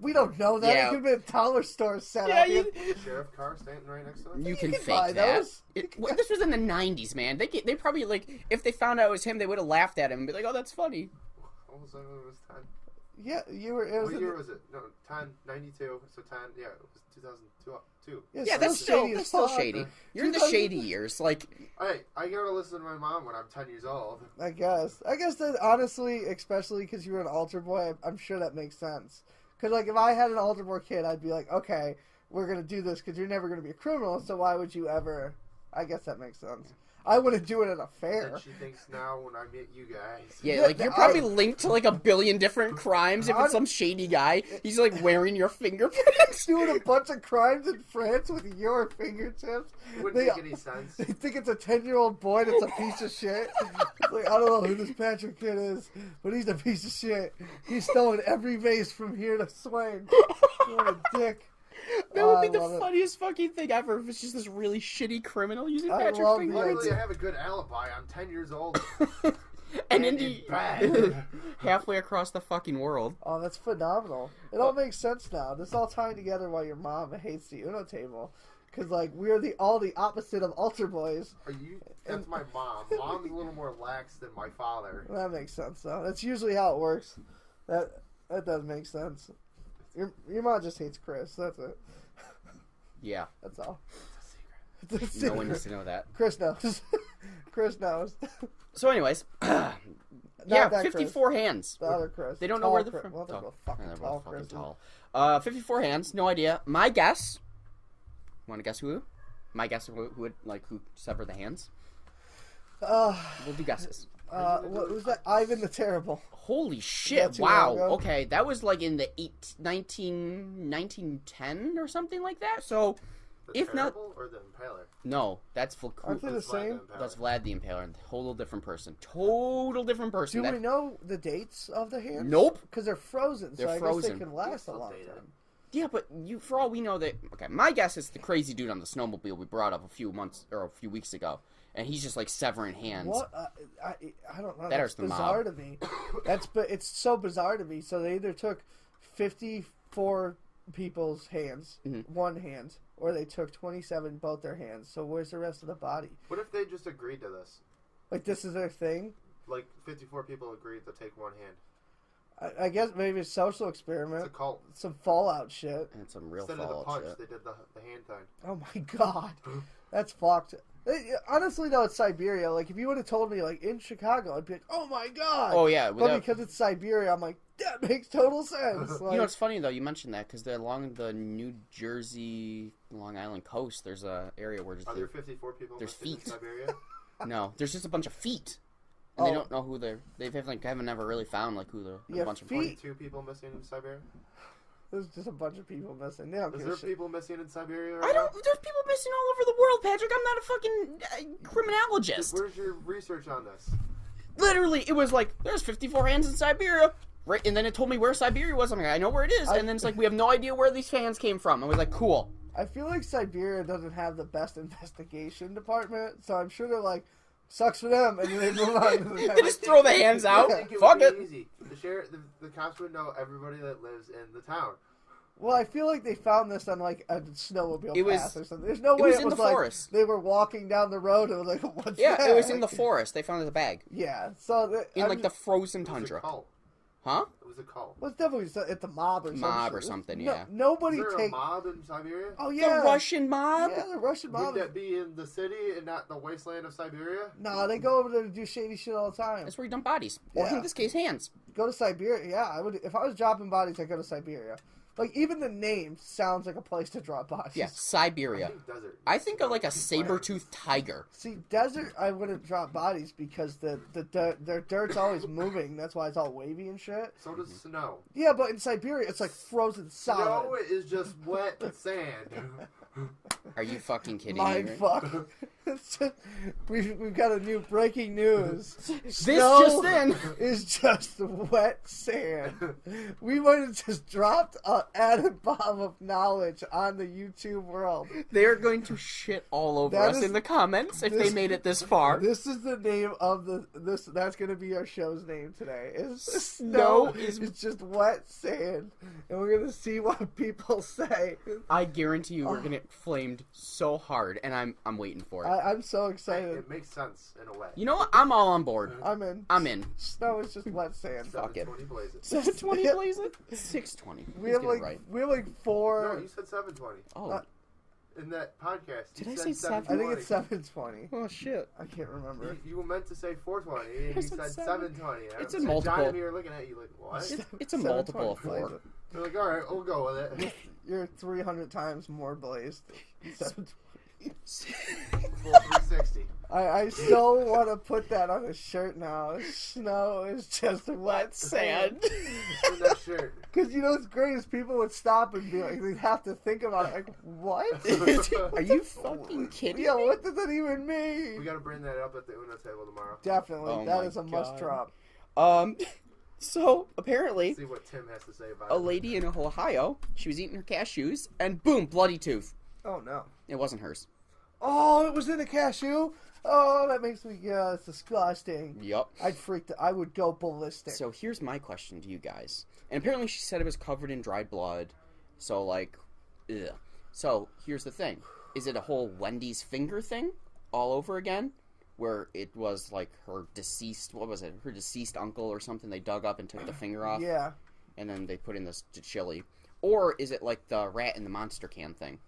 We don't know that. Yeah. It could have been a dollar store set Yeah, up. you, Sheriff car standing right next to it. you can can fake buy that. those. This was in the 90s, man. They probably, like, if they found out it was him, they would have laughed at him and be like, oh, that's funny. What was that? It was 10. Yeah, you were. It was What in year the- was it? No, 10, 92. So 10, yeah, it was 2002. yeah, Yeah, so that's still, shady as that's still fuck. shady. You're in the 2000 shady years. Like, Hey, I gotta listen to my mom when I'm 10 years old. I guess that honestly, especially because you were an altar boy, I'm sure that makes sense. Because like if I had an altar boy kid, I'd be like, okay, we're gonna do this because you're never gonna be a criminal. So why would you ever? I guess that makes sense. I wouldn't do it at a fair. And she thinks now when I meet you guys. yeah, Yeah, like, you're probably I- linked to, like, a billion different crimes if it's some shady guy. He's, like, wearing your fingerprints. Doing a bunch of crimes in France with your fingertips. It wouldn't They- make any sense. They think it's a 10-year-old boy that's a piece of shit. It's like, I don't know who this Patrick kid is, but he's a piece of shit. He's stolen every vase from here to Swain. What a dick. That would be I the love it. funniest fucking thing ever if it's just this really shitty criminal using I Patrick love fingerprints. Luckily, I have a good alibi. I'm 10 years old. And And Indy bad. halfway across the fucking world. Oh, that's phenomenal. It all makes sense now. This all tying together why your mom hates the Uno table. Because, like, we're all the opposite of altar boys. Are you? That's my mom. Mom's a little more lax than my father. That makes sense, though. That's usually how it works. That does make sense. Your mom just hates Chris. That's it. Yeah. That's all. No one needs to know that. Chris knows. Chris knows. So, anyways, yeah, that 54 hands. The other Chris. They don't know Tall where they're Chris. from. Well, they're Tall. both fucking Yeah, they're tall both fucking Chris's. tall. 54 hands, no idea. My guess. Want to guess who? My guess who would who severed the hands? We'll do guesses. What was that? Ivan the Terrible. Holy shit! That's who Wow. I go. Okay, that was like in the 1910 or something like that. So, The if not, Terrible or the Impaler? no, that's Aren't they the That's Vlad same? Impaler. That's Vlad the Impaler. Total different person. Total different person. Do That- we know the dates of the hands? Nope. Because they're frozen, so They're I frozen. guess they can last a Still long dated. time. Yeah, but for all we know that, okay, my guess is the crazy dude on the snowmobile we brought up a few weeks ago, and he's just like severing hands. What? I don't know. That That's hurts the bizarre mob. to me. But it's so bizarre to me. So they either took 54 people's hands, Mhm. one hand, or they took 27 both their hands. So where's the rest of the body? What if they just agreed to this? Like this is their thing? Like 54 people agreed to take one hand. I guess maybe a social It's experiment. a cult. Some Fallout shit. And some real Instead of the Fallout punch, shit. they did the hand thing. Oh my god, that's fucked. Honestly, though, it's Siberia. Like, if you would have told me, like, in Chicago, I'd be like, oh my god. Oh yeah, But without, because it's Siberia, I'm like, that makes total sense. Like, you know, it's funny though. You mentioned that because they're along the New Jersey, Long Island coast. There's a area where Are there 54 people There's missing in feet. Siberia? no, there's just a bunch of feet, and they Oh. don't know who they're. They haven't ever really found like who the Yeah, a bunch of feet. 22 people missing in Siberia? there's just a bunch of people missing. They don't Is give there a shit. people missing in Siberia right I don't. There's people missing all over the world, Patrick. I'm not a fucking now? criminologist. Where's your research on this? Literally, it was like there's 54 hands in Siberia, right? And then it told me where Siberia was. I'm like, I know where it is. And then it's like we have no idea where these hands came from. I was like, cool. I feel like Siberia doesn't have the best investigation department, so I'm sure they're like, sucks for them, and then they move on to the They next. just throw the hands out. I think it Fuck would it. be easy. The cops would know everybody that lives in the town. Well, I feel like they found this on like a snowmobile It was- path or something. There's no it way was it in was the like forest. they were walking down the road and was like, what's Yeah, that? it was in the forest. They found it in the bag Yeah, so in like the frozen It was a tundra. cult. Huh? It was a cult. Well, it's definitely at the mob or something. Mob or something, yeah. Nobody Is there a take. mob in Siberia? Oh yeah, The Russian mob. Yeah, the Russian mob. Would that be in the city and not the wasteland of Siberia? No, they go over there to do shady shit all the time. That's where you dump bodies, or Yeah. in this case, hands. Go to Siberia. Yeah, I would. If I was dropping bodies, I'd go to Siberia. Like even the name sounds like a place to drop bodies. Yeah, Siberia. Desert. I think of like a saber-toothed tiger. See, desert, I wouldn't drop bodies because their dirt's always moving. That's why it's all wavy and shit. So does snow. Yeah, but in Siberia, it's like frozen Snow solid. is just wet sand. Are you fucking kidding me? Mind right? fuck. It's just- we've got a new breaking news. This Snow just in. is just wet sand. We might have just dropped an added bomb of knowledge on the YouTube world. They're going to shit all over That us is- in the comments if they this- made it this far. This is the name of this. That's gonna be our show's name today. Is Snow is is- just wet sand, and we're gonna see what people say. I guarantee you, we're gonna get flamed so hard, and I'm waiting for it. I'm so excited. It makes sense in a way. You know what? I'm all on board. I'm in. I'm in. Snow is just wet sand. Fuck it. 720 blazes. 720 Yeah. blaze it? 620. We Let's have get like it right. we have like No, four. you said 720. Oh. In that podcast, Did you I said say seven? I think it's 720. 720. Oh shit. I can't remember. You were meant to say 420, and I you said said seven. 720. It's a So multiple. John and me are looking at you like, what? It's a multiple of 720 4. blaze They're like, all right, we'll go with it. it. You're 300 times more blazed. 720. Full 360. I still want to put that on a shirt now. Snow is just wet sand. In that shirt. Because you know what's great is people would stop and be like, they'd have to think about it. Like, what? Are you fucking kidding Yeah, me? what does that even mean? We gotta bring that up at the Uno table tomorrow. Definitely, Oh that my is a must God. drop. So apparently, See what Tim has to say about a it. lady in Ohio, she was eating her cashews, and boom, bloody tooth. Oh no. It wasn't hers. Oh, it was in a cashew. Oh, that makes me. Yeah, it's disgusting. Yup. I would go ballistic. So here's my question to you guys. And apparently she said it was covered in dried blood. So like, ugh. So here's the thing. Is it a whole Wendy's finger thing all over again? Where it was like her deceased, what was it? Her deceased uncle or something they dug up and took the finger off. Yeah. And then they put in this chili. Or is it like the rat in the monster can thing?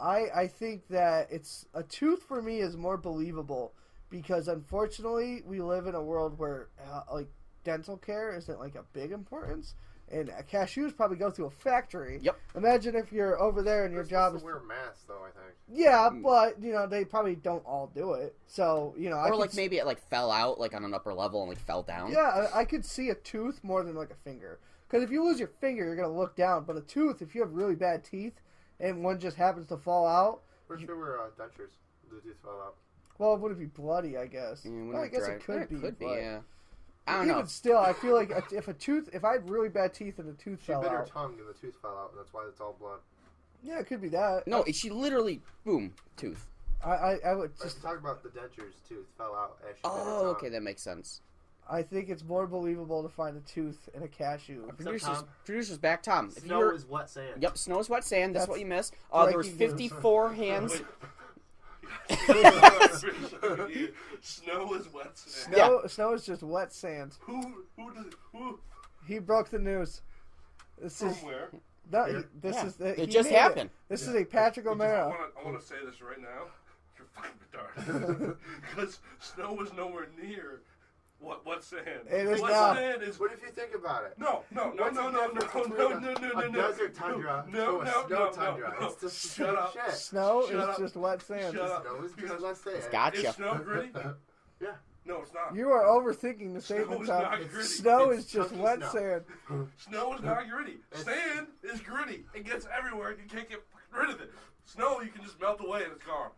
I think that a tooth for me is more believable because unfortunately we live in a world where like dental care isn't like a big importance, and cashews probably go through a factory. Yep. Imagine if you're over there and your They're job supposed is to wear masks, though. I think. yeah, but they probably don't all do it. So I Or could like maybe it like fell out like on an upper level and like fell down. yeah, I could see a tooth more than like a finger. Because if you lose your finger, you're gonna look down. But a tooth, if you have really bad teeth and one just happens to fall out, What if there were dentures? The tooth fell out. well, it wouldn't be bloody, I guess. Yeah, Well, I guess it could be. Could be, but yeah. I don't even know. still, I feel like if I had really bad teeth and a tooth She fell bit her out, tongue and the tooth fell out, and that's why it's all blood. yeah, it could be that. No, she literally, boom, tooth. I would Just just. talk about the dentures. Tooth fell out as she bit her Oh, tongue. okay, that makes sense. I think it's more believable to find a tooth in a cashew. Producer's back, Tom. If Snow you're, is wet sand. Yep, snow is wet sand. That's That's what you missed. There was breaking news. 54 hands. Snow is wet sand. Snow is just wet sand. Who He broke the news. This from is where? no, Yeah. this Yeah. is the, It he just made happened. This is a Patrick I O'Mara. want to say this right now. You're fucking retarded. Because snow is nowhere near wet sand. It is wet now. sand is What if you think about it? no. What's the difference between a desert tundra to a snow tundra? It's just the Shut same up. shit. Snow Shut is up. just wet sand. Shut up. Snow is Because just less sand. Gotcha. Is snow gritty? Yeah. No, it's not. You are overthinking the Snow statement, is Tom. not gritty. Snow It's is just chunky wet snow. sand. Snow is not gritty. Sand is gritty. It gets everywhere. You can't get rid of it. Snow, you can just melt away and it's gone.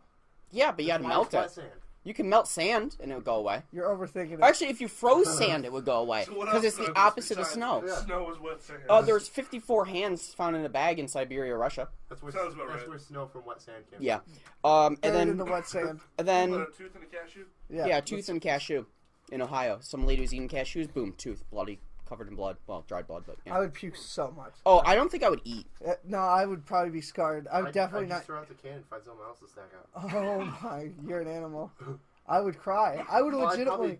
Yeah, but you had to Why melt is wet it. sand? You can melt sand and it would go away. You're overthinking it. Actually, if you froze sand, it would go away So what because else it's did the I miss opposite of besides snow. Yeah. Snow is wet sand. There's 54 hands found in a bag in Siberia, Russia. That's where, Sounds about that's right. where snow from wet sand came Yeah. Buried And in the then wet sand. and What, then a tooth and a cashew? yeah, tooth and cashew in Ohio. Some lady was eating cashews. Boom, tooth, bloody, covered in blood. Well, dried blood, but yeah. I would puke so much. Oh, I don't think I would eat. No, I would probably be scarred. I would I'd definitely just not. throw out the can and find someone else to snack out. Oh my, you're an animal. I would cry. I would Well, I'd legitimately.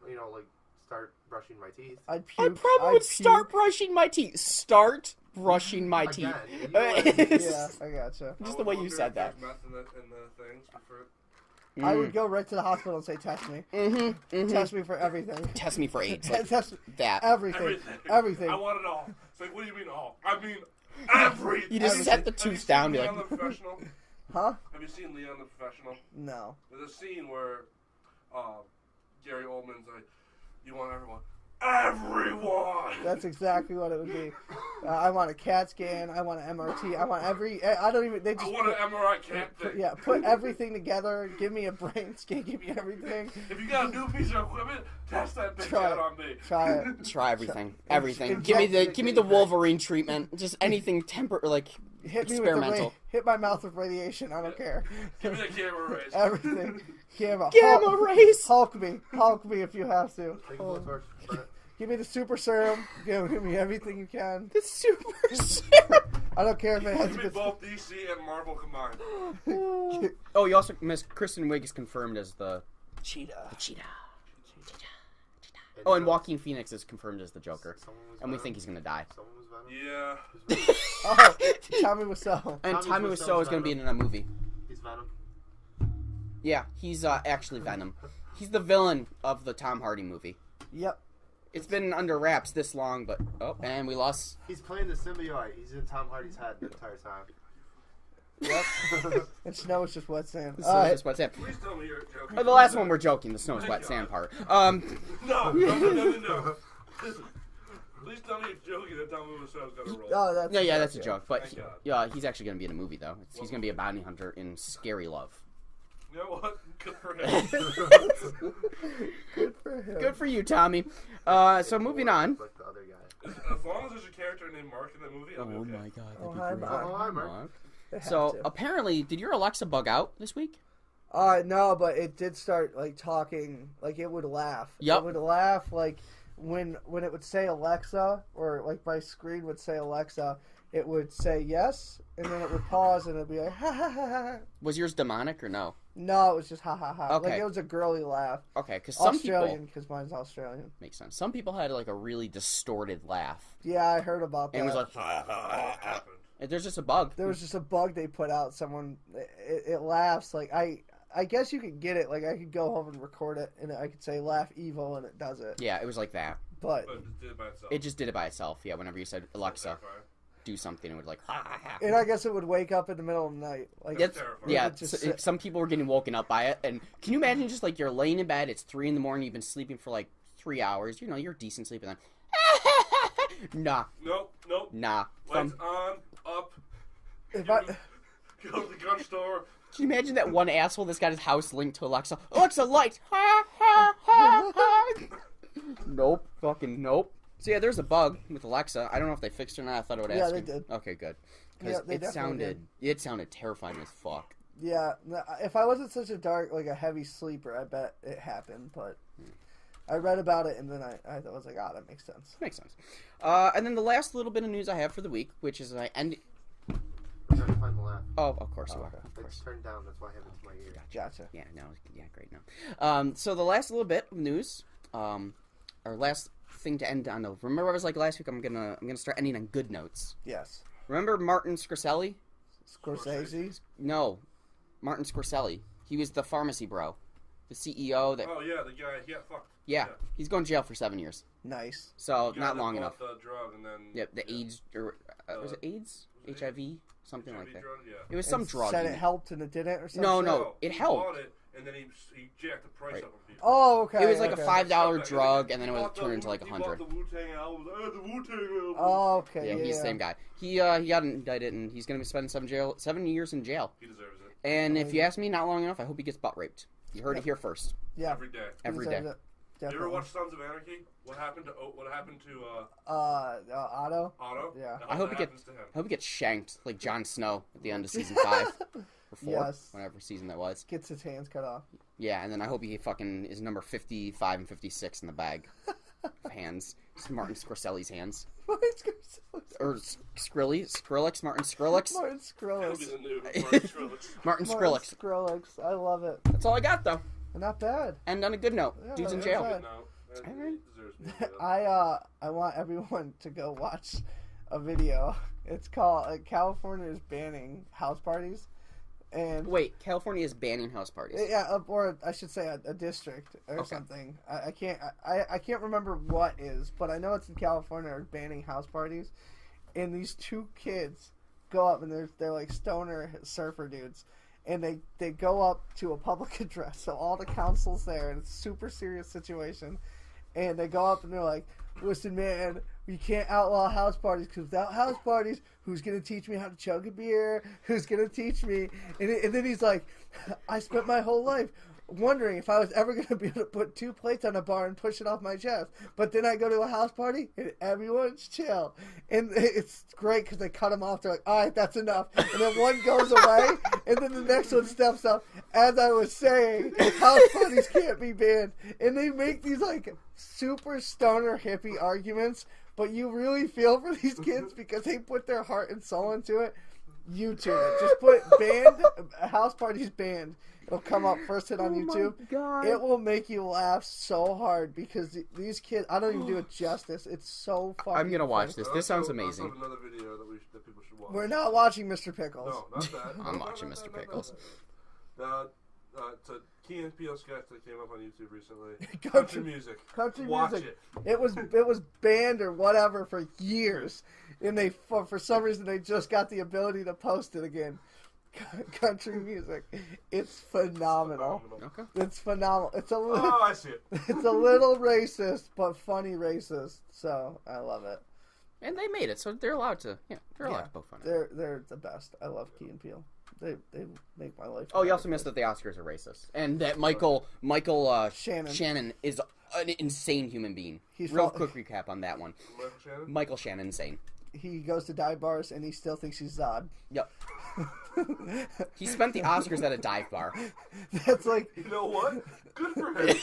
probably, like, start brushing my teeth. I'd I puke. probably I'd would puke. start brushing my teeth. Start brushing my teeth. Again, Yeah, I gotcha. Just I the way would you wonder said if that. there's meth in the things for I would go right to the hospital and say, "Test me. Test me for everything. Test me for AIDS. Like Test that. everything. Everything." I want it all. It's like, what do you mean all? I mean everything. You just set the Have you tooth seen down. Be Leon like, the Professional? Huh? Have you seen Leon the Professional? No. There's a scene where Gary Oldman's like, you want everyone. Everyone! That's exactly what it would be. I want a CAT scan. I want an MRT. I want every. I don't even. They I just. want an MRI cat thing. Yeah, put everything together. Give me a brain scan. Give me everything. If you got a new piece of equipment, test that bitch Try out it. on me. Try it. try everything. Everything. Give me Inject- the Wolverine treatment. Just anything like Hit me experimental. with hit my mouth with radiation. I don't care. Give me the camera raise. Everything. Gamma. Gamma rays. Hulk me. Hulk me if you have to. Take a blowtorch. burn it. Give me the super serum. Give me everything you can. The super serum. I don't care if it has Give to me be. both DC and Marvel combined. Oh, you also missed Kristen Wiig is confirmed as the Cheetah. Cheetah. Oh, and Joaquin Phoenix is confirmed as the Joker, Someone was and we Venom. think he's gonna die. Someone was Venom. Yeah. Oh, Tommy Wiseau. And Tommy Tommy Wiseau's Wiseau is gonna be in Venom. a movie. He's Venom. Yeah, he's actually Venom. He's the villain of the Tom Hardy movie. Yep. It's been under wraps this long, but and we lost. He's playing the symbiote. He's in Tom Hardy's head the entire time. Yep. And snow is just wet sand. The All snow right. is wet sand. Please tell me you're joking. Oh, the last one we're joking. The snow is wet sand part. No. Listen. Please tell me you're joking that Tom Wiseau's gonna roll. Oh, that's Yeah, that's a joke. But Thank God. yeah, he's actually gonna be in a movie though. He's gonna be a bounty hunter in Scary Love. You know what? Good for him. Good for him. Good for you, Tommy. So moving on. Like the other guy. As long as there's a character named Mark in that movie, I'll be okay. god. Oh, hi, Mark. Oh, hi, Mark. They have So to. apparently, did your Alexa bug out this week? No, but it did start like talking. Like it would laugh. Yep. It would laugh like when it would say Alexa, or like my screen would say Alexa. It would say yes, and then it would pause, and it'd be like ha ha ha ha. Was yours demonic or no? No, it was just ha ha ha. Okay. Like it was a girly laugh. Okay, because some Australian, people because mine's Australian. makes sense. Some people had like a really distorted laugh, Yeah, I heard about that. and it was like, What happened? There's just a bug. There was just a bug they put out. Someone, it laughs. Like, I guess you could get it. Like, I could go home and record it, and I could say laugh evil, and it does it. Yeah, it was like that. But But it did it by itself. It just did it by itself. Yeah, whenever you said Alexa, Terrifying. do something, it would like ha ha ha. and I guess it would wake up in the middle of the night. Like, That's It's, terrifying. yeah, It just so- sit- some people were getting woken up by it, and can you imagine just like you're laying in bed, it's 3 a.m, you've been sleeping for like 3 hours, you know, you're decent sleep, and then nah, Nope. nah. Lights on, up. if I, Go to the gun store. Can you imagine that one asshole that's got his house linked to Alexa? Alexa, light! Ha ha ha ha! Nope, fucking nope. So yeah, there's a bug with Alexa. I don't know if they fixed it or not. I thought it would Yeah, ask they you. did. Okay, good. Yeah, Because they it definitely sounded terrifying as fuck. yeah, if I wasn't such a dark, like a heavy sleeper, I bet it happened. But I read about it, and then I was like, that makes sense. Makes sense. And then the last little bit of news I have for the week, which is I'm trying to find the laugh. Oh, of course you Oh, are. okay. Of It's course. turned down. That's why I have it to my ear. Gotcha. Yeah, no, yeah, great. No. So the last little bit of news, our last thing to end on. Remember, I was like last week. I'm gonna start ending on good notes. Yes. Remember Martin Scorsese? Scorsese. No, Martin Scorsese. He was the pharmacy bro, the CEO. That Oh yeah, the guy he got fucked. yeah, he's going to jail for 7 years. Nice. So The guy not that long bought enough. The drug and then. Yep, the AIDS or was it AIDS? was it HIV, something like HIV that. drug? Yeah. It was some And drug. Said in it it. helped and it didn't, or something. No, No, no, it he helped. bought it and then he jacked the price Right. up on people. Oh, okay. It was like okay. a $5 He drug, and then it bought would the turn into like Wu- $100. He bought the Wu-Tang album. The Wu-Tang album. Oh, okay. Yeah, Yeah, he's the same guy. He got indicted, and he's going to be spending 7 years in jail. He deserves it. And if you ask me, not long enough, I hope he gets butt raped. You heard it here first. Yeah. Every day. Every Deserves day. it. You ever Definitely. watch Sons of Anarchy? What happened to Otto. Otto? Yeah. I hope that he happens to him. I hope he gets shanked like Jon Snow at the end of season 5 or 4, Yes. whatever season that was. Gets his hands cut off. Yeah, and then I hope he fucking is number 55 and 56 in the bag of hands. It's Martin Scorsese's hands. Martin Or Skrillex, Martin Skrillex. Martin That'll be Skrillex. the new Martin Skrillex. Martin Martin Skrillex. Skrillex. I love it. That's all I got though. Not bad. And on a good note, Yeah, dude's in that's jail. right. No, and Alright. he deserves more of that. I want everyone to go watch a video. It's called California is banning house parties, and Wait, California is banning house parties. yeah, or I should say a district or Okay. something. I can't remember what is, but I know it's in California. Are banning house parties, and these two kids go up and they're like stoner surfer dudes. And they go up to a public address, so all the council's there, and it's a super serious situation. And they go up and they're like, "Listen, man, we can't outlaw house parties because without house parties, who's gonna teach me how to chug a beer? Who's gonna teach me?" And then he's like, "I spent my whole life wondering if I was ever gonna be able to put 2 plates on a bar and push it off my chest. But then I go to a house party and everyone's chill, and it's great because they cut him off. They're like, 'All right, that's enough.' And then one goes away, and then the next one steps up. As I was saying, house parties can't be banned, and they make these like super stoner hippie arguments, but you really feel for these kids because they put their heart and soul into it. YouTube it. Just put banned house parties banned. It'll come up first hit on YouTube. God. It will make you laugh so hard because these kids. I don't even do it justice. It's so funny. I'm gonna watch this. I This sounds also amazing. have another video that people should watch. We're not watching Mr. Pickles. No, not that. I'm No, watching no, Mr. no, no, Pickles. no. It's a Key and Peele sketch that came up on YouTube recently. Country- Country music. Country Watch music. it. It was banned or whatever for years, and they for some reason they just got the ability to post it again. Country music, it's phenomenal. Okay. It's phenomenal. It's a little, Oh, I see it. it's a little racist, but funny racist. So I love it. And they made it, so they're allowed to. Yeah, they're allowed Yeah. to poke fun at it. They're the best. I love Key and Peele. They make my life. Oh, you also missed that the Oscars are racist, and that Michael Shannon. Shannon is an insane human being. He's Real fal- quick recap on that one. Michael Shannon? Michael Shannon, insane. He goes to dive bars and he still thinks he's Zod. Yep. He spent the Oscars at a dive bar. That's like You know what? Good for him.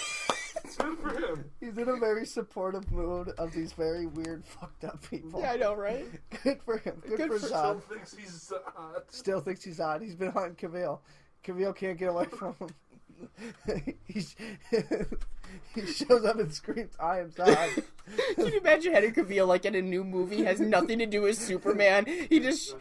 Good for him. he's in a very supportive mood of these very weird, fucked up people. Yeah, I know, right? Good for him. Good, for Still Zod. thinks he's Zod. Still thinks he's Zod. He's been hunting Cavill. Cavill can't get away from him. He shows up and screams, "I am Zod." Can you imagine Henry Cavill like in a new movie has nothing to do with Superman? He just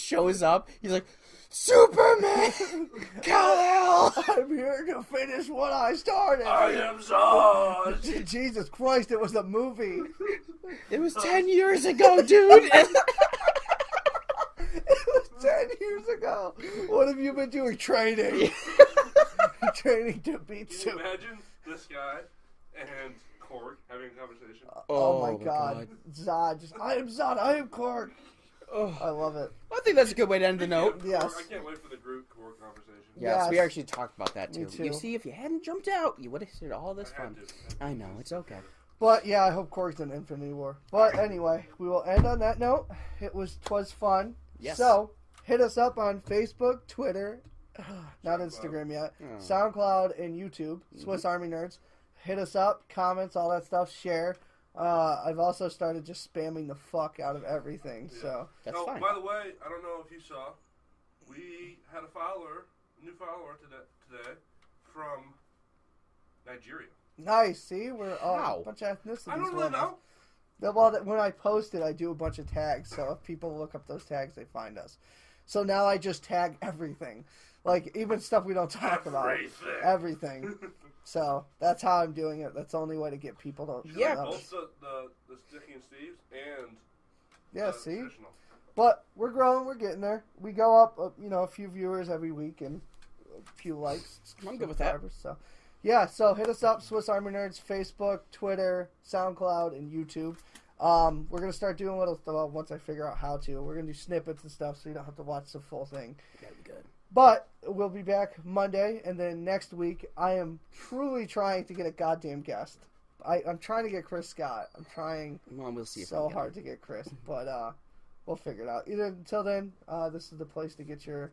shows up. He's like, Superman, Kal-El. I'm here to finish what I started. I am Zod. Jesus Christ! It was a movie. It was 10 years ago, dude. It was 10 years ago. What have you been doing? Training. Training to beat Can you Superman. imagine this guy and Korg having a conversation? Oh my God. Zod. I am Zod. I am Korg. Oh, I love it. I think that's a good way to end the note. Yes. I can't wait for the Groot Korg conversation. Yes, we Yes. actually talked about that Me too. too. You see, if you hadn't jumped out, you would have had all this I had fun. to. I know, it's okay. But yeah, I hope Korg's in Infinity War. But anyway, we will end on that note. Twas fun. Yes. So hit us up on Facebook, Twitter, not Instagram yet, Oh. SoundCloud, and YouTube. Swiss Army Nerds. Hit us up, comments, all that stuff. Share. I've also started just spamming the fuck out of everything. So That's Oh, fine. by the way, I don't know if you saw, we had a new follower today from Nigeria. nice. See, we're How? a bunch of ethnicities. I don't with really us. know. Well, when I post it, I do a bunch of tags. So if people look up those tags, they find us. So now I just tag everything, like even stuff we don't talk about. Everything. So that's how I'm doing it. That's the only way to get people to Yeah. know. Both the Sticky and Steve's and Yeah, see. traditional. But we're growing. We're getting there. We go up, a few viewers every week and a few likes. I'm good with that. subscribers, So, yeah. So hit us up, Swiss Army Nerds, Facebook, Twitter, SoundCloud, and YouTube. We're gonna start doing little once I figure out how to. We're gonna do snippets and stuff, so you don't have to watch the full thing. That'd be good. But we'll be back Monday, and then next week I am truly trying to get a goddamn guest. I'm trying to get Chris Scott. I'm trying Well, we'll see if so we can. hard to get Chris, but we'll figure it out. Until then, this is the place to get your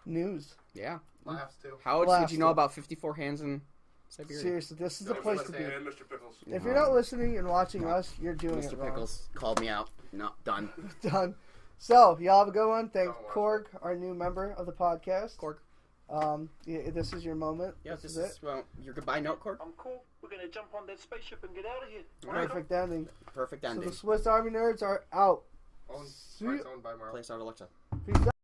news. Yeah. Laughs too. How did Laughs you know too. about 54 hands in Siberia? Seriously, this is the place to be. And Mr. Pickles. If you're not listening and watching us, you're doing Mr. it wrong. Pickles called me out. No, done. Done. So y'all have a good one. Thank Don't watch Korg, our new member of the podcast. Korg. This is your moment. Yeah, this is it. well, your goodbye note, Korg. I'm cool. We're gonna jump on that spaceship and get out of here. Perfect ending. Perfect So ending. the Swiss Army Nerds are out. Owned, See rights ya. owned by Marvel. Play Start Alexa. Peace out.